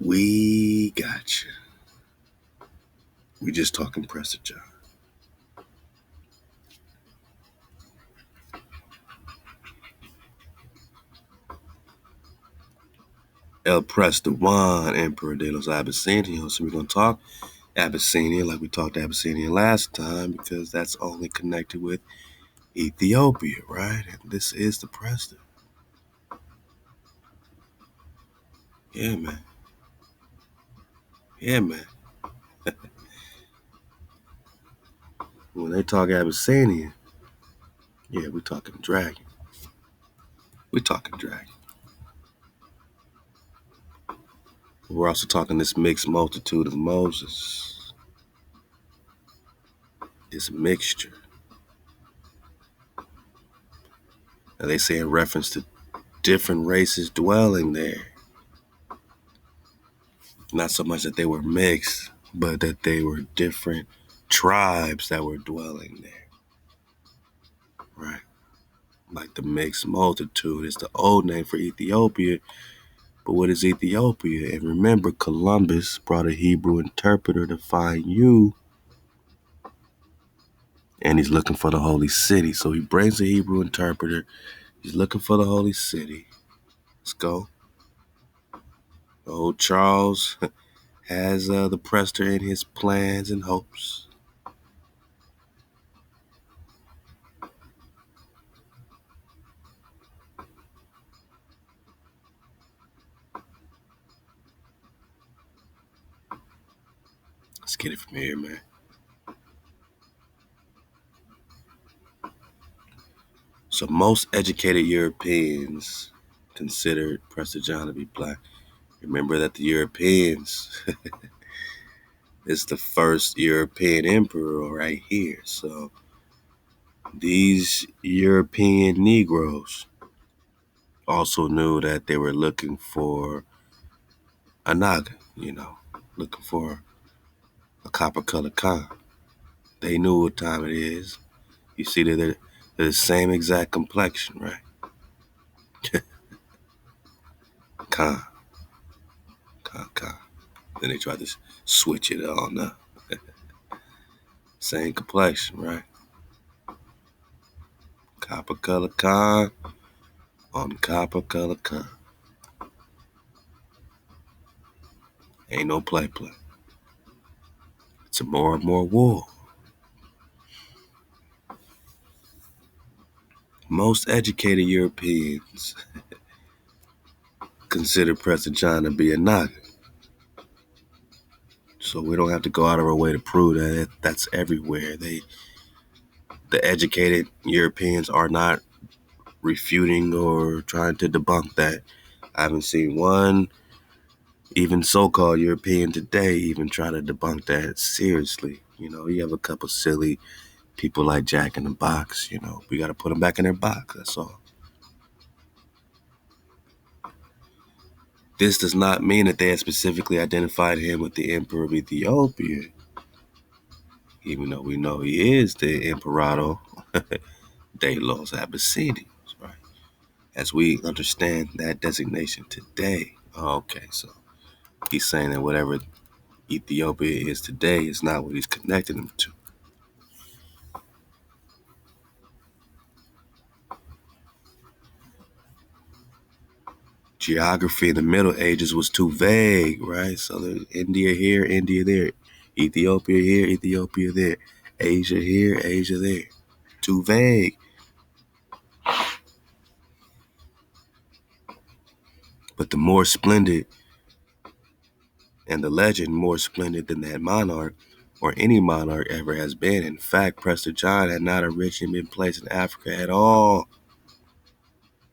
We got you. We just talking Prester John. El Prester Juan, Emperor de los Abyssinians. So we're going to talk Abyssinia like we talked Abyssinia last time because that's only connected with Ethiopia, right? And this is the Prester. Yeah, man. Yeah, man. When they talk Abyssinia, yeah, we're talking dragon. We're talking dragon. We're also talking this mixed multitude of Moses. This mixture. And they say in reference to different races dwelling there. Not so much that they were mixed, but that they were different tribes that were dwelling there. Right. Like the mixed multitude is the old name for Ethiopia. But what is Ethiopia? And remember, Columbus brought a Hebrew interpreter to find you. And he's looking for the holy city. So he brings a Hebrew interpreter. He's looking for the holy city. Let's go. Old Charles has the Prester in his plans and hopes. Let's get it from here, man. So most educated Europeans considered Prester John to be black. Remember that the Europeans is the first European emperor right here. So these European Negroes also knew that they were looking for a naga, looking for a copper-colored Khan. They knew what time it is. You see that they're the same exact complexion, right? Khan, Khan. Then they tried to switch it on up. Same complexion, right? Copper-colored Khan on copper-colored Khan. Ain't no play. It's a more and more war. Most educated Europeans consider Prester John to be a naga. So we don't have to go out of our way to prove that that's everywhere. The educated Europeans are not refuting or trying to debunk that. I haven't seen one, even so-called European today, even try to debunk that seriously. You have a couple silly people like Jack in the Box. We got to put them back in their box. That's all. This does not mean that they have specifically identified him with the Emperor of Ethiopia, even though we know he is the Imperator de los Abyssinians, right? As we understand that designation today. Okay, so he's saying that whatever Ethiopia is today is not what he's connecting them to. Geography in the Middle Ages was too vague, right? So there's India here, India there, Ethiopia here, Ethiopia there, Asia here, Asia there. Too vague. But the more splendid, and the legend more splendid than that monarch, or any monarch ever has been. In fact, Prester John had not originally been placed in Africa at all.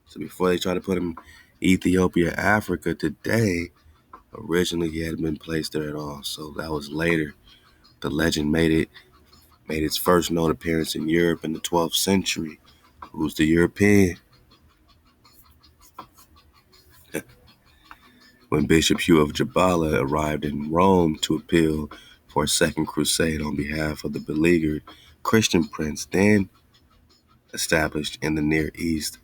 So before they try to put him Ethiopia, Africa today, originally he hadn't been placed there at all. So that was later. The legend made its first known appearance in Europe in the 12th century. Who's the European? When Bishop Hugh of Jabala arrived in Rome to appeal for a second crusade on behalf of the beleaguered Christian prince then established in the Near East.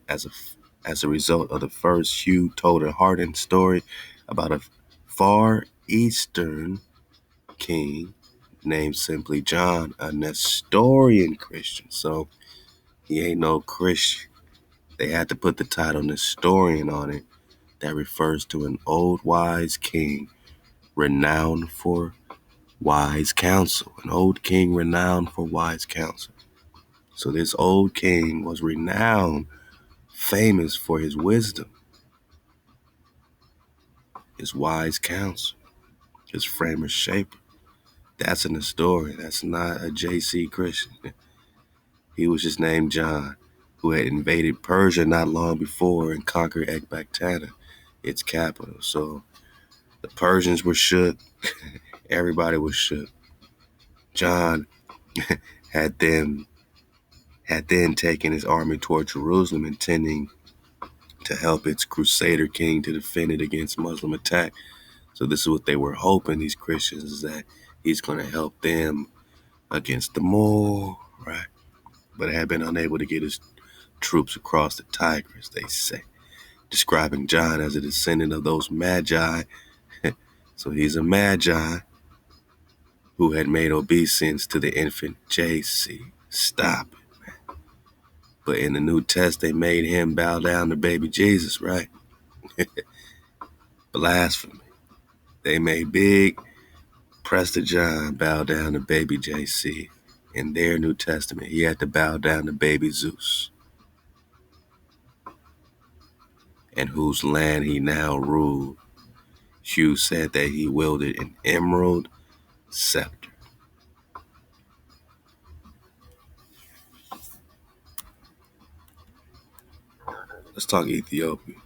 As a result of the first, Hugh told a hardened story about a far eastern king named simply John, a Nestorian Christian. So he ain't no Christian. They had to put the title Nestorian on it. That refers to an old wise king renowned for wise counsel. An old king renowned for wise counsel. So this old king was renowned, famous for his wisdom, his wise counsel, his framer shaper. That's in the story. That's not a JC Christian. He was just named John, who had invaded Persia not long before and conquered Ecbatana, its capital. So the Persians were shook. Everybody was shook. John had then taken his army toward Jerusalem, intending to help its crusader king to defend it against Muslim attack. So this is what they were hoping, these Christians, is that he's going to help them against the Moor, right? But had been unable to get his troops across the Tigris, they say, describing John as a descendant of those magi. So he's a magi who had made obeisance to the infant JC. Stop it, man. But in the New Test, they made him bow down to baby Jesus, right? Blasphemy. They made big Prester John bow down to baby JC. In their New Testament, he had to bow down to baby Zeus, and whose land he now ruled. Hugh said that he wielded an emerald scepter. Let's talk Ethiopia.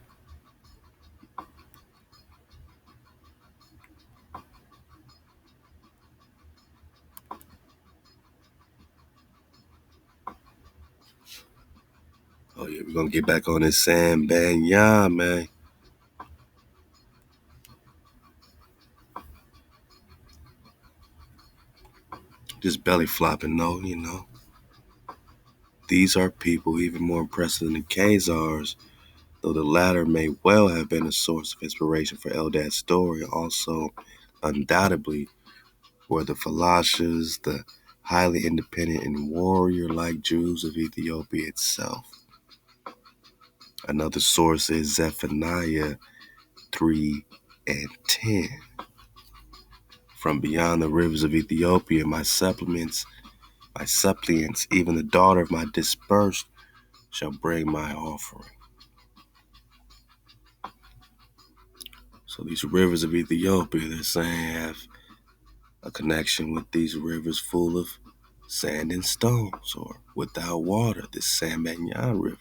Oh yeah, we're gonna get back on this Sam Banyan, man. Just belly flopping, though, you know. These are people even more impressive than the Khazars, though the latter may well have been a source of inspiration for Eldad's story. Also, undoubtedly, were the Falashas, the highly independent and warrior-like Jews of Ethiopia itself. Another source is Zephaniah 3 and 10. From beyond the rivers of Ethiopia, my suppliants, even the daughter of my dispersed, shall bring my offering. So these rivers of Ethiopia, they're saying, have a connection with these rivers full of sand and stones, or without water, this Sambanyan River.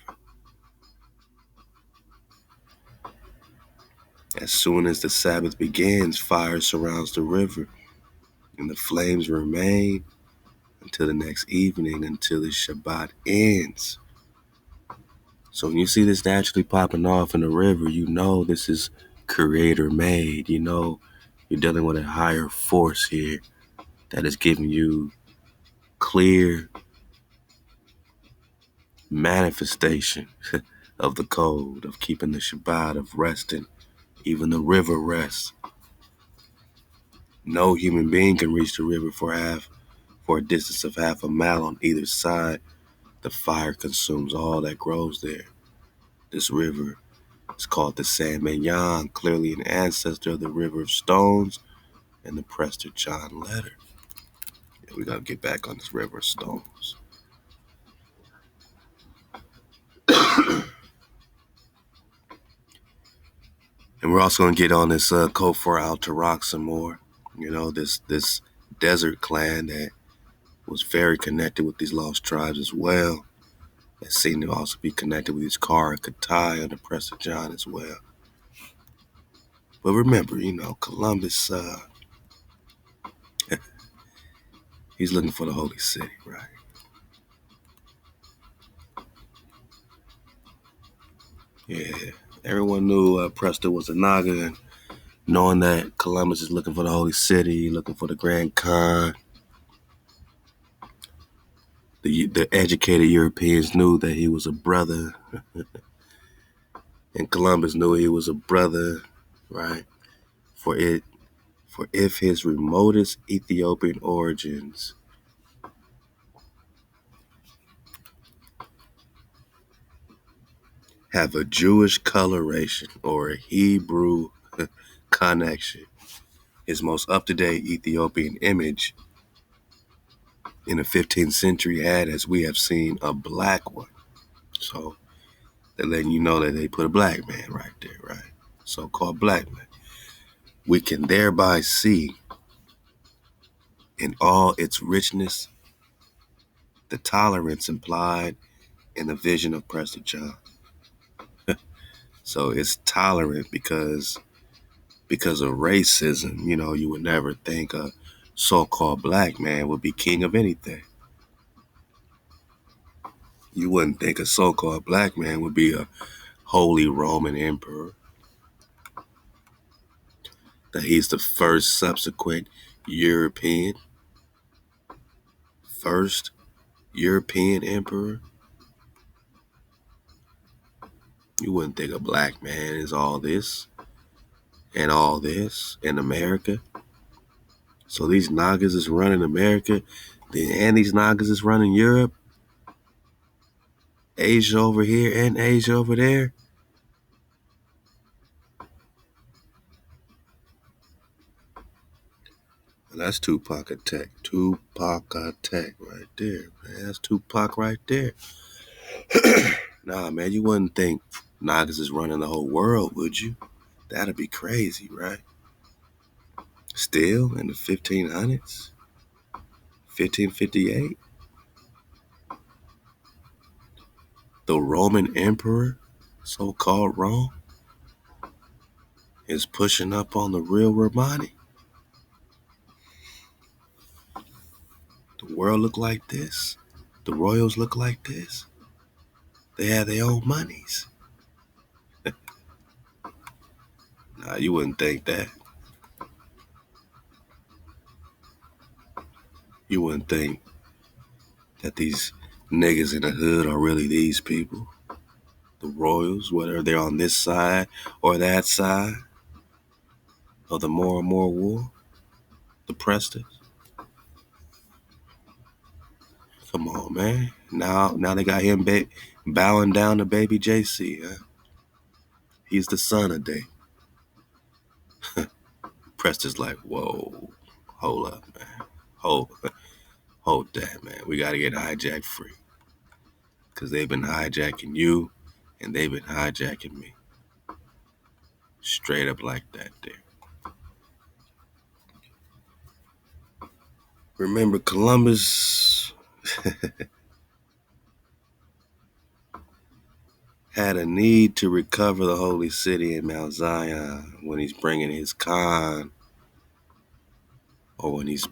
As soon as the Sabbath begins, fire surrounds the river, and the flames remain until the next evening, until the Shabbat ends. So when you see this naturally popping off in the river, you know this is creator made. You know you're dealing with a higher force here that is giving you clear manifestation of the code, of keeping the Shabbat, of resting. Even the river rests. No human being can reach the river for a distance of half a mile on either side. The fire consumes all that grows there. This river is called the Sambanyan, clearly an ancestor of the River of Stones and the Prester John letter. Yeah, we gotta get back on this River of Stones. And we're also gonna get on this Kofar Al Tarak some more. You know, this desert clan that was very connected with these lost tribes as well. That seemed to also be connected with these Kara Katai and the Prester John as well. But remember, you know, Columbus, he's looking for the holy city, right? Yeah, everyone knew Prester was a Naga, and knowing that Columbus is looking for the holy city, looking for the Grand Khan, the educated Europeans knew that he was a brother, and Columbus knew he was a brother, right? For if his remotest Ethiopian origins have a Jewish coloration or a Hebrew connection, his most up-to-date Ethiopian image in the 15th century had, as we have seen, a black one. So they're letting you know that they put a black man right there, right? So-called black man. We can thereby see in all its richness the tolerance implied in the vision of Prester John. So it's tolerant because of racism. You know, you would never think a so-called black man would be king of anything. You wouldn't think a so-called black man would be a holy Roman emperor. That he's the first European emperor. You wouldn't think a black man is all this in America. So these Nagas is running America, and these Nagas is running Europe, Asia over here, and Asia over there. And that's Tupac Attack. Tupac Attack right there, man. That's Tupac right there. Nah, man, you wouldn't think Nagas is running the whole world, would you? That'd be crazy, right? Still in the 1500s, 1558, the Roman emperor so-called Rome is pushing up on the real Romani. The world look like this. The royals look like this. They have their own monies. Nah, you wouldn't think that. You wouldn't think that these niggas in the hood are really these people. The royals, whether they're on this side or that side of the more and more war. The Presters. Come on, man. Now they got him bowing down to baby JC, huh? He's the son of Dave. Prester's like, whoa, hold up, man. Hold that, man. We got to get hijacked free. Because they've been hijacking you, and they've been hijacking me. Straight up like that there. Remember, Columbus had a need to recover the holy city in Mount Zion when he's bringing his Khan, or when he's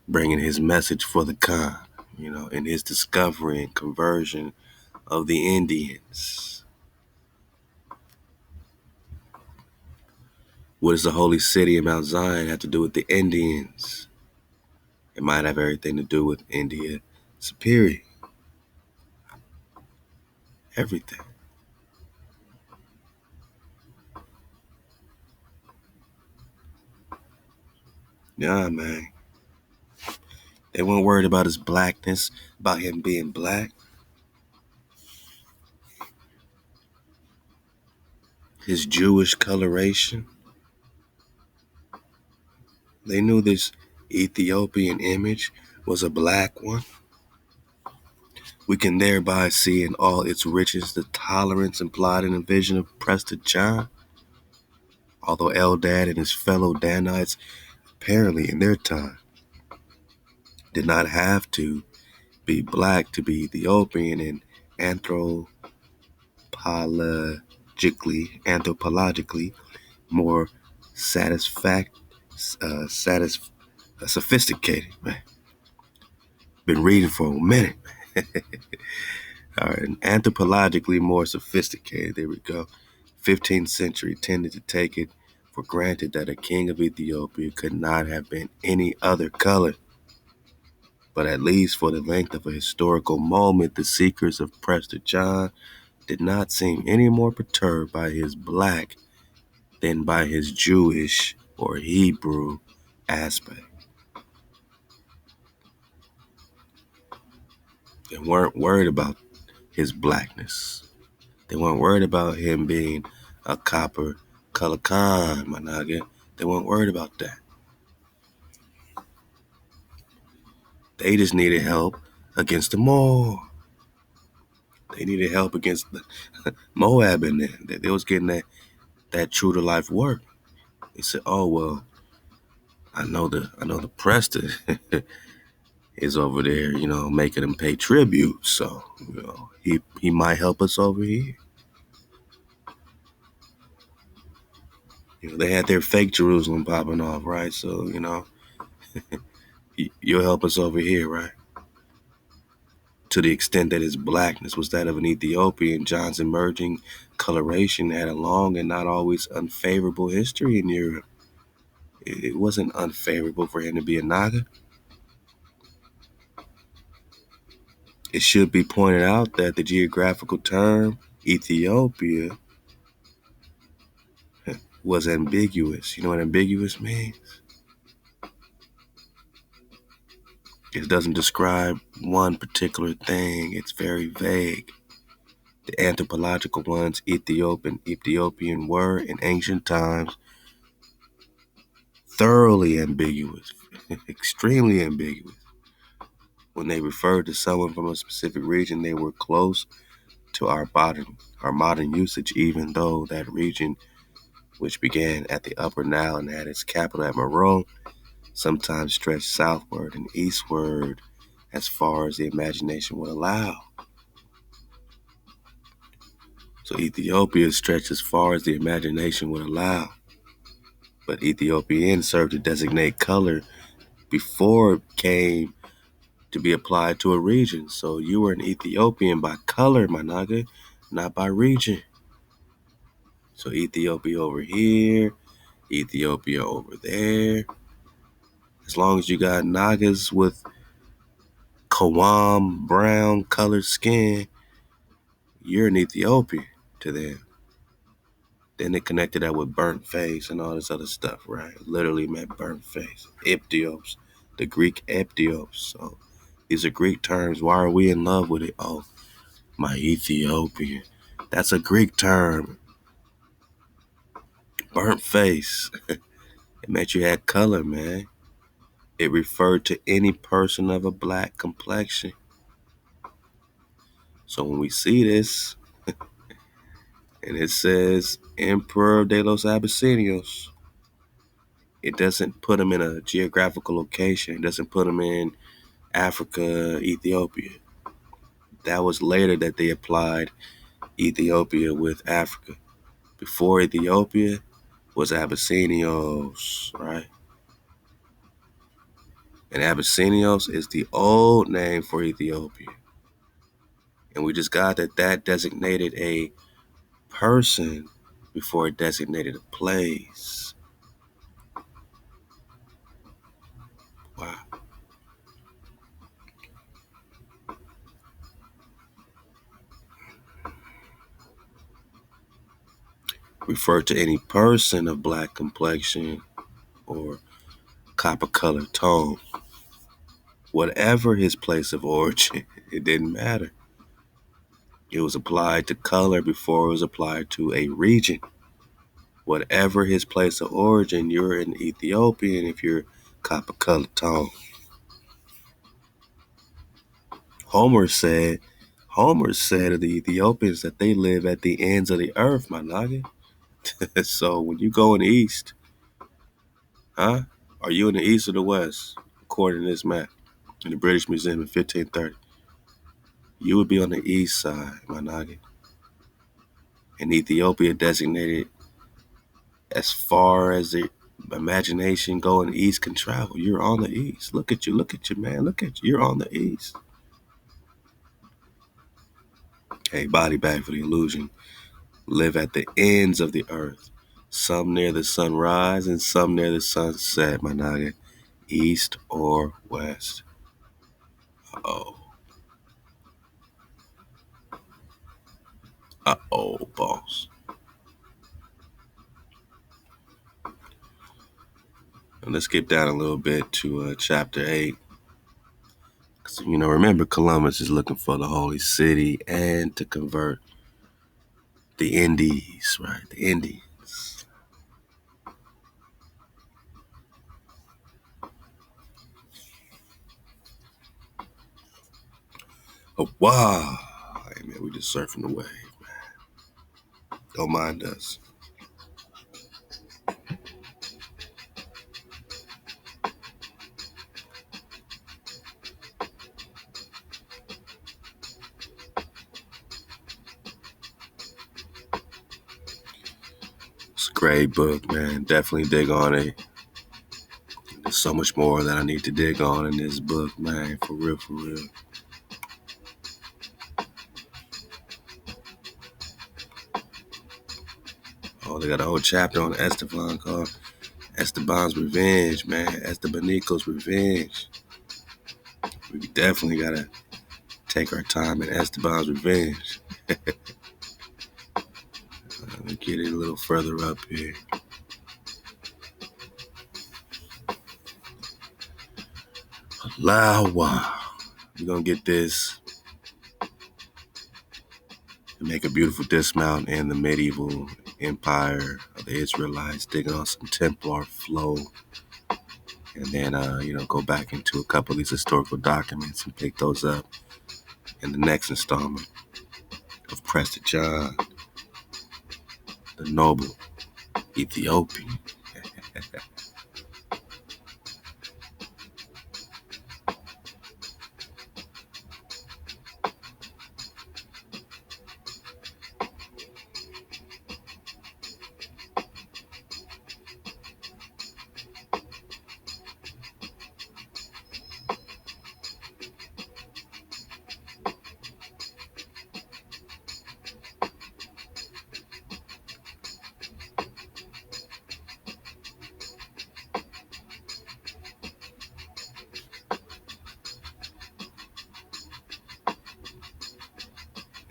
bringing his message for the Khan, in his discovery and conversion of the Indians. What does the holy city in Mount Zion have to do with the Indians? It might have everything to do with India Superior. Everything. Yeah, man. They weren't worried about his blackness, about him being black. His Jewish coloration. They knew this Ethiopian image was a black one. We can thereby see in all its riches the tolerance implied in the vision of Prester John. Although Eldad and his fellow Danites, apparently in their time, did not have to be black to be Ethiopian, and anthropologically more sophisticated. Man. Been reading for a minute. All right, anthropologically more sophisticated. There we go. 15th century tended to take it for granted that a king of Ethiopia could not have been any other color. But at least for the length of a historical moment, the seekers of Prester John did not seem any more perturbed by his black than by his Jewish or Hebrew aspect. They weren't worried about his blackness. They weren't worried about him being a copper color Khan, my nigga. They weren't worried about that. They just needed help against the Moor. They needed help against the Moab in there. They was getting that true to life work. They said, "Oh well, I know the Prester is over there, making them pay tribute. So, he might help us over here." They had their fake Jerusalem popping off, right? So, you'll help us over here, right? To the extent that his blackness was that of an Ethiopian, John's emerging coloration had a long and not always unfavorable history in Europe. It wasn't unfavorable for him to be a Naga. It should be pointed out that the geographical term Ethiopia was ambiguous. You know what ambiguous means? It doesn't describe one particular thing. It's very vague. The anthropological ones, Ethiopian were in ancient times thoroughly ambiguous, extremely ambiguous. When they referred to someone from a specific region, they were close to our modern usage, even though that region, which began at the Upper Nile and had its capital at Meroe, sometimes stretched southward and eastward as far as the imagination would allow. So Ethiopia stretched as far as the imagination would allow. But Ethiopian served to designate color before it came to be applied to a region. So you were an Ethiopian by color, my naga, not by region. So Ethiopia over here, Ethiopia over there. As long as you got Nagas with Kawam brown colored skin, you're an Ethiopian to them. Then they connected that with burnt face and all this other stuff, right? Literally meant burnt face. Eptios, the Greek Eptios. So these are Greek terms. Why are we in love with it? Oh, my Ethiopian. That's a Greek term. Burnt face. It meant you had color, man. It referred to any person of a black complexion. So when we see this, and it says Emperor de los Abyssinios, it doesn't put them in a geographical location. It doesn't put them in Africa, Ethiopia. That was later that they applied Ethiopia with Africa. Before Ethiopia was Abyssinios, right? And Abyssinios is the old name for Ethiopia. And we just got that designated a person before it designated a place. Wow. Refer to any person of black complexion or copper colored tone. Whatever his place of origin, it didn't matter. It was applied to color before it was applied to a region. Whatever his place of origin, you're an Ethiopian if you're copper colored tone. Homer said of the Ethiopians that they live at the ends of the earth, my naga. So when you go in the east, huh? Are you in the east or the west? According to this map in the British Museum in 1530. You would be on the east side, my naga. And Ethiopia designated as far as the imagination going east can travel. You're on the east. Look at you, man. Look at you. You're on the east. Hey, body bag for the illusion. Live at the ends of the earth. Some near the sunrise and some near the sunset, my naga. East or west. Uh-oh. Uh-oh, boss. And let's skip down a little bit to chapter 8. So, remember Columbus is looking for the holy city and to convert the Indies, right? The Indians. Oh, wow. Hey, man, we just surfing the wave, man. Don't mind us. It's a great book, man. Definitely dig on it. There's so much more that I need to dig on in this book, man. For real, for real. Oh, they got a whole chapter on Esteban called Esteban's Revenge, man. Estebanico's Revenge. We definitely got to take our time in Esteban's Revenge. Let me get it a little further up here. Wow. We're going to get this and make a beautiful dismount in the medieval empire of the Israelites, digging on some Templar flow. And then, go back into a couple of these historical documents and pick those up in the next installment of Prester John, the noble Ethiopian.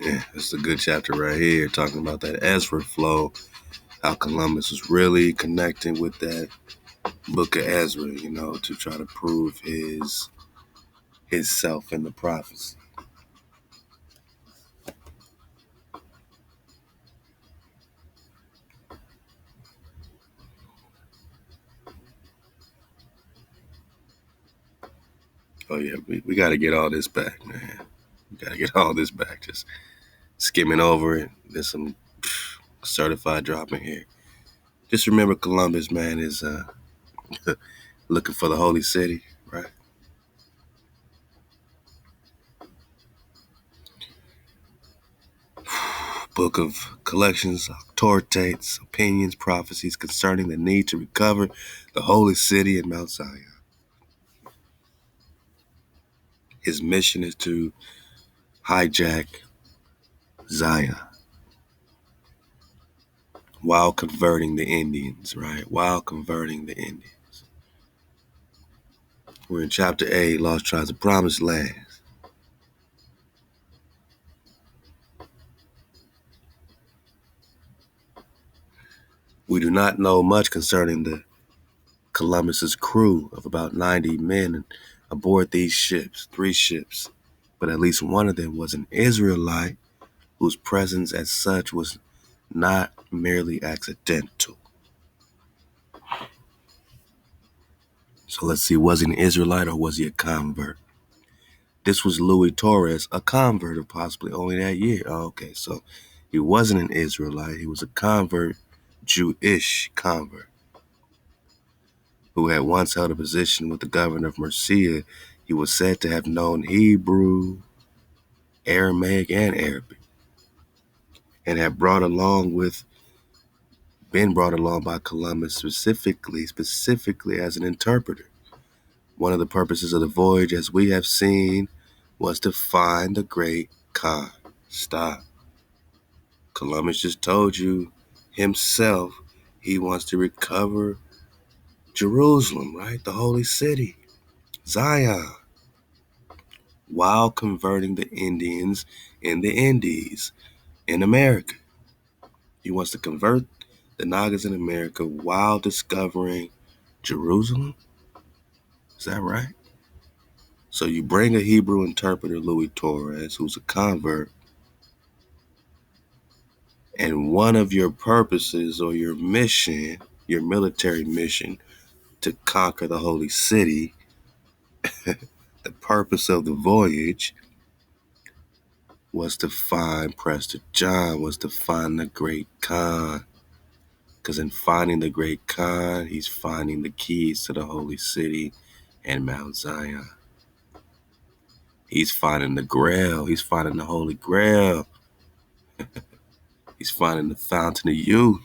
Yeah, it's a good chapter right here, talking about that Ezra flow, how Columbus was really connecting with that book of Ezra, to try to prove his self in the prophecy. Oh yeah, we got to get all this back, man. We got to get all this back. Just skimming over it. There's some certified dropping here. Just remember, Columbus, man, is looking for the holy city, right? Book of collections, authoritates, opinions, prophecies concerning the need to recover the holy city in Mount Zion. His mission is to hijack Zion while converting the Indians, right? While converting the Indians. We're in chapter 8, Lost Tribes of Promised Land. We do not know much concerning the Columbus's crew of about 90 men aboard these ships, 3 ships, but at least one of them was an Israelite whose presence as such was not merely accidental. So let's see, was he an Israelite or was he a convert? This was Louis Torres, a convert of possibly only that year. Oh, okay, so he wasn't an Israelite. He was a convert, Jewish convert, who had once held a position with the governor of Murcia. He was said to have known Hebrew, Aramaic, and Arabic, and had been brought along by Columbus specifically as an interpreter. One of the purposes of the voyage, as we have seen, was to find the great Khan. Stop. Columbus just told you himself he wants to recover Jerusalem, right? The holy city, Zion, while converting the Indians in the Indies in America. He wants to convert the Nagas in America while discovering Jerusalem. Is that right? So you bring a Hebrew interpreter, Louis Torres, who's a convert, and one of your purposes or your mission, your military mission to conquer the holy city, the purpose of the voyage was to find Prester John, was to find the great Khan. Because in finding the great Khan, he's finding the keys to the holy city and Mount Zion. He's finding the Grail. He's finding the Holy Grail. He's finding the fountain of youth.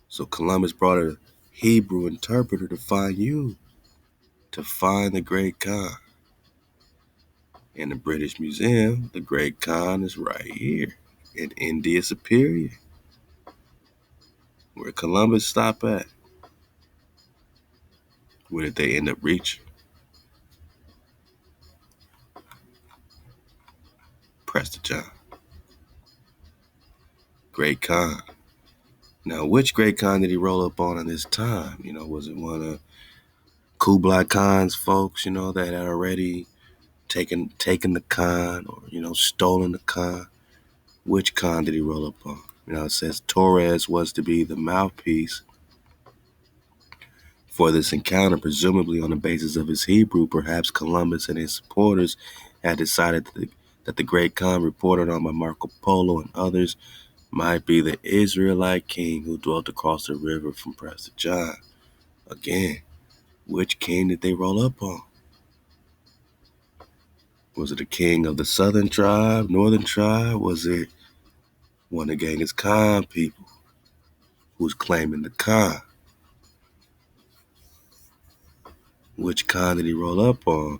So Columbus brought a Hebrew interpreter to find you, to find the great Khan. In the British Museum, the great Khan is right here in India Superior, where Columbus stopped at. Where did they end up reaching? Prester John. Great Khan. Now, which great Khan did he roll up on in this time? Was it one of Kublai Khan's folks, that had already taken the Khan or, stolen the Khan? Which Khan did he roll up on? It says Torres was to be the mouthpiece for this encounter, presumably on the basis of his Hebrew. Perhaps Columbus and his supporters had decided that the great Khan reported on by Marco Polo and others might be the Israelite king who dwelt across the river from Prester John. Again, which king did they roll up on? Was it a king of the southern tribe, northern tribe? Was it one of Genghis Khan people who's claiming the Khan? Which Khan did he roll up on?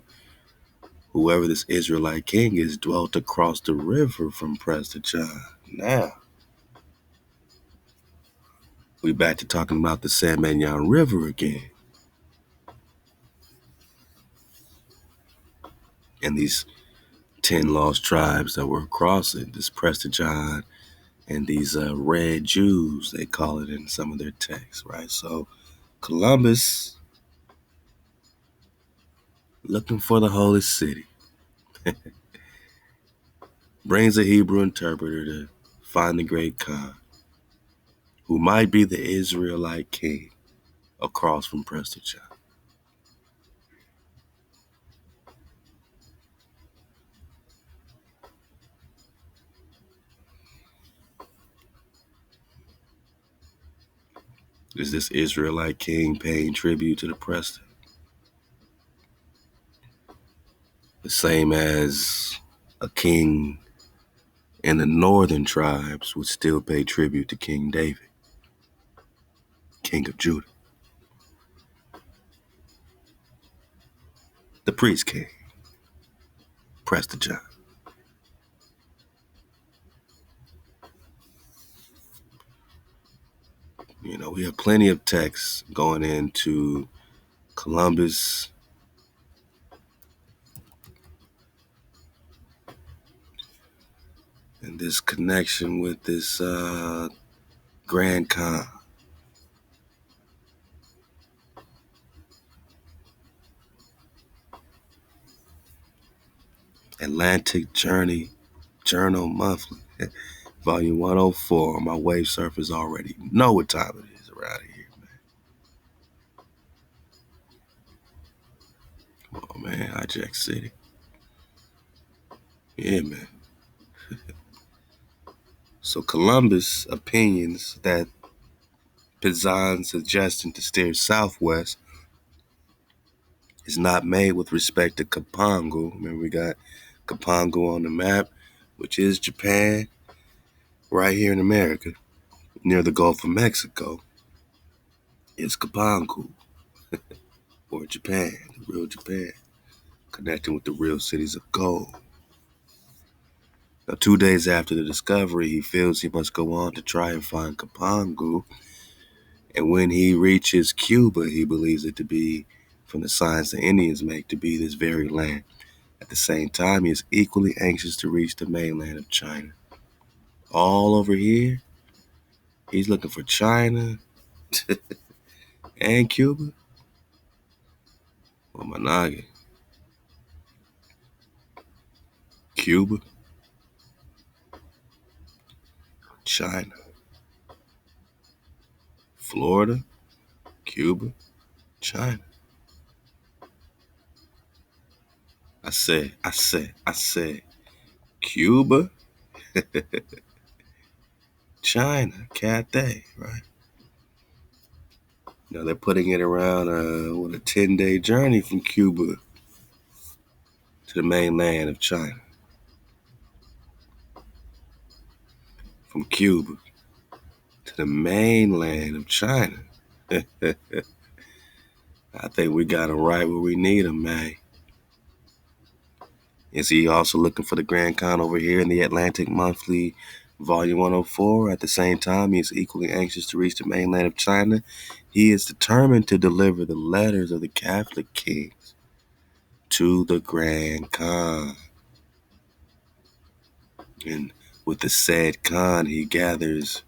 Whoever this Israelite king is dwelt across the river from Prester John. Now, we back to talking about the Samanyan River again. And these 10 lost tribes that were across it. This Prester John and these red Jews, they call it in some of their texts, right? So Columbus, looking for the holy city, brings a Hebrew interpreter to find the great Khan, who might be the Israelite king across from Prester John. Is this Israelite king paying tribute to the Prester? The same as a king in the northern tribes would still pay tribute to King David, king of Judah, the priest king, Prester John. You know, we have plenty of texts going into Columbus and this connection with this Grand Khan. Atlantic Journal Monthly, Volume 104. My wave surfers already know what time it is around here, man. Come on, man. Hijack City. Yeah, man. So Columbus opinions that Pizan's suggestion to steer southwest is not made with respect to Kapangu. Remember, we got Kapangu on the map, which is Japan, right here in America, near the Gulf of Mexico. It's Kapangu, or Japan, the real Japan, connecting with the real cities of gold. Now, 2 days after the discovery, he feels he must go on to try and find Kapangu. And when he reaches Cuba, he believes it to be, from the signs the Indians make, to be this very land. At the same time, he is equally anxious to reach the mainland of China. All over here, he's looking for China and Cuba. Well, my noggin. Cuba, China, Florida, Cuba, China. I said, Cuba, China, Cathay, right? Now they're putting it around a 10-day journey from Cuba to the mainland of China. From Cuba to the mainland of China. I think we got them right where we need them, man. Is he also looking for the Grand Khan over here in the Atlantic Monthly, Volume 104? At the same time, he is equally anxious to reach the mainland of China. He is determined to deliver the letters of the Catholic kings to the Grand Khan. And with the said Khan, he gathers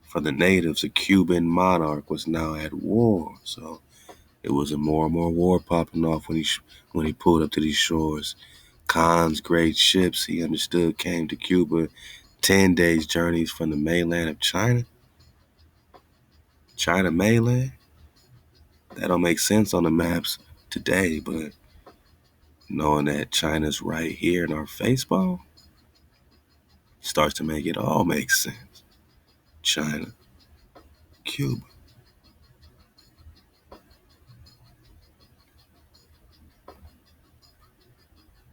for the natives. A Cuban monarch was now at war. So it was a more and more war popping off when he pulled up to these shores. Khan's great ships, he understood, came to Cuba 10 days journeys from the mainland of China. China mainland? That don't make sense on the maps today, but knowing that China's right here in our faceball starts to make it all make sense. China, Cuba.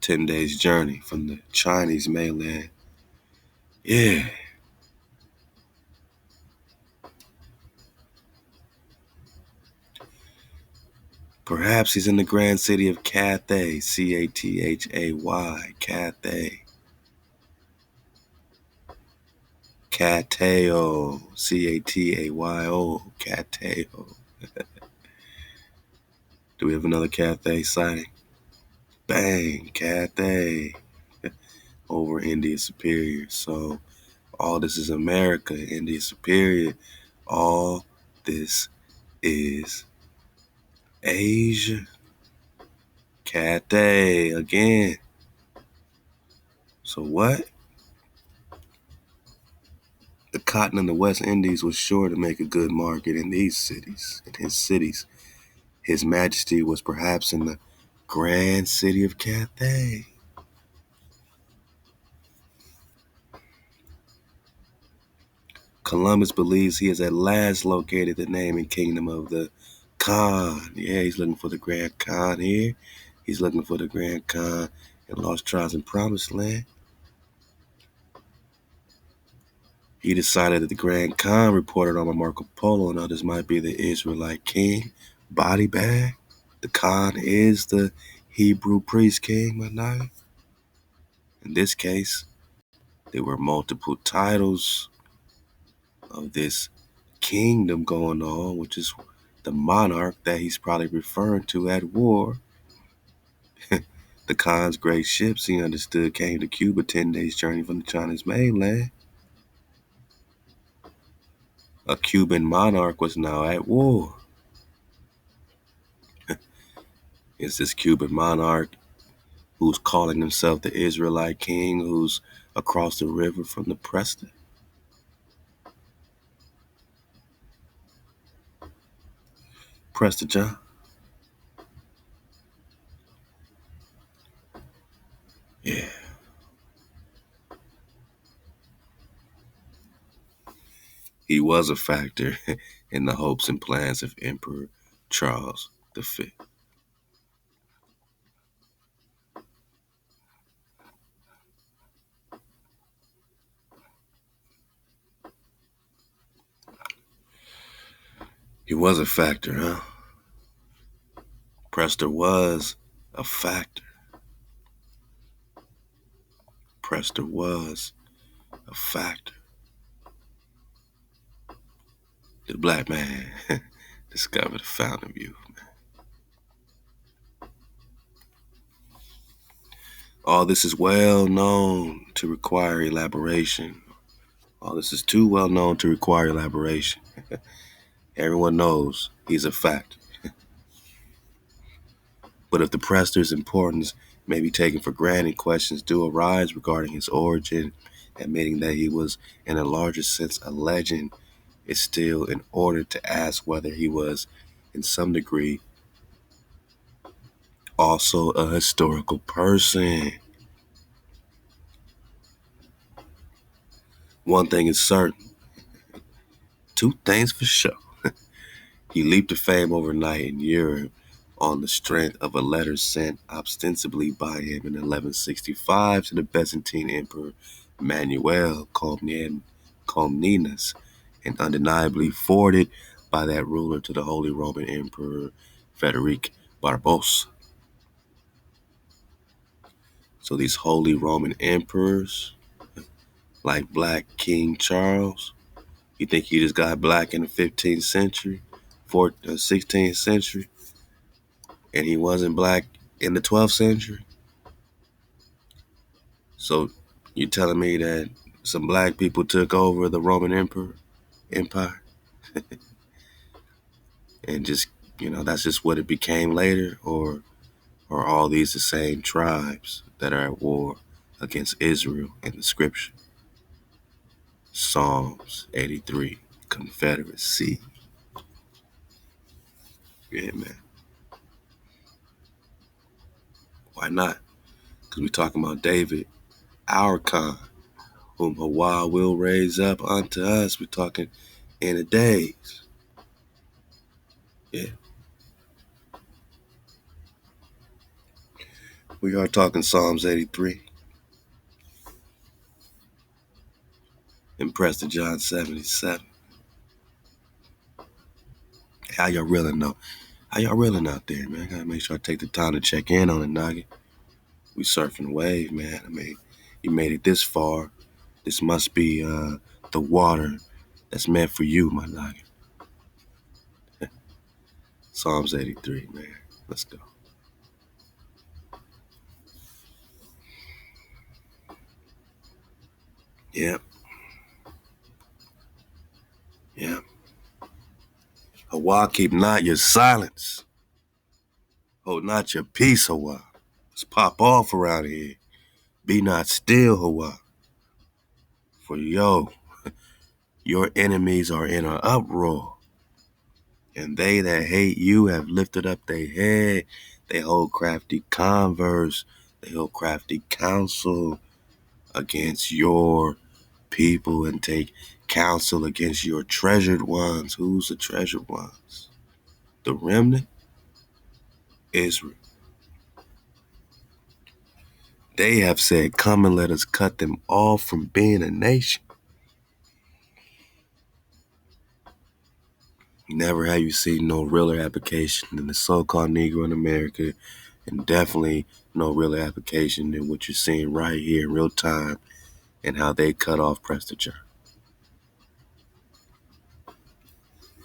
10 days journey from the Chinese mainland. Yeah. Perhaps he's in the grand city of Cathay, Cathay, Cathay. Cateo, Catao, Cateo. Do we have another Cathay sighting? Bang, Cathay over India Superior. So all this is America, India Superior. All this is Asia. Cathay again. So what? The cotton in the West Indies was sure to make a good market in these cities, in his cities. His Majesty was perhaps in the grand city of Cathay. Columbus believes he has at last located the name and kingdom of the Khan. Yeah, he's looking for the Grand Khan here. He's looking for the Grand Khan in Lost Tribes and Promised Land. He decided that the Grand Khan reported on Marco Polo and others might be the Israelite king. Body bag. The Khan is the Hebrew priest king, my nigga. In this case, there were multiple titles of this kingdom going on, which is the monarch that he's probably referring to at war. The Khan's great ships, he understood, came to Cuba 10 days' journey from the Chinese mainland. A Cuban monarch was now at war. It's this Cuban monarch who's calling himself the Israelite king, who's across the river from the Prester. Prester John. Yeah. He was a factor in the hopes and plans of Emperor Charles V. He was a factor, huh? Prester was a factor. Prester was a factor. The black man discovered the fountain of youth. All this is well known to require elaboration. All this is too well known to require elaboration. Everyone knows he's a factor. But if the Prester's importance may be taken for granted, questions do arise regarding his origin. Admitting that he was, in a larger sense, a legend is still in order to ask whether he was, in some degree, also a historical person. One thing is certain, two things for sure. He leaped to fame overnight in Europe on the strength of a letter sent ostensibly by him in 1165 to the Byzantine Emperor Manuel Comnenus, and undeniably forwarded by that ruler to the Holy Roman Emperor Frederick Barbarossa. So these Holy Roman Emperors, like Black King Charles, you think he just got black in the 15th century, 16th century, and he wasn't black in the 12th century? So you're telling me that some black people took over the Roman Empire and just, that's just what it became later? Or are all these the same tribes that are at war against Israel in the scripture? Psalms 83, Confederacy. Yeah, man. Why not? Because we're talking about David, our Khan, whom Hawa will raise up unto us. We're talking in the days. Yeah. We are talking Psalms 83 and Prester John 77. How y'all reeling though? How y'all reeling out there, man? I gotta make sure I take the time to check in on it, Nugget. We surfing the wave, man. I mean, you made it this far. This must be the water that's meant for you, my Nugget. Psalms 83, man. Let's go. Yep. Yep. Hawa, keep not your silence. Hold not your peace, Hawa. Let's pop off around here. Be not still, Hawa. For your enemies are in an uproar. And they that hate you have lifted up their head. They hold crafty converse. They hold crafty counsel against your people and take counsel against your treasured ones. Who's the treasured ones? The remnant? Israel. They have said, come and let us cut them off from being a nation. Never have you seen no realer application than the so-called Negro in America, and definitely no realer application than what you're seeing right here in real time and how they cut off Prester.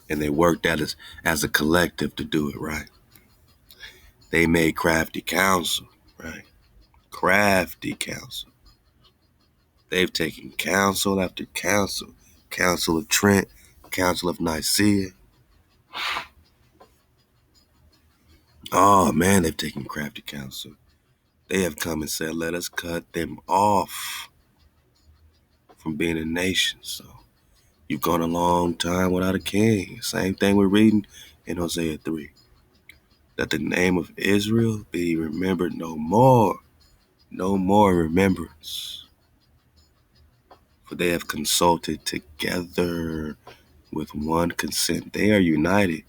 And they worked as a collective to do it, right? They made crafty counsel, right? Crafty counsel. They've taken counsel after counsel. Council of Trent, Council of Nicaea. Oh man, they've taken crafty counsel. They have come and said, let us cut them off from being a nation. So you've gone a long time without a king. Same thing we're reading in Hosea 3. That the name of Israel be remembered no more. No more remembrance. For they have consulted together with one consent. They are united.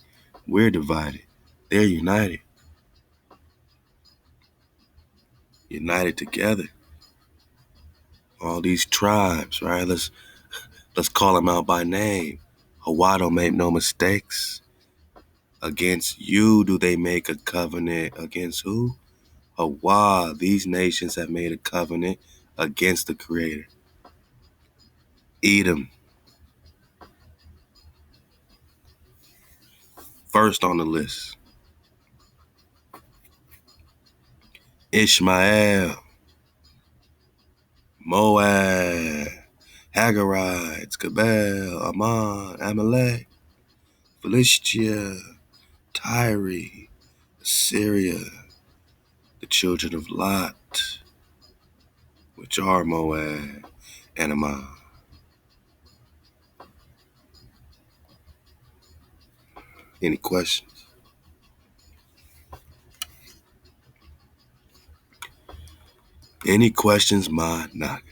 We're divided. They're united. United together. All these tribes, right? Let's call them out by name. Hawa don't make no mistakes. Against you do they make a covenant. Against who? Hawa. These nations have made a covenant against the Creator. Edom. First on the list. Ishmael. Moab. Hagarites. Gebel. Ammon. Amalek. Philistia. Tyre. Assyria. The children of Lot, which are Moab and Ammon. Any questions? Any questions, Ma Naga?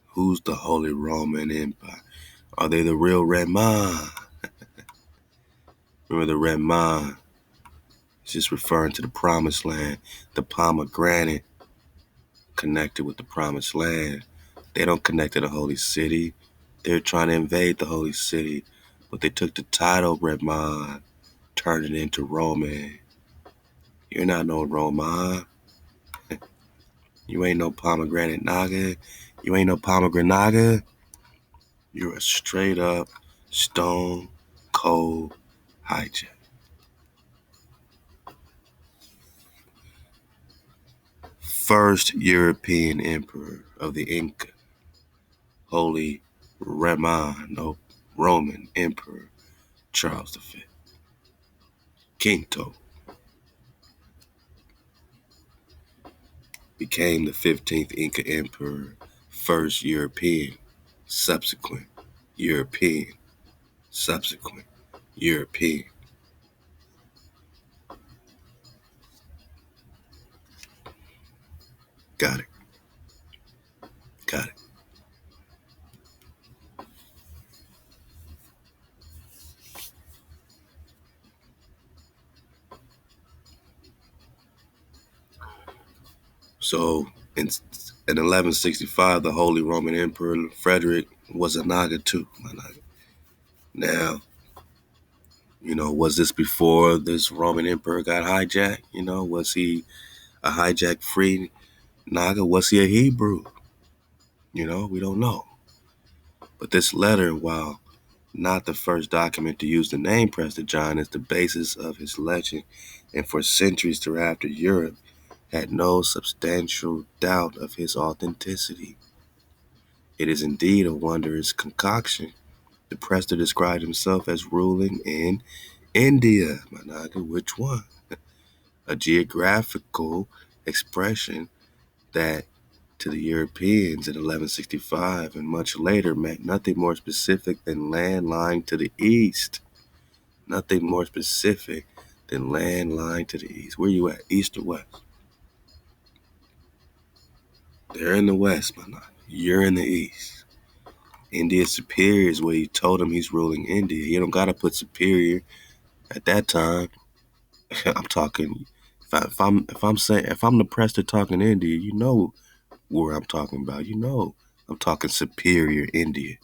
Who's the Holy Roman Empire? Are they the real Red Man? Remember the Red Man? It's just referring to the Promised Land, the pomegranate connected with the Promised Land. They don't connect to the Holy City. They're trying to invade the Holy City, but they took the title Red Man, turned it into Roman. You're not no Roman. You ain't no pomegranate naga. You ain't no pomegranate. You're a straight up stone cold hijack. First European emperor of the Inca, Holy Roman Emperor Charles V. Quinto became the 15th Inca Emperor, first European, subsequent European, subsequent European. Got it. Got it. So in 1165, the Holy Roman Emperor Frederick was a Naga too. Now, was this before this Roman Emperor got hijacked? Was he a hijack free Naga? Was he a Hebrew? We don't know. But this letter, while not the first document to use the name Prester John, is the basis of his legend, and for centuries thereafter, Europe had no substantial doubt of his authenticity. It is indeed a wondrous concoction. The Prester described himself as ruling in India. Managa, which one? A geographical expression that to the Europeans in 1165 and much later meant nothing more specific than land lying to the east. Nothing more specific than land lying to the east. Where you at? East or west? They're in the west, man. You're in the east. India's superior is where he told him he's ruling India. You don't gotta put superior at that time. I'm talking. If I'm the Prester talking India, you know where I'm talking about. You know I'm talking superior India,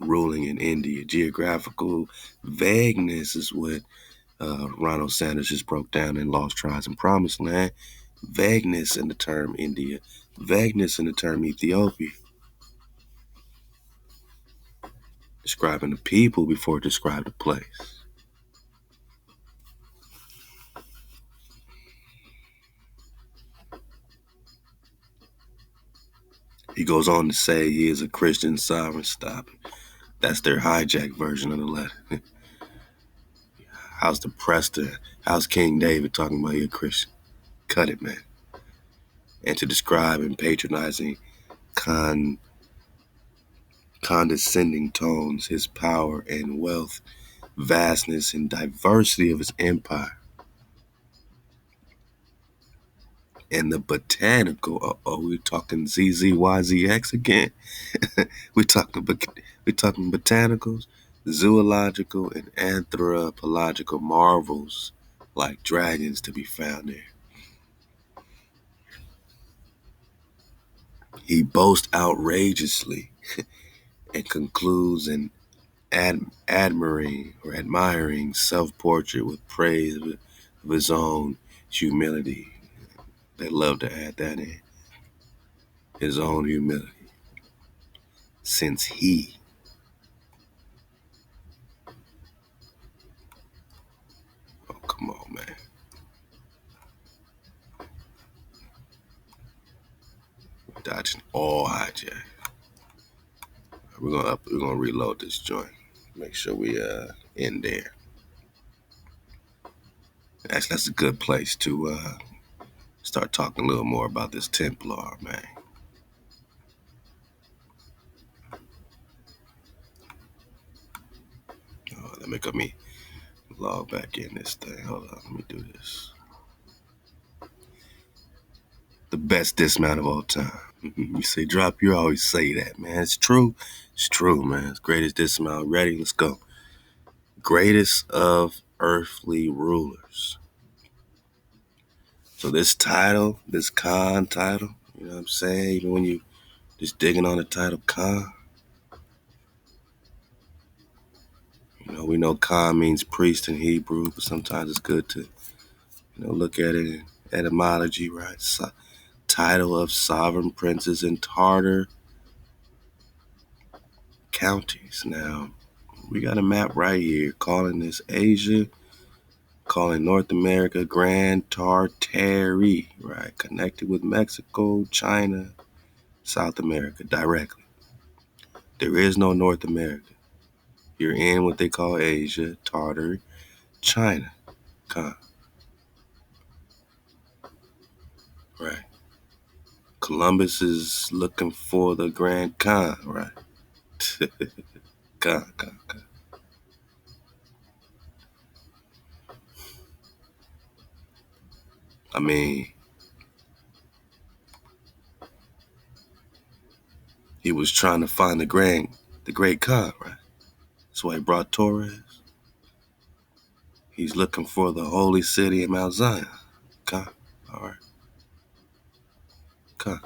ruling in India. Geographical vagueness is what Ronald Sanders just broke down in Lost Tribes and Promised Land. Vagueness in the term India, vagueness in the term Ethiopia, describing the people before it described the place. He goes on to say he is a Christian sovereign. Stop it. That's their hijacked version of the letter. How's the Prester? How's King David talking about he a Christian? Cut it, man. And to describe in patronizing, condescending tones his power and wealth, vastness and diversity of his empire. And the botanical, we talking ZZYZX again? we talking botanicals, zoological and anthropological marvels like dragons to be found there. He boasts outrageously and concludes an admiring self-portrait with praise of his own humility. They love to add that in. His own humility. Since he come on, man. Dodging all hijack. We're gonna reload this joint. Make sure we in there. Actually, that's a good place to start talking a little more about this Templar, man. Let me log back in this thing. Hold on, let me do this. The best dismount of all time. You say drop, you always say that, man. It's true. It's true, man. It's greatest dismount. Ready? Let's go. Greatest of earthly rulers. So this title, this Khan title, you know what I'm saying? Even when you just digging on the title Khan, you know, we know Khan means priest in Hebrew, but sometimes it's good to, look at it in etymology, right? Title of sovereign princes in Tartar counties. Now, we got a map right here calling this Asia, calling North America Grand Tartary, right? Connected with Mexico, China, South America directly. There is no North America. You're in what they call Asia, Tartary, China. Khan. Right. Columbus is looking for the Grand Khan, right? Khan. I mean, he was trying to find the Great Khan, right? That's why he brought Torres. He's looking for the holy city of Mount Zion. Khan. All right. Khan.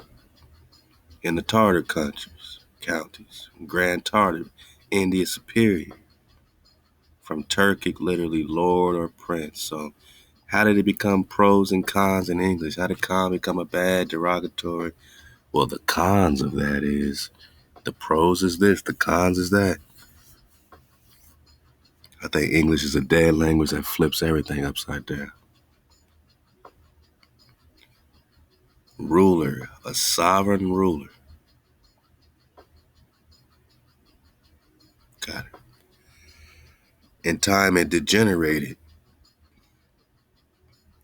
In the Tartar counties, Grand Tartar, India Superior. From Turkic, literally lord or prince. So how did it become pros and cons in English? How did con become a bad derogatory? Well, the cons of that is the pros is this, the cons is that. I think English is a dead language that flips everything upside down. Ruler, a sovereign ruler. In time, it degenerated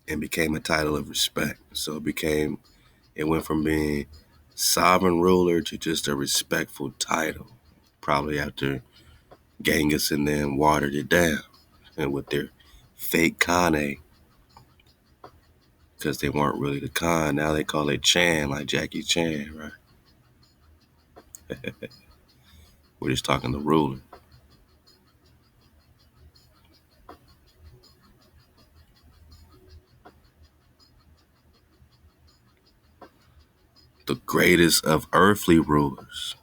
and became a title of respect. So it went from being sovereign ruler to just a respectful title. Probably after Genghis and them watered it down and with their fake Kane, because they weren't really the Khan. Now they call it Chan, like Jackie Chan, right? We're just talking the ruler. The greatest of earthly rulers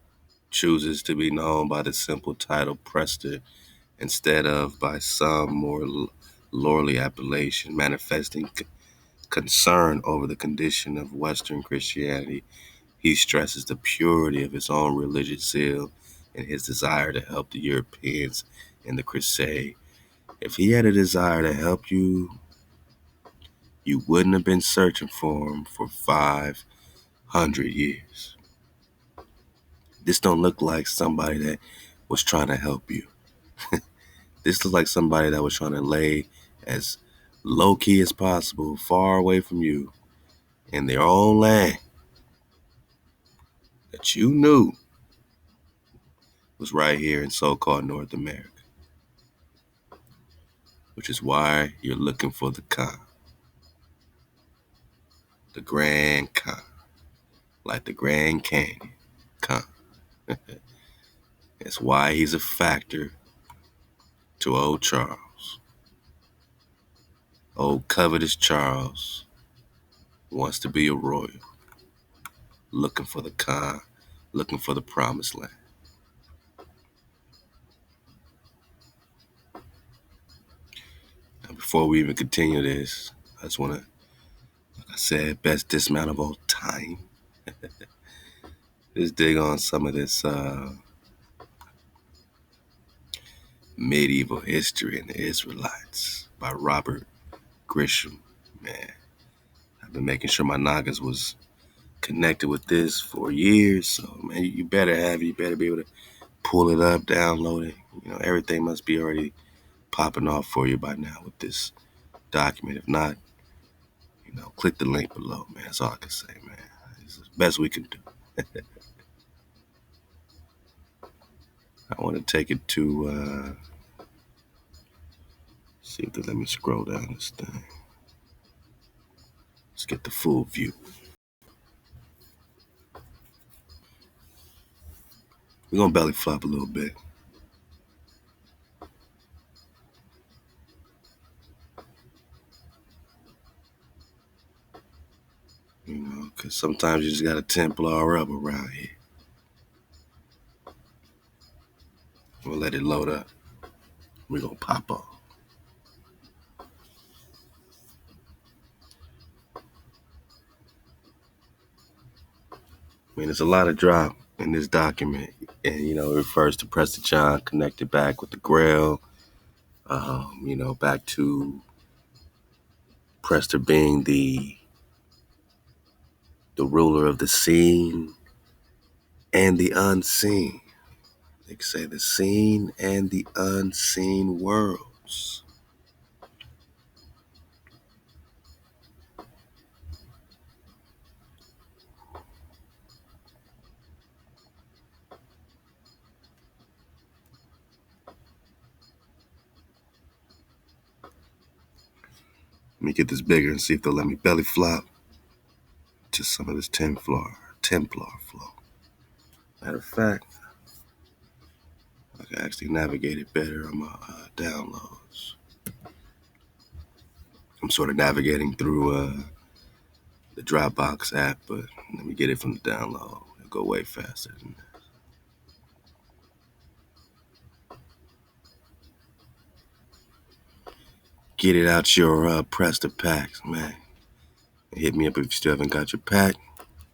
chooses to be known by the simple title Prester instead of by some more lordly appellation, manifesting concern over the condition of Western Christianity. He stresses the purity of his own religious zeal and his desire to help the Europeans in the crusade. If he had a desire to help you, you wouldn't have been searching for him for 500 years. This don't look like somebody that was trying to help you. This looks like somebody that was trying to lay as low key as possible, far away from you, in their own land that you knew was right here in so-called North America, which is why you're looking for the Khan, the Grand Khan, like the Grand Canyon Khan. That's why he's a factor to old Charles. Old covetous Charles wants to be a royal, looking for the Khan, looking for the promised land. Now, before we even continue this, I just want to, like I said, best dismount of all time. Just dig on some of this medieval history and the Israelites by Robert Grisham. Man, I've been making sure my noggins was connected with this for years. So, man, you better be able to pull it up, download it. You know, everything must be already popping off for you by now with this document. If not, you know, click the link below, man. That's all I can say, man. It's the best we can do. I want to take it to, see if they let me scroll down this thing. Let's get the full view. We're going to belly flop a little bit. You know, because sometimes you just got to Templar up around here. We'll let it load up. We're going to pop off. I mean, there's a lot of drop in this document. And, you know, it refers to Prester John connected back with the Grail. You know, back to Prester being the ruler of the seen and the unseen. They could say the seen and the unseen worlds. Let me get this bigger and see if they'll let me belly flop to some of this Templar flow. Matter of fact, I can actually navigate it better on my downloads. I'm sort of navigating through the Dropbox app, but let me get it from the download. It'll go way faster than that. Get it out your Prester packs, man. Hit me up if you still haven't got your pack,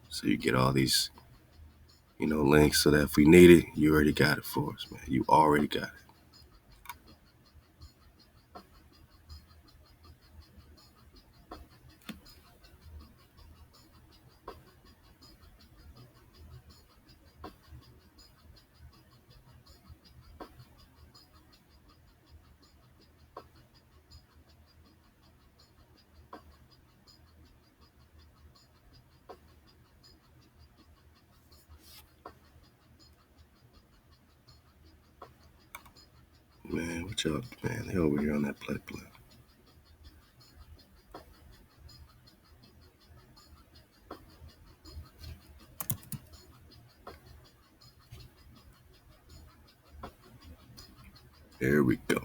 so you get all these, you know, links so that if we need it, you already got it for us, man. You already got it. What y'all, man? They over here on that play. There we go.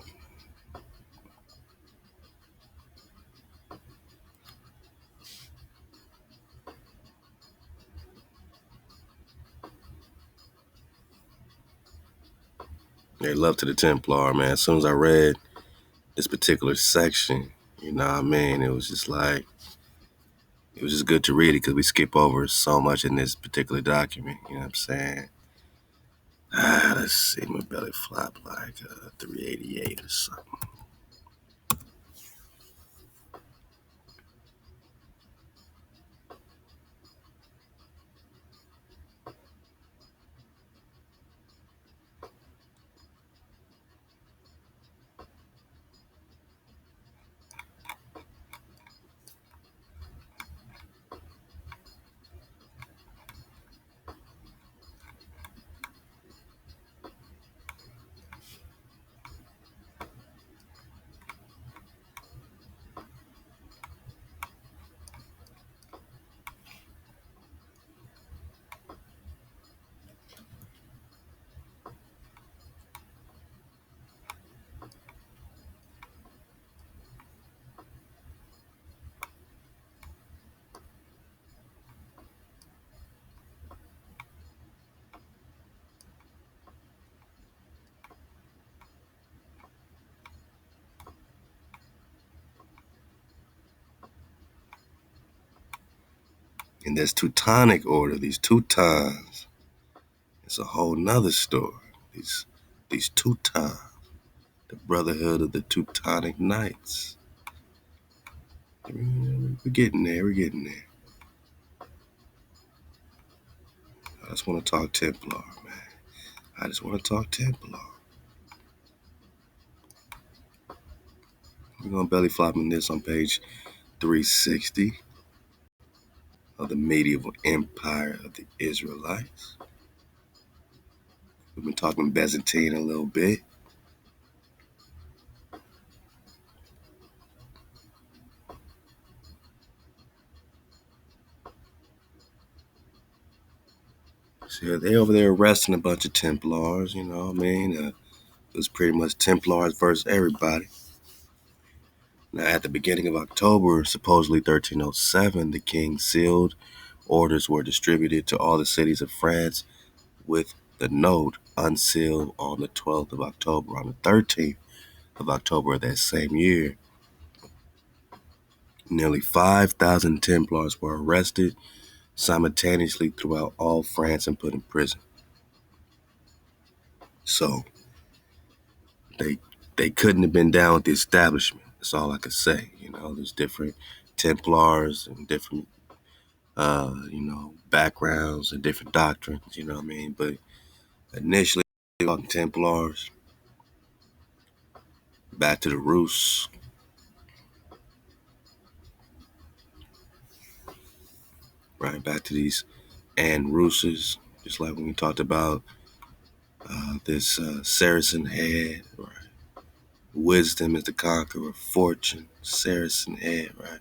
Hey, love to the Templar, man. As soon as I read this particular section, you know what I mean? It was just like, it was just good to read it because we skip over so much in this particular document. You know what I'm saying? Let's see, my belly flop like 388 or something. And this Teutonic order, these Teutons, it's a whole nother story. These Teutons, the Brotherhood of the Teutonic Knights. We're getting there. I just want to talk Templar, man. I just want to talk Templar. We're going to belly flopping this on page 360 of the medieval empire of the Israelites. We've been talking Byzantine a little bit. So they over there arresting a bunch of Templars, you know what I mean? It was pretty much Templars versus everybody. Now, at the beginning of October, supposedly 1307, the king sealed orders were distributed to all the cities of France with the note unsealed on the 12th of October. On the 13th of October of that same year, nearly 5,000 Templars were arrested simultaneously throughout all France and put in prison. So they couldn't have been down with the establishment. That's all I could say. You know, there's different Templars and different backgrounds and different doctrines, you know what I mean? But initially, Templars, back to the roots, right? Back to these and rooses, just like when we talked about this Saracen head, right? Wisdom is the conqueror, fortune, Saracen head, right?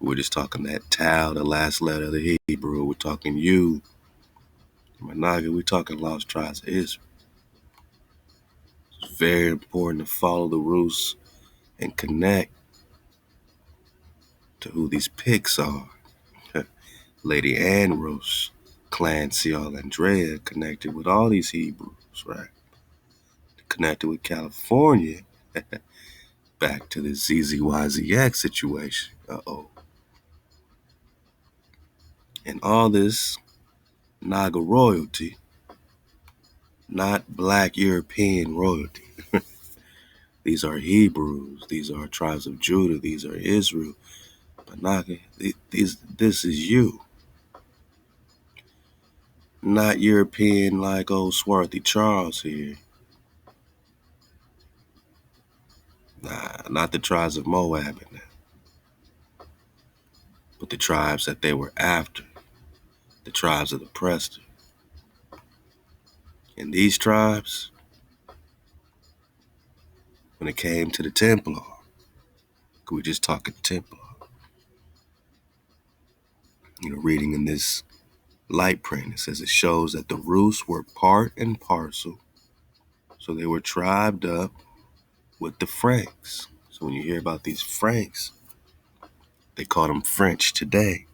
We're just talking that Tau, the last letter of the Hebrew. We're talking you, Managa. We're talking lost tribes of Israel. It's very important to follow the roots and connect to who these pigs are. Lady Ann Rose, Clan Seal Andrea connected with all these Hebrews, right? Connected with California. Back to the ZZYZX situation. And all this Naga royalty, not black European royalty. These are Hebrews. These are tribes of Judah. These are Israel. But Naga, this is you. Not European like old swarthy Charles here. Nah, not the tribes of Moab in that, but the tribes that they were after, the tribes of the Prester. And these tribes, when it came to the Templar. We just talking Templar. Reading in this light print, it says it shows that the Rus were part and parcel. So they were tribed up with the Franks. So when you hear about these Franks, they call them French today.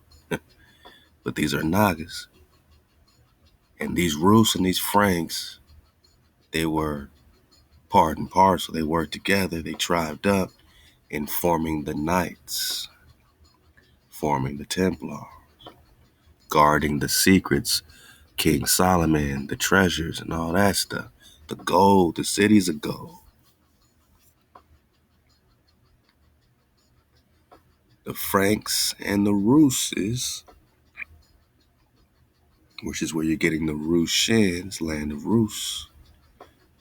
But these are Nagas. And these Rus and these Franks, they were part and parcel. They worked together. They tribed up in forming the Knights, forming the Templar, guarding the secrets, King Solomon, the treasures and all that stuff. The gold, the cities of gold. The Franks and the Ruses, which is where you're getting the Russians, land of Rus,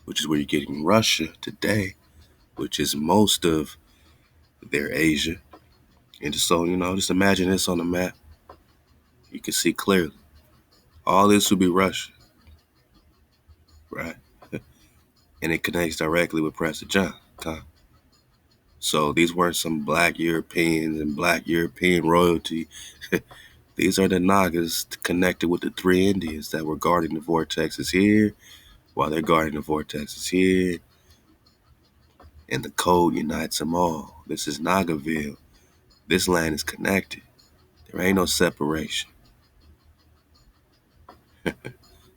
which is where you're getting Russia today, which is most of their Asia. And so, just imagine this on the map. You can see clearly. All this would be Russia, right? And it connects directly with Prester John. So these weren't some black Europeans and black European royalty. These are the Nagas connected with the three Indians that were guarding the vortexes here, while they're guarding the vortexes here. And the code unites them all. This is Nagaville. This land is connected. There ain't no separation.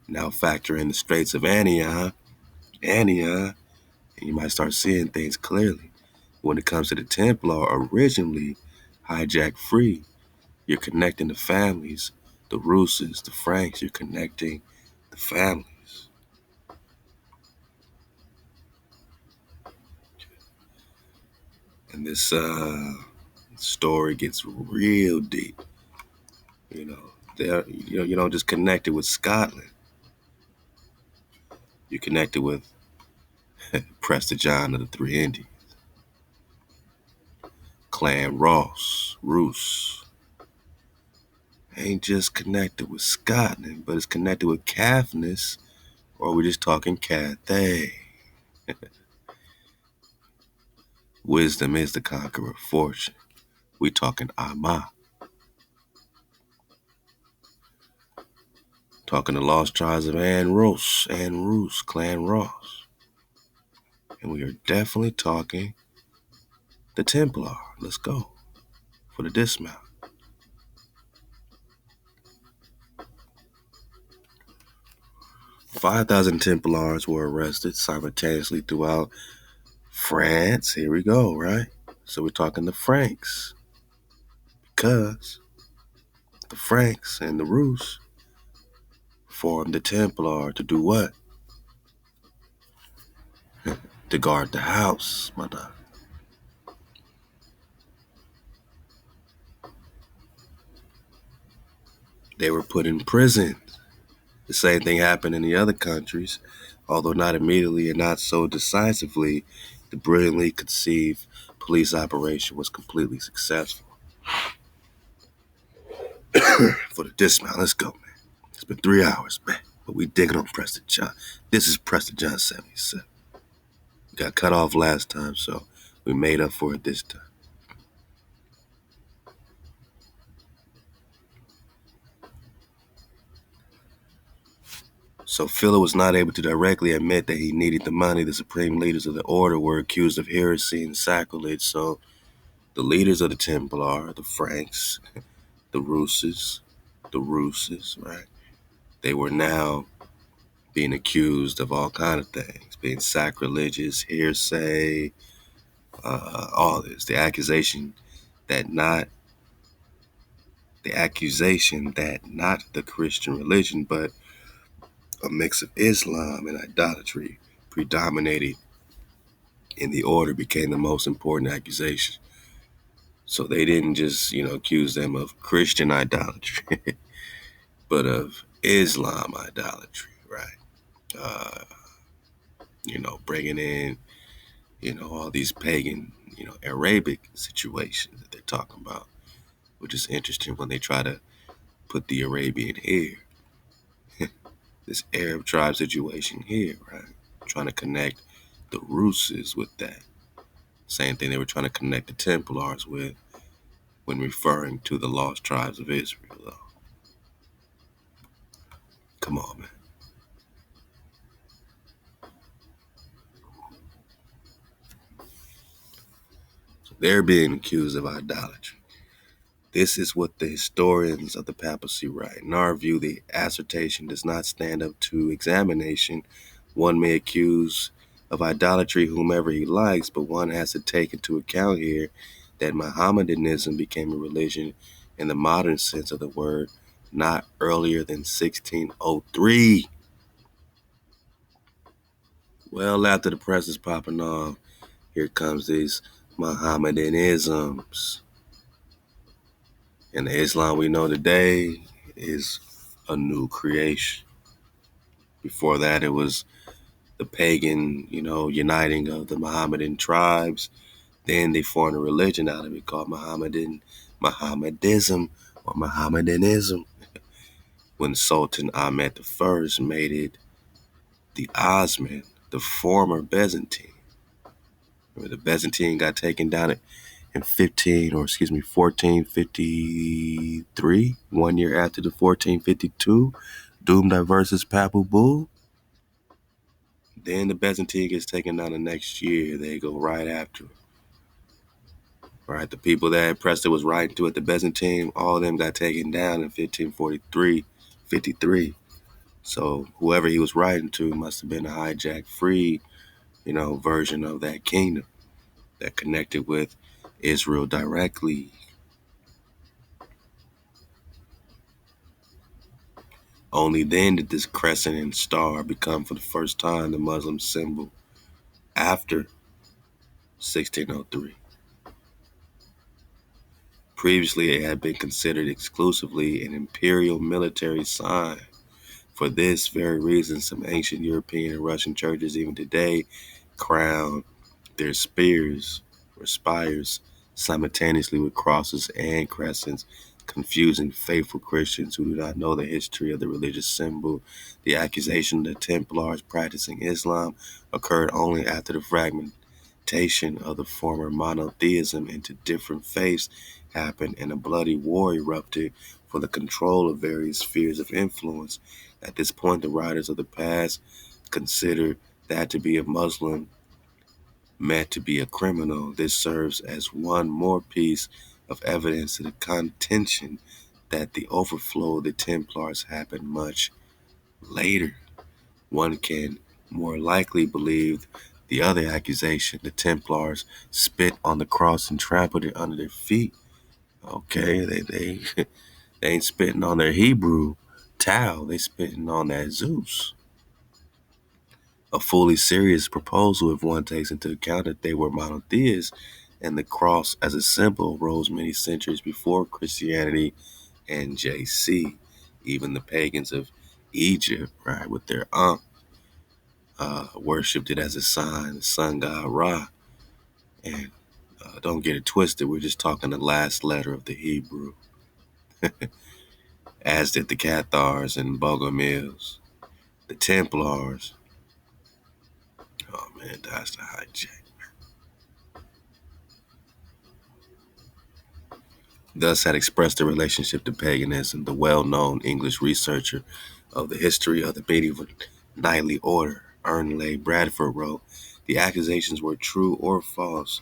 Now factor in the Straits of Antioch, and you might start seeing things clearly. When it comes to the Templar, originally hijacked free, you're connecting the families, the Russes, the Franks, you're connecting the families. And this story gets real deep. You don't just connect it with Scotland. You connected with Prester John of the Three Indians. Clan Rus. Ain't just connected with Scotland, but it's connected with Caithness, or we're just talking Cathay. Wisdom is the conqueror of fortune. We talking Ama. Talking the lost tribes of Rus, Clan Ross. And we are definitely talking the Templar. Let's go for the dismount. 5,000 Templars were arrested simultaneously throughout France. Here we go, right? So we're talking the Franks. Because the Franks and the Rus formed the Templar to do what? To guard the house, my dog. They were put in prison. The same thing happened in the other countries, although not immediately and not so decisively. The brilliantly conceived police operation was completely successful. For the dismount, let's go, man. It's been 3 hours, man. But we digging on Prester John. This is Prester John 77. We got cut off last time, so we made up for it this time. So Philip was not able to directly admit that he needed the money. The supreme leaders of the order were accused of heresy and sacrilege. So the leaders of the Templar, the Franks, the Ruses, right? They were now being accused of all kind of things, being sacrilegious, hearsay, all this. The accusation that not the Christian religion, but a mix of Islam and idolatry predominated in the order became the most important accusation. So they didn't just, accuse them of Christian idolatry, but of Islam idolatry, right? Bringing in, all these pagan, Arabic situations that they're talking about, which is interesting when they try to put the Arabian here. This Arab tribe situation here, right? Trying to connect the Ruses with that. Same thing they were trying to connect the Templars with when referring to the lost tribes of Israel, though. Come on, man. So they're being accused of idolatry. This is what the historians of the papacy write. In our view, the assertion does not stand up to examination. One may accuse of idolatry whomever he likes, but one has to take into account here that Mohammedanism became a religion in the modern sense of the word not earlier than 1603. Well, after the press is popping off, here comes these Mohammedanisms. And the Islam we know today is a new creation. Before that, it was the pagan, uniting of the Mohammedan tribes. Then they formed a religion out of it called Mohammedanism or Mohammedanism. When Sultan Ahmed I made it the Osman, the former Byzantine. Remember, the Byzantine got taken down in 1453, 1 year after the 1452 Doom Diversus Papal Bull. Then the Byzantine gets taken down the next year. They go right after it. Right, the people that Prester was writing to at the Byzantine, all of them got taken down in 1543, 53. So whoever he was writing to must have been a hijacked, free, version of that kingdom that connected with Israel directly. Only then did this crescent and star become for the first time the Muslim symbol after 1603. Previously, it had been considered exclusively an imperial military sign. For this very reason, some ancient European and Russian churches even today crown their spears or spires simultaneously with crosses and crescents, confusing faithful Christians who do not know the history of the religious symbol. The accusation of the Templars practicing Islam occurred only after the fragmentation of the former monotheism into different faiths happened and a bloody war erupted for the control of various spheres of influence. At this point, the writers of the past considered that to be a Muslim meant to be a criminal. This serves as one more piece of evidence to the contention that the overflow of the Templars happened much later. One can more likely believe the other accusation. The Templars spit on the cross and trampled it under their feet. Okay, they they ain't spitting on their Hebrew Tau, they spitting on that Zeus. A fully serious proposal if one takes into account that they were monotheists and the cross as a symbol rose many centuries before Christianity and JC. Even the pagans of Egypt, right, with their Ankh, worshipped it as a sign, the sun god Ra. And don't get it twisted, we're just talking the last letter of the Hebrew, as did the Cathars and Bogomils, the Templars. Oh man, that's the hijack. Thus had expressed a relationship to paganism. The well-known English researcher of the history of the medieval knightly order, Ernle Bradford, wrote, "The accusations were true or false,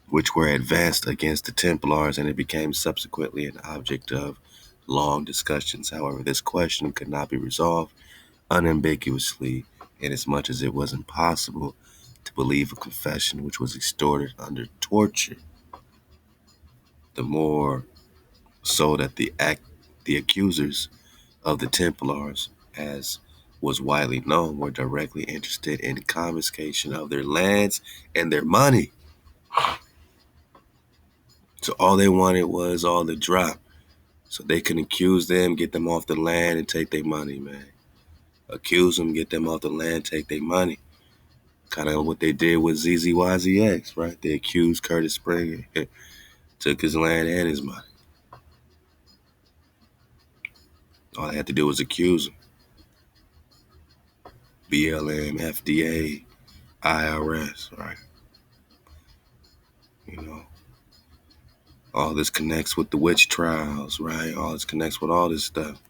which were advanced against the Templars, and it became subsequently an object of long discussions. However, this question could not be resolved unambiguously, inasmuch as it was impossible to believe a confession which was extorted under torture. The more so that the accusers of the Templars, as was widely known, were directly interested in confiscation of their lands and their money. So all they wanted was all the drop. So they can accuse them, get them off the land, and take their money, man. Accuse them, get them off the land, take their money. Kind of what they did with ZZYZX, right? They accused Curtis Springer, took his land and his money. All they had to do was accuse him. BLM, FDA, IRS, right? You know, all this connects with the witch trials, right? All this connects with all this stuff.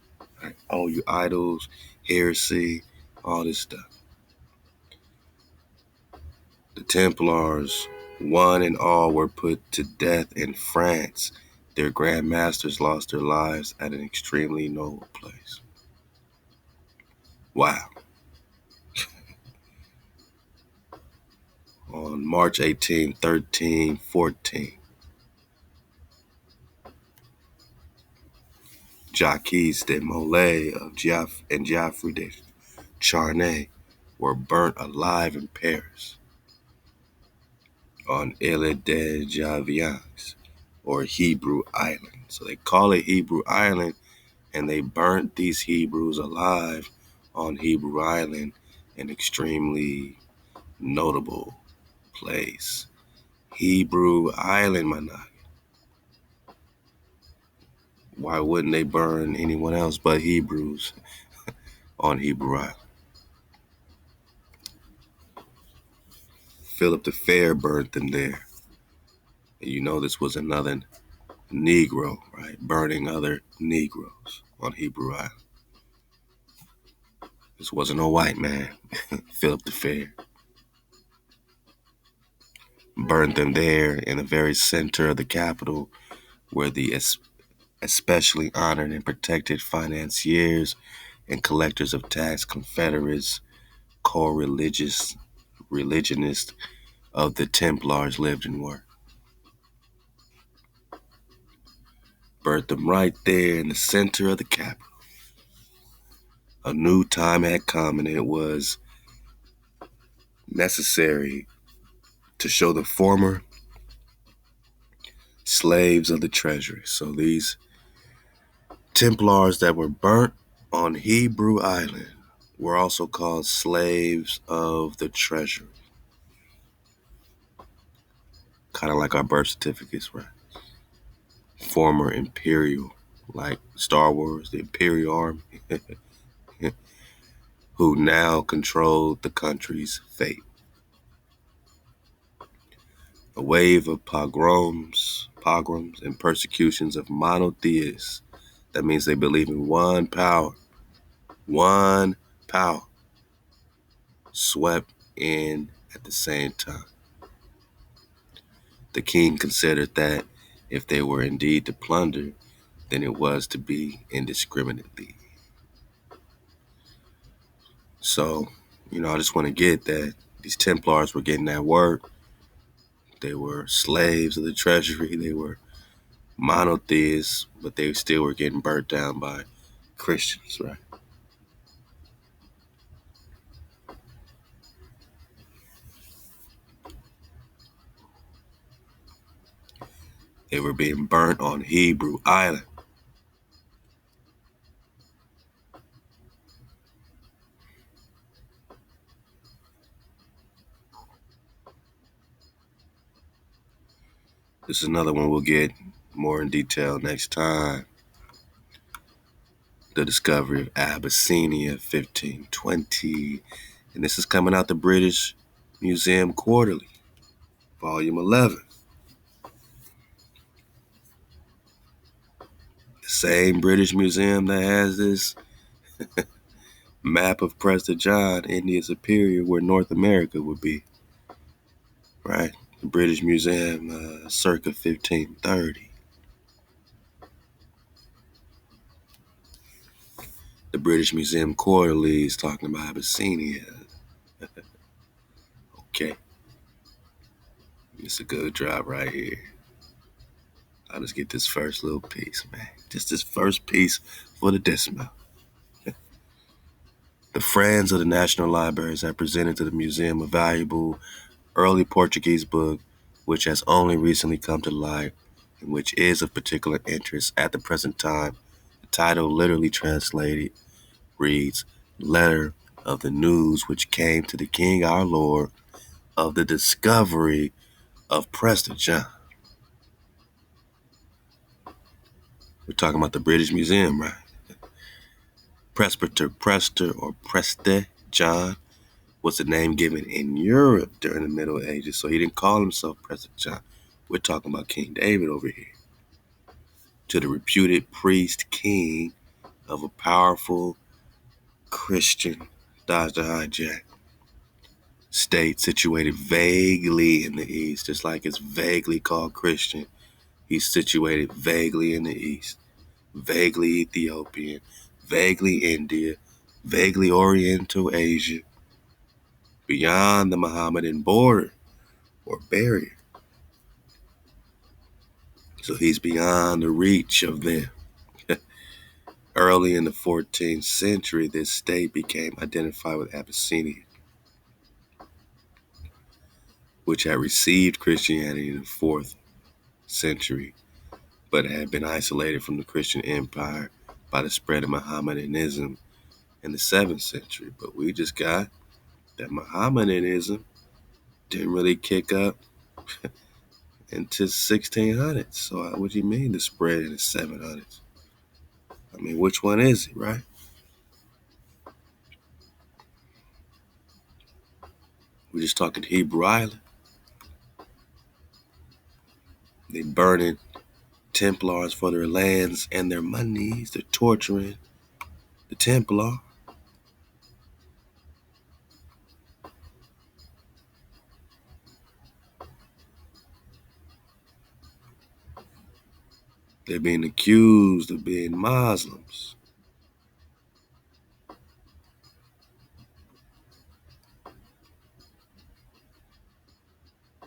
Right? All you idols, heresy, all this stuff. The Templars, one and all, were put to death in France. Their Grand Masters lost their lives at an extremely noble place. Wow. On March 18, 1314, Jacques de Molay and Geoffrey de Charnay were burnt alive in Paris on Ile de Javians, or Hebrew Island. So they call it Hebrew Island, and they burnt these Hebrews alive on Hebrew Island, an extremely notable place. Hebrew Island, my nigga. Why wouldn't they burn anyone else but Hebrews on Hebrew Island? Philip the Fair burnt them there. And you know this was another Negro, right? Burning other Negroes on Hebrew Island. This wasn't a white man. Philip the Fair burned them there in the very center of the capital, where the especially honored and protected financiers and collectors of tax Confederates, co-religionists of the Templars lived and worked. Burnt them right there in the center of the capital. A new time had come, and it was necessary to show the former slaves of the treasury. So these Templars that were burnt on Hebrew Island were also called slaves of the treasury. Kind of like our birth certificates, right? Former imperial, like Star Wars, the Imperial Army, who now controlled the country's fate. A wave of pogroms, and persecutions of monotheists. That means they believe in one power, swept in at the same time. The king considered that if they were indeed to plunder, then it was to be indiscriminately. So, I just want to get that these Templars were getting that work. They were slaves of the treasury. They were monotheists, but they still were getting burnt down by Christians, right? They were being burnt on Hebrew Island. This is another one we'll get more in detail next time. The discovery of Abyssinia, 1520. And this is coming out the British Museum Quarterly, Volume 11. The same British Museum that has this map of Prester John, India Superior, where North America would be, right? The British Museum, circa 1530. The British Museum Quarterly is talking about Abyssinia. Okay. It's a good drop right here. I'll just get this first little piece, man. Just this first piece for the dismount. The Friends of the National Libraries have presented to the museum a valuable early Portuguese book which has only recently come to light and which is of particular interest at the present time. The title, literally translated, reads, Letter of the News which came to the King our Lord of the discovery of Prester John. We're talking about the British Museum, right? Prester or Prester John was the name given in Europe during the Middle Ages. So he didn't call himself Prester John. We're talking about King David over here. To the reputed priest king of a powerful Christian, dodge the hijack, state situated vaguely in the east, just like it's vaguely called Christian. He's situated vaguely in the east, vaguely Ethiopian, vaguely India, vaguely Oriental Asia, beyond the Mohammedan border or barrier. So he's beyond the reach of them. Early in the 14th century, this state became identified with Abyssinia, which had received Christianity in the 4th century, but had been isolated from the Christian empire by the spread of Mohammedanism in the 7th century. But we just got that Mohammedanism didn't really kick up into 1600s. So what do you mean the spread in the 700s? I mean, which one is it, right? We're just talking Hebrew Island. They burning Templars for their lands and their monies. They're torturing the Templar. They're being accused of being Muslims.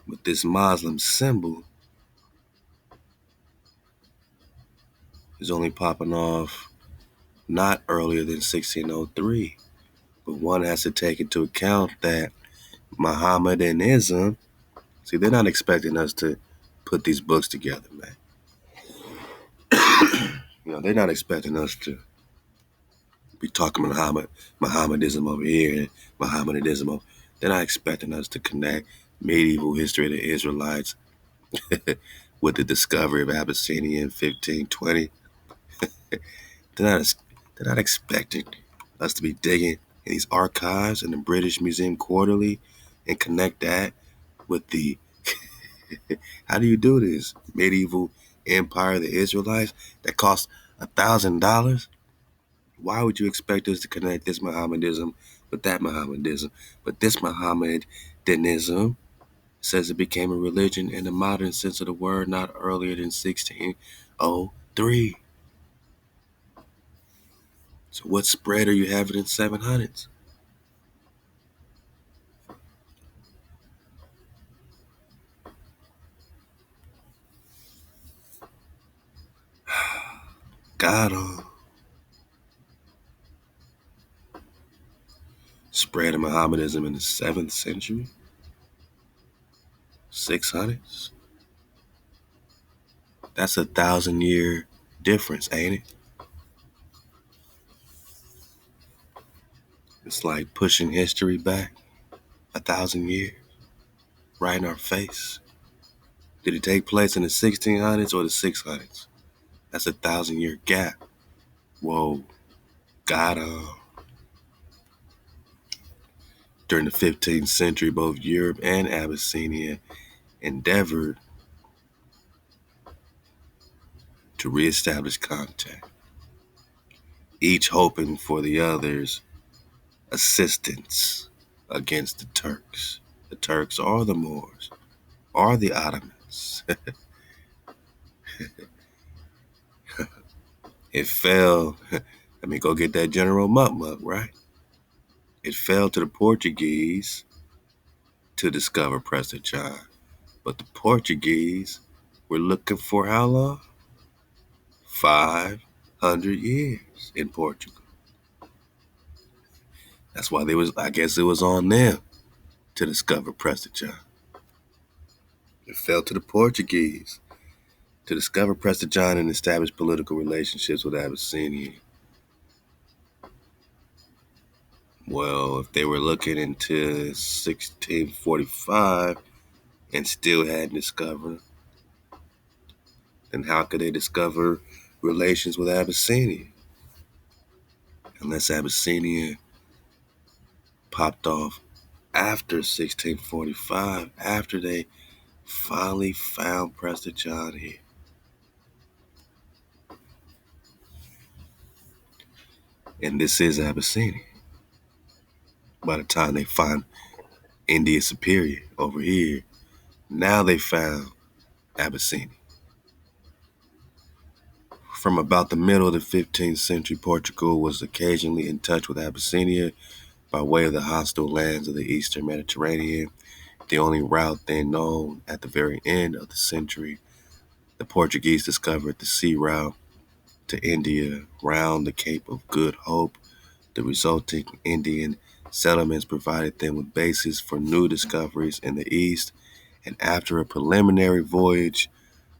But this Muslim symbol is only popping off not earlier than 1603. But one has to take into account that Mohammedanism, see, they're not expecting us to put these books together, man. They're not expecting us to be talking Mohammedism over here and Mohammedanism over. They're not expecting us to connect medieval history of the Israelites with the discovery of Abyssinia in 1520. They're not expecting us to be digging in these archives in the British Museum Quarterly and connect that with the how do you do this? Medieval empire of the Israelites that cost $1,000? Why would you expect us to connect this Mohammedanism with that Mohammedanism? But this Mohammedanism says it became a religion in the modern sense of the word not earlier than 1603. So what spread are you having in 700s? God spread of Mohammedanism in the 7th century, 600s. That's 1,000-year difference, ain't it? It's like pushing history back 1,000 years, right in our face. Did it take place in the 1600s or the 600s? That's 1,000-year gap. Whoa, God. During the 15th century, both Europe and Abyssinia endeavored to reestablish contact, each hoping for the other's assistance against the Turks. The Turks are the Moors, are the Ottomans. It fell. Let me go get that General Muck, right? It fell to the Portuguese to discover Prester John. But the Portuguese were looking for how long? 500 years in Portugal. That's why I guess it was on them to discover Prester John. It fell to the Portuguese to discover Prester John and establish political relationships with Abyssinia. Well, if they were looking into 1645 and still hadn't discovered, then how could they discover relations with Abyssinia? Unless Abyssinia popped off after 1645, after they finally found Prester John here. And this is Abyssinia. By the time they find India Superior over here, now they found Abyssinia. From about the middle of the 15th century, Portugal was occasionally in touch with Abyssinia by way of the hostile lands of the Eastern Mediterranean. The only route then known. At the very end of the century, the Portuguese discovered the sea route to India round the Cape of Good Hope. The resulting Indian settlements provided them with bases for new discoveries in the east, and after a preliminary voyage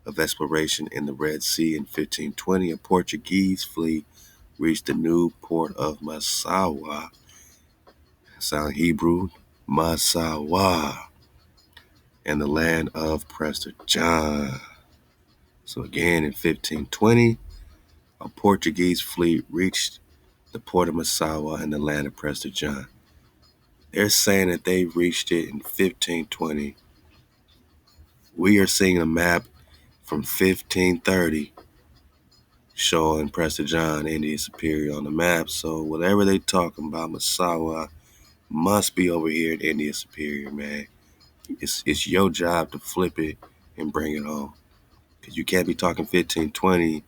of exploration in the Red Sea in 1520, a Portuguese fleet reached the new port of Massawa. Sound Hebrew? Massawa. And the land of Prester John. So again, in 1520, a Portuguese fleet reached the port of Massawa in the land of Prester John. They're saying that they reached it in 1520. We are seeing a map from 1530 showing Prester John, India Superior on the map. So whatever they talking about, Massawa must be over here in India Superior, man. It's your job to flip it and bring it home. Because you can't be talking 1520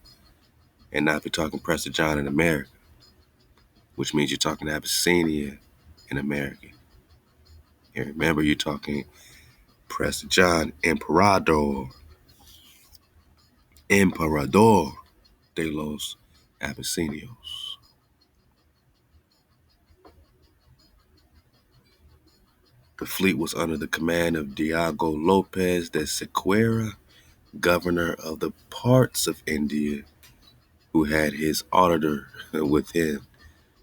and not be talking Prester John in America, which means you're talking Abyssinia in America. And remember, you're talking Prester John, Emperador de los Abyssinios. The fleet was under the command of Diego Lopez de Sequeira, governor of the parts of India, who had his auditor with him.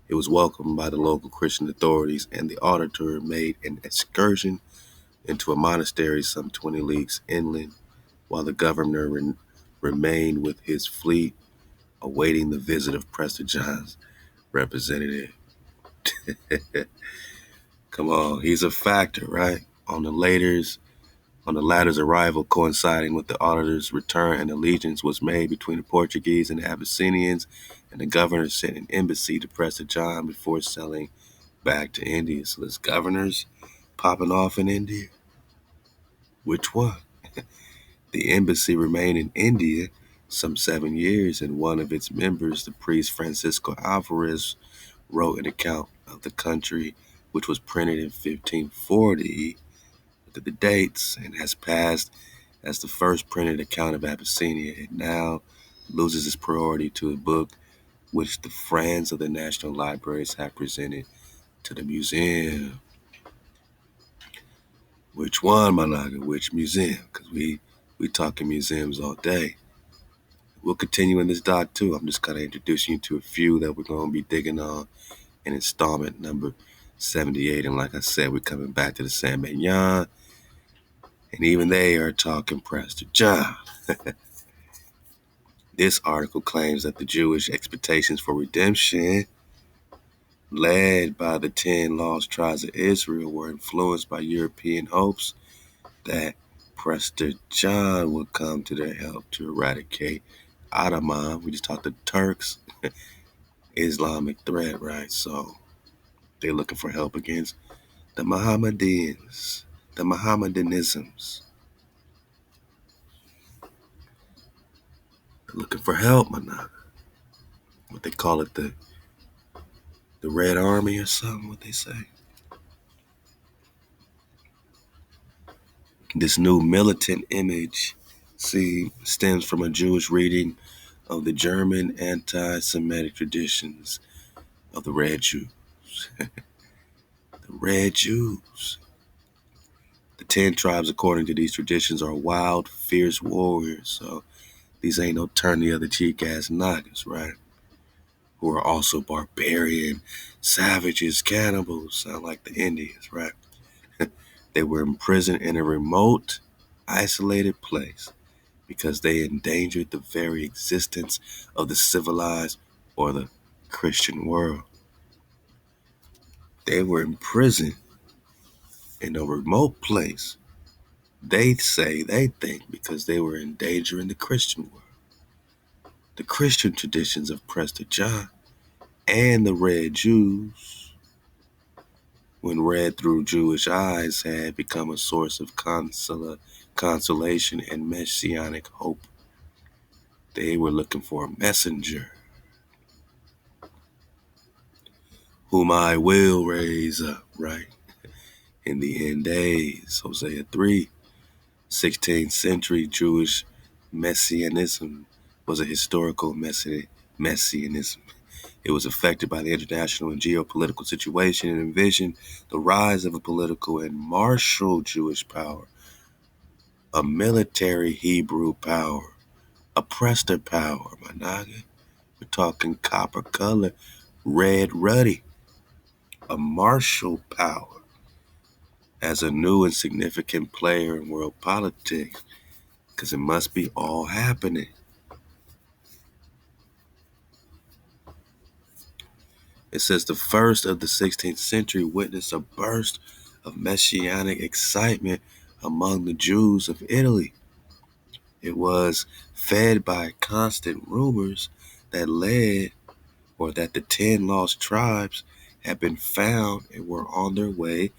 It was welcomed by the local Christian authorities, and the auditor made an excursion into a monastery some 20 leagues inland, while the governor remained with his fleet, awaiting the visit of Prester John's representative. Come on, he's a factor, right? On the latter's arrival, coinciding with the auditor's return, an allegiance was made between the Portuguese and the Abyssinians, and the governor sent an embassy to Prester John before sailing back to India. So there's governors popping off in India. Which one? The embassy remained in India some 7 years, and one of its members, the priest Francisco Alvarez, wrote an account of the country, which was printed in 1540. Look at the dates, and has passed as the first printed account of Abyssinia. It now loses its priority to a book which the Friends of the National Libraries have presented to the museum. Which one, Managa? Which museum? Because we talking museums all day. We'll continue in this doc too. I'm just kind of introducing you to a few that we're going to be digging on in installment number 78. And like I said, we're coming back to the San Benyan. And even they are talking Prester John. This article claims that the Jewish expectations for redemption, led by the 10 lost tribes of Israel, were influenced by European hopes that Prester John would come to their help to eradicate Ottoman. We just talked the Turks, Islamic threat, right? So they're looking for help against the Mohammedans, the Mohammedanisms. They're looking for help, man. What they call it, the Red Army or something, what they say. This new militant image, stems from a Jewish reading of the German anti-Semitic traditions of the Red Jews. The Red Jews. The 10 tribes, according to these traditions, are wild, fierce warriors. So these ain't no turn the other cheek ass niggas, right? Who are also barbarian, savages, cannibals, sound like the Indians, right? They were imprisoned in a remote, isolated place because they endangered the very existence of the civilized or the Christian world. They were imprisoned in a remote place They think because they were endangering the Christian world, the Christian traditions of Prester John and the Red Jews, when read through Jewish eyes, had become a source of consolation and messianic hope. They were looking for a messenger whom I will raise up, right? In the end days, Hosea 3, 16th century Jewish messianism was a historical messianism. It was affected by the international and geopolitical situation and envisioned the rise of a political and martial Jewish power, a military Hebrew power, a Prester power, my naga. We're talking copper color, red ruddy, a martial power as a new and significant player in world politics, because it must be all happening. It says the first of the 16th century witnessed a burst of messianic excitement among the Jews of Italy. It was fed by constant rumors that the 10 lost tribes had been found and were on their way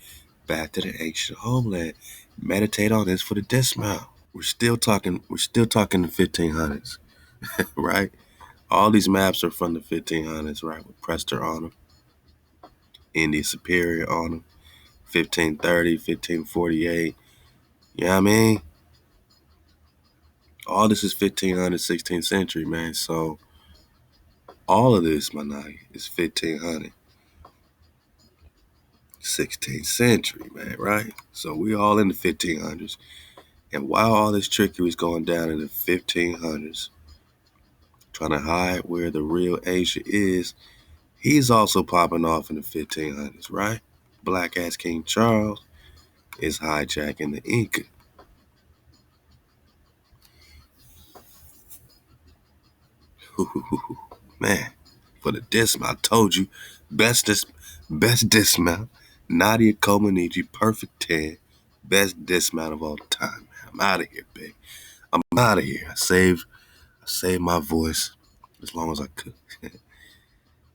back to the ancient homeland. Meditate on this for the dismount. We're still talking the 1500s, right? All these maps are from the 1500s, right? With Prester on them, India Superior on them, 1530, 1548. You know what I mean? All this is 1500, 16th century, man. So all of this, my nigga, is 1500, 16th century, man, right? So we all in the 1500s. And while all this trickery is going down in the 1500s, trying to hide where the real Asia is, he's also popping off in the 1500s, right? Black ass King Charles is hijacking the Inca. Man, for the dismount, I told you, best dismount. Nadia Comaneci, perfect 10, best dismount of all time. Man, I'm out of here, big. I'm out of here. I saved my voice as long as I could.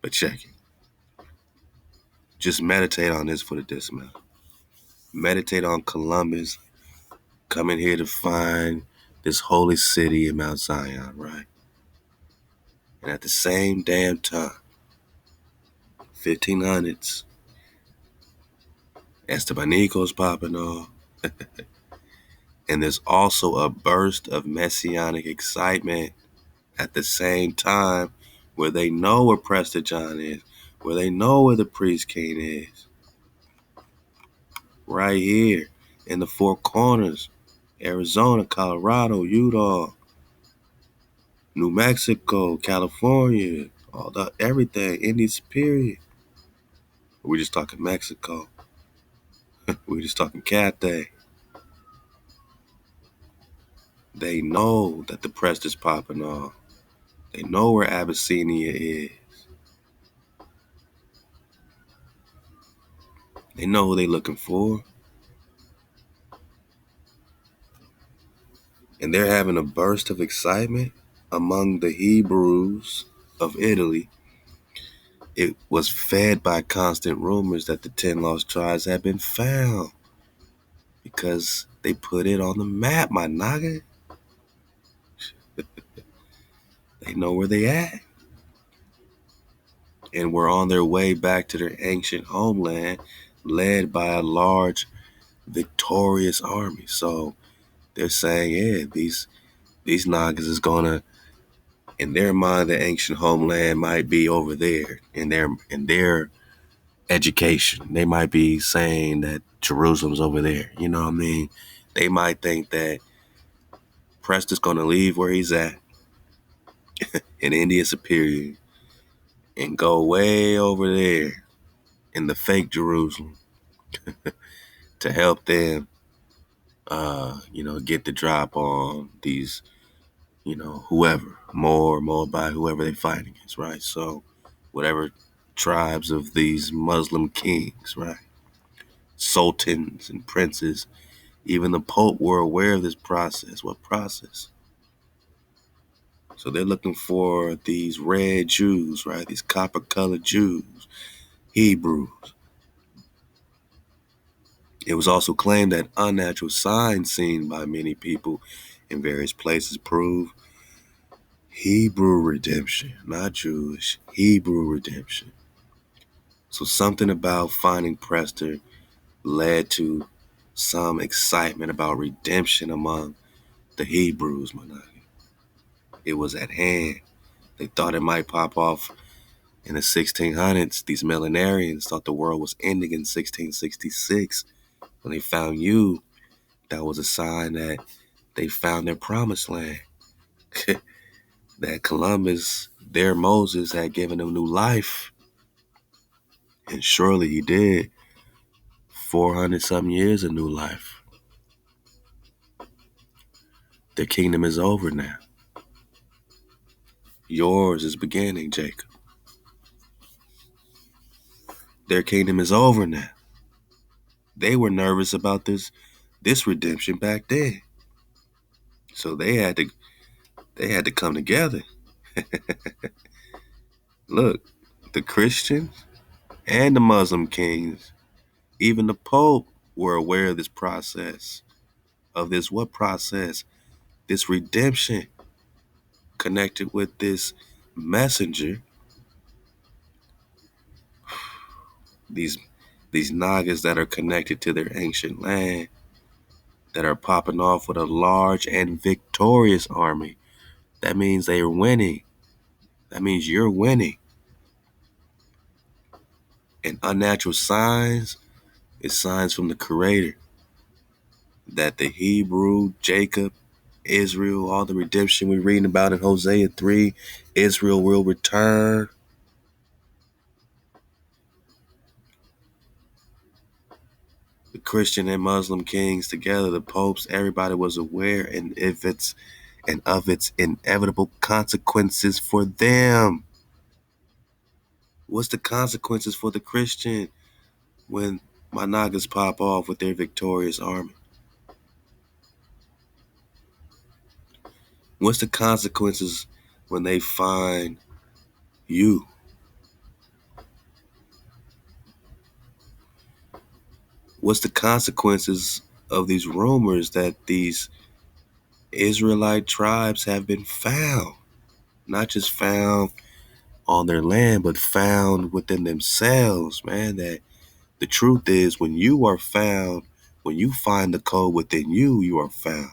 But check it. Just meditate on this for the dismount. Meditate on Columbus coming here to find this holy city in Mount Zion, right? And at the same damn time, 1500s, Estebanico's popping off. And there's also a burst of messianic excitement at the same time where they know where Prester John is, where they know where the priest king is. Right here in the Four Corners, Arizona, Colorado, Utah, New Mexico, California, everything, Indian Superior. We're just talking Mexico. We're just talking Cathay. They know that the Prester's popping off. They know where Abyssinia is. They know who they're looking for. And they're having a burst of excitement among the Hebrews of Italy. It was fed by constant rumors that the 10 lost tribes had been found because they put it on the map, my naga. They know where they at. And were on their way back to their ancient homeland, led by a large, victorious army. So they're saying, yeah, these Nagas is gonna, in their mind, the ancient homeland might be over there in their education. They might be saying that Jerusalem's over there. You know what I mean? They might think that Preston's gonna leave where he's at in India Superior and go way over there in the fake Jerusalem to help them get the drop on these, whoever, more by whoever they fight against, right? So whatever tribes of these Muslim kings, right? Sultans and princes Even the Pope were aware of this process. What process? So they're looking for these red Jews, right? These copper-colored Jews, Hebrews. It was also claimed that unnatural signs seen by many people in various places prove Hebrew redemption, not Jewish, Hebrew redemption. So something about finding Prester led to some excitement about redemption among the Hebrews, Managi. It was at hand. They thought it might pop off in the 1600s. These millenarians thought the world was ending in 1666. When they found you, that was a sign that they found their promised land. That Columbus, their Moses, had given them new life. And surely he did. 400 something years of new life. Their kingdom is over now. Yours is beginning, Jacob. Their kingdom is over now. They were nervous about this redemption back then. So they had to come together. Look, the Christians and the Muslim kings, even the Pope, were aware of this process. Of this what process? This redemption connected with this messenger. These Nagas that are connected to their ancient land, that are popping off with a large and victorious army. That means they are winning. That means you're winning. And unnatural signs is signs from the Creator that the Hebrew, Jacob, Israel, all the redemption we're reading about in Hosea 3, Israel will return. The Christian and Muslim kings together, the popes, everybody was aware of its inevitable consequences for them. What's the consequences for the Christian when my Nagas pop off with their victorious army? What's the consequences when they find you? What's the consequences of these rumors that these Israelite tribes have been found? Not just found on their land, but found within themselves, man. That the truth is, when you are found, when you find the code within you, you are found.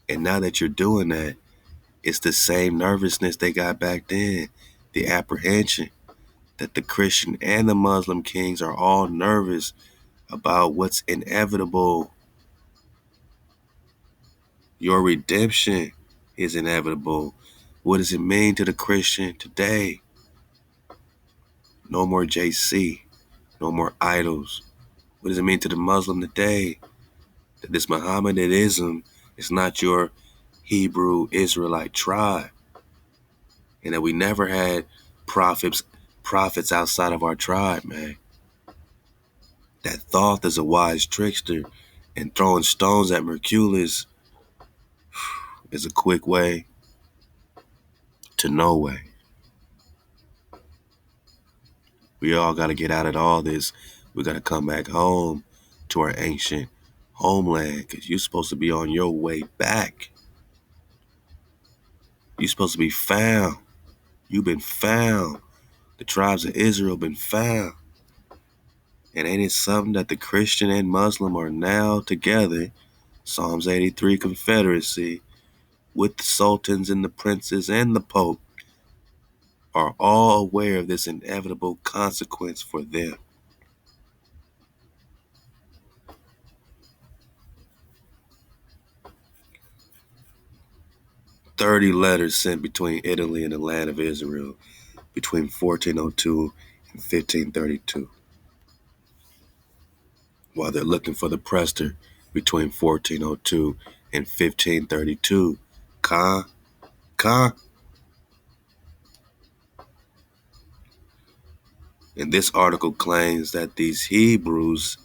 And now that you're doing that, it's the same nervousness they got back then, the apprehension that the Christian and the Muslim kings are all nervous about what's inevitable. Your redemption is inevitable. What does it mean to the Christian today? No more JC, no more idols. What does it mean to the Muslim today? That this Mohammedanism is not your Hebrew Israelite tribe. And that we never had prophets outside of our tribe, man. That Thoth is a wise trickster, and throwing stones at Mercules is a quick way to no way. We all got to get out of all this. We got to come back home to our ancient homeland, because you're supposed to be on your way back. You're supposed to be found. You've been found. The tribes of Israel been found. And ain't it something that the Christian and Muslim are now together, Psalms 83 Confederacy, with the sultans and the princes and the Pope, are all aware of this inevitable consequence for them. 30 letters sent between Italy and the land of Israel between 1402 and 1532. While they're looking for the Prester between 1402 and 1532. Ka. And this article claims that these Hebrews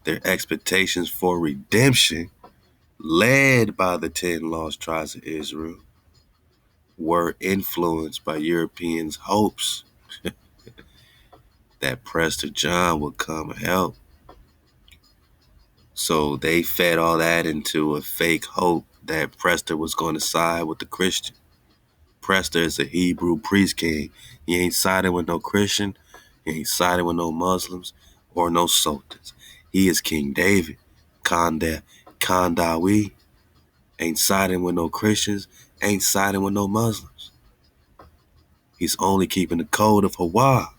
Their expectations for redemption, led by the 10 lost tribes of Israel, were influenced by Europeans' hopes that Prester John would come and help. So they fed all that into a fake hope that Prester was going to side with the Christian. Prester is a Hebrew priest king. He ain't siding with no Christian. He ain't siding with no Muslims or no sultans. He is King David. Khandawi. Ain't siding with no Christians. Ain't siding with no Muslims. He's only keeping the code of Hawa.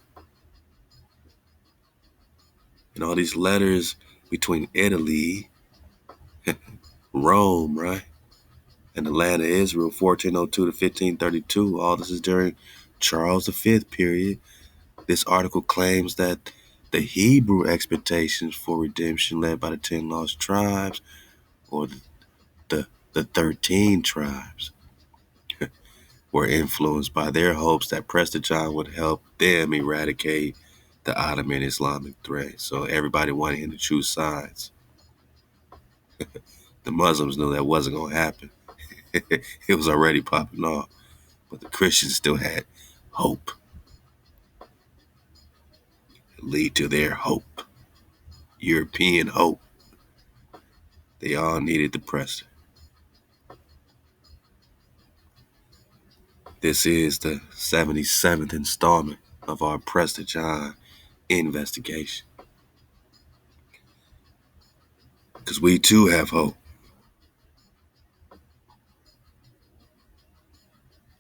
And all these letters between Italy, Rome, right? And the land of Israel, 1402 to 1532. All this is during Charles V period. This article claims that the Hebrew expectations for redemption led by the 10 lost tribes, or the 13 tribes, were influenced by their hopes that Prester John would help them eradicate the Ottoman Islamic threat. So everybody wanted him to choose sides. The Muslims knew that wasn't going to happen. It was already popping off. But the Christians still had hope. Lead to their hope. European hope. They all needed the Prester. This is the 77th installment of our Prester John investigation. Because we too have hope.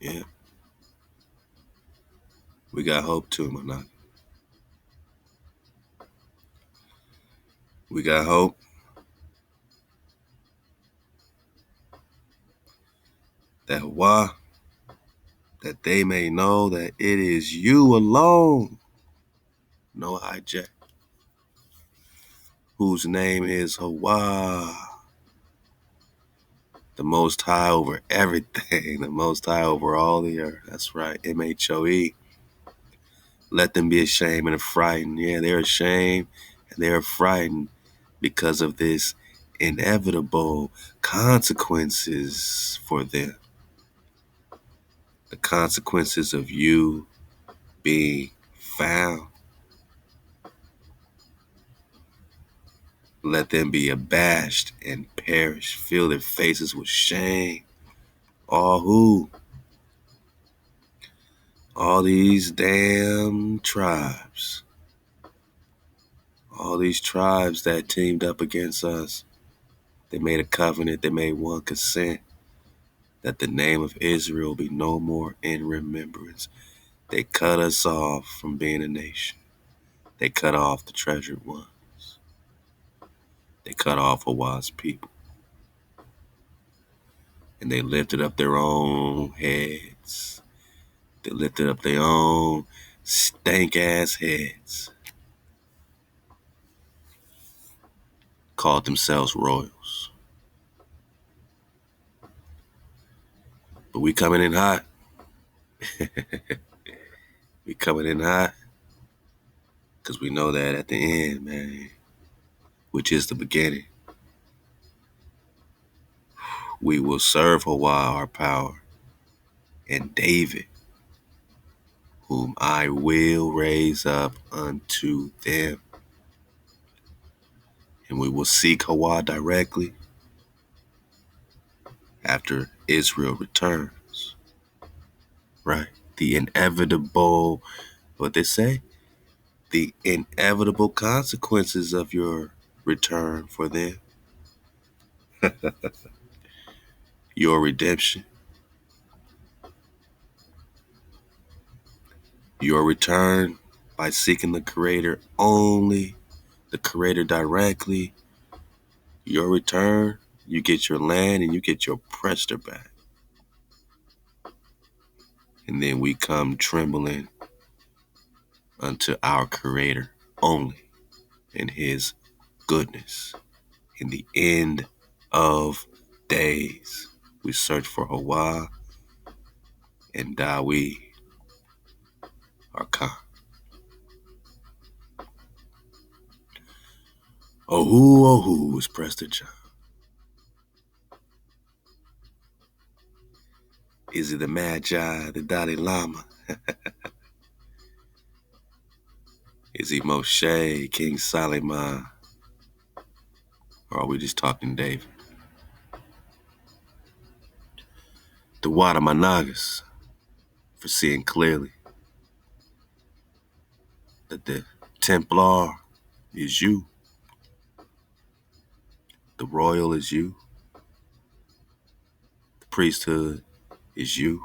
Yeah. We got hope too, Manak. We got hope that Hawa, that they may know that it is you alone, no hijack, whose name is Hawa, the Most High over everything, the Most High over all the earth. That's right, MHOE. Let them be ashamed and frightened. Yeah, they're ashamed and they're frightened because of this inevitable consequences for them. The consequences of you being found. Let them be abashed and perish. Fill their faces with shame. All who? All these damn tribes. All these tribes that teamed up against us. They made a covenant. They made one consent that the name of Israel be no more in remembrance. They cut us off from being a nation. They cut off the treasured ones. They cut off a wise people. And they lifted up their own heads. They lifted up their own stank-ass heads. Called themselves royals. But we coming in hot. We coming in hot. Because we know that at the end, man, which is the beginning, we will serve Hawa our power, and David, whom I will raise up unto them. And we will seek Hawa directly after Israel returns. Right? The inevitable, what they say? The inevitable consequences of your return for them. Your redemption. Your return by seeking the Creator only, the Creator directly. Your return, you get your land and you get your Prester back. And then we come trembling unto our Creator only in His goodness. In the end of days, we search for Hawa and Dawi are come. Oh who is Prester John? Is it the Magi, the Dalai Lama? Is he Moshe, King Solomon? Or are we just talking David? The Watamanagas, for seeing clearly that the Templar is you, the royal is you, the priesthood is you.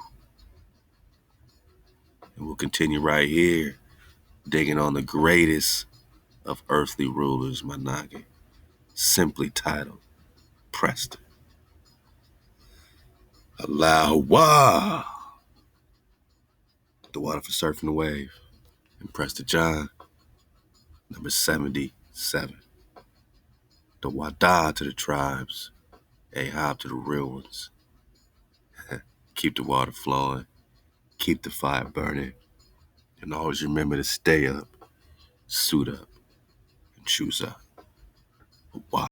And we'll continue right here, digging on the greatest of earthly rulers, Manage, simply titled Prester. Allah, the water for surfing the wave. And Prester John, number 77. The Wada to the tribes, Ahab to the real ones. Keep the water flowing, keep the fire burning, and always remember to stay up, suit up, and choose up. Wow.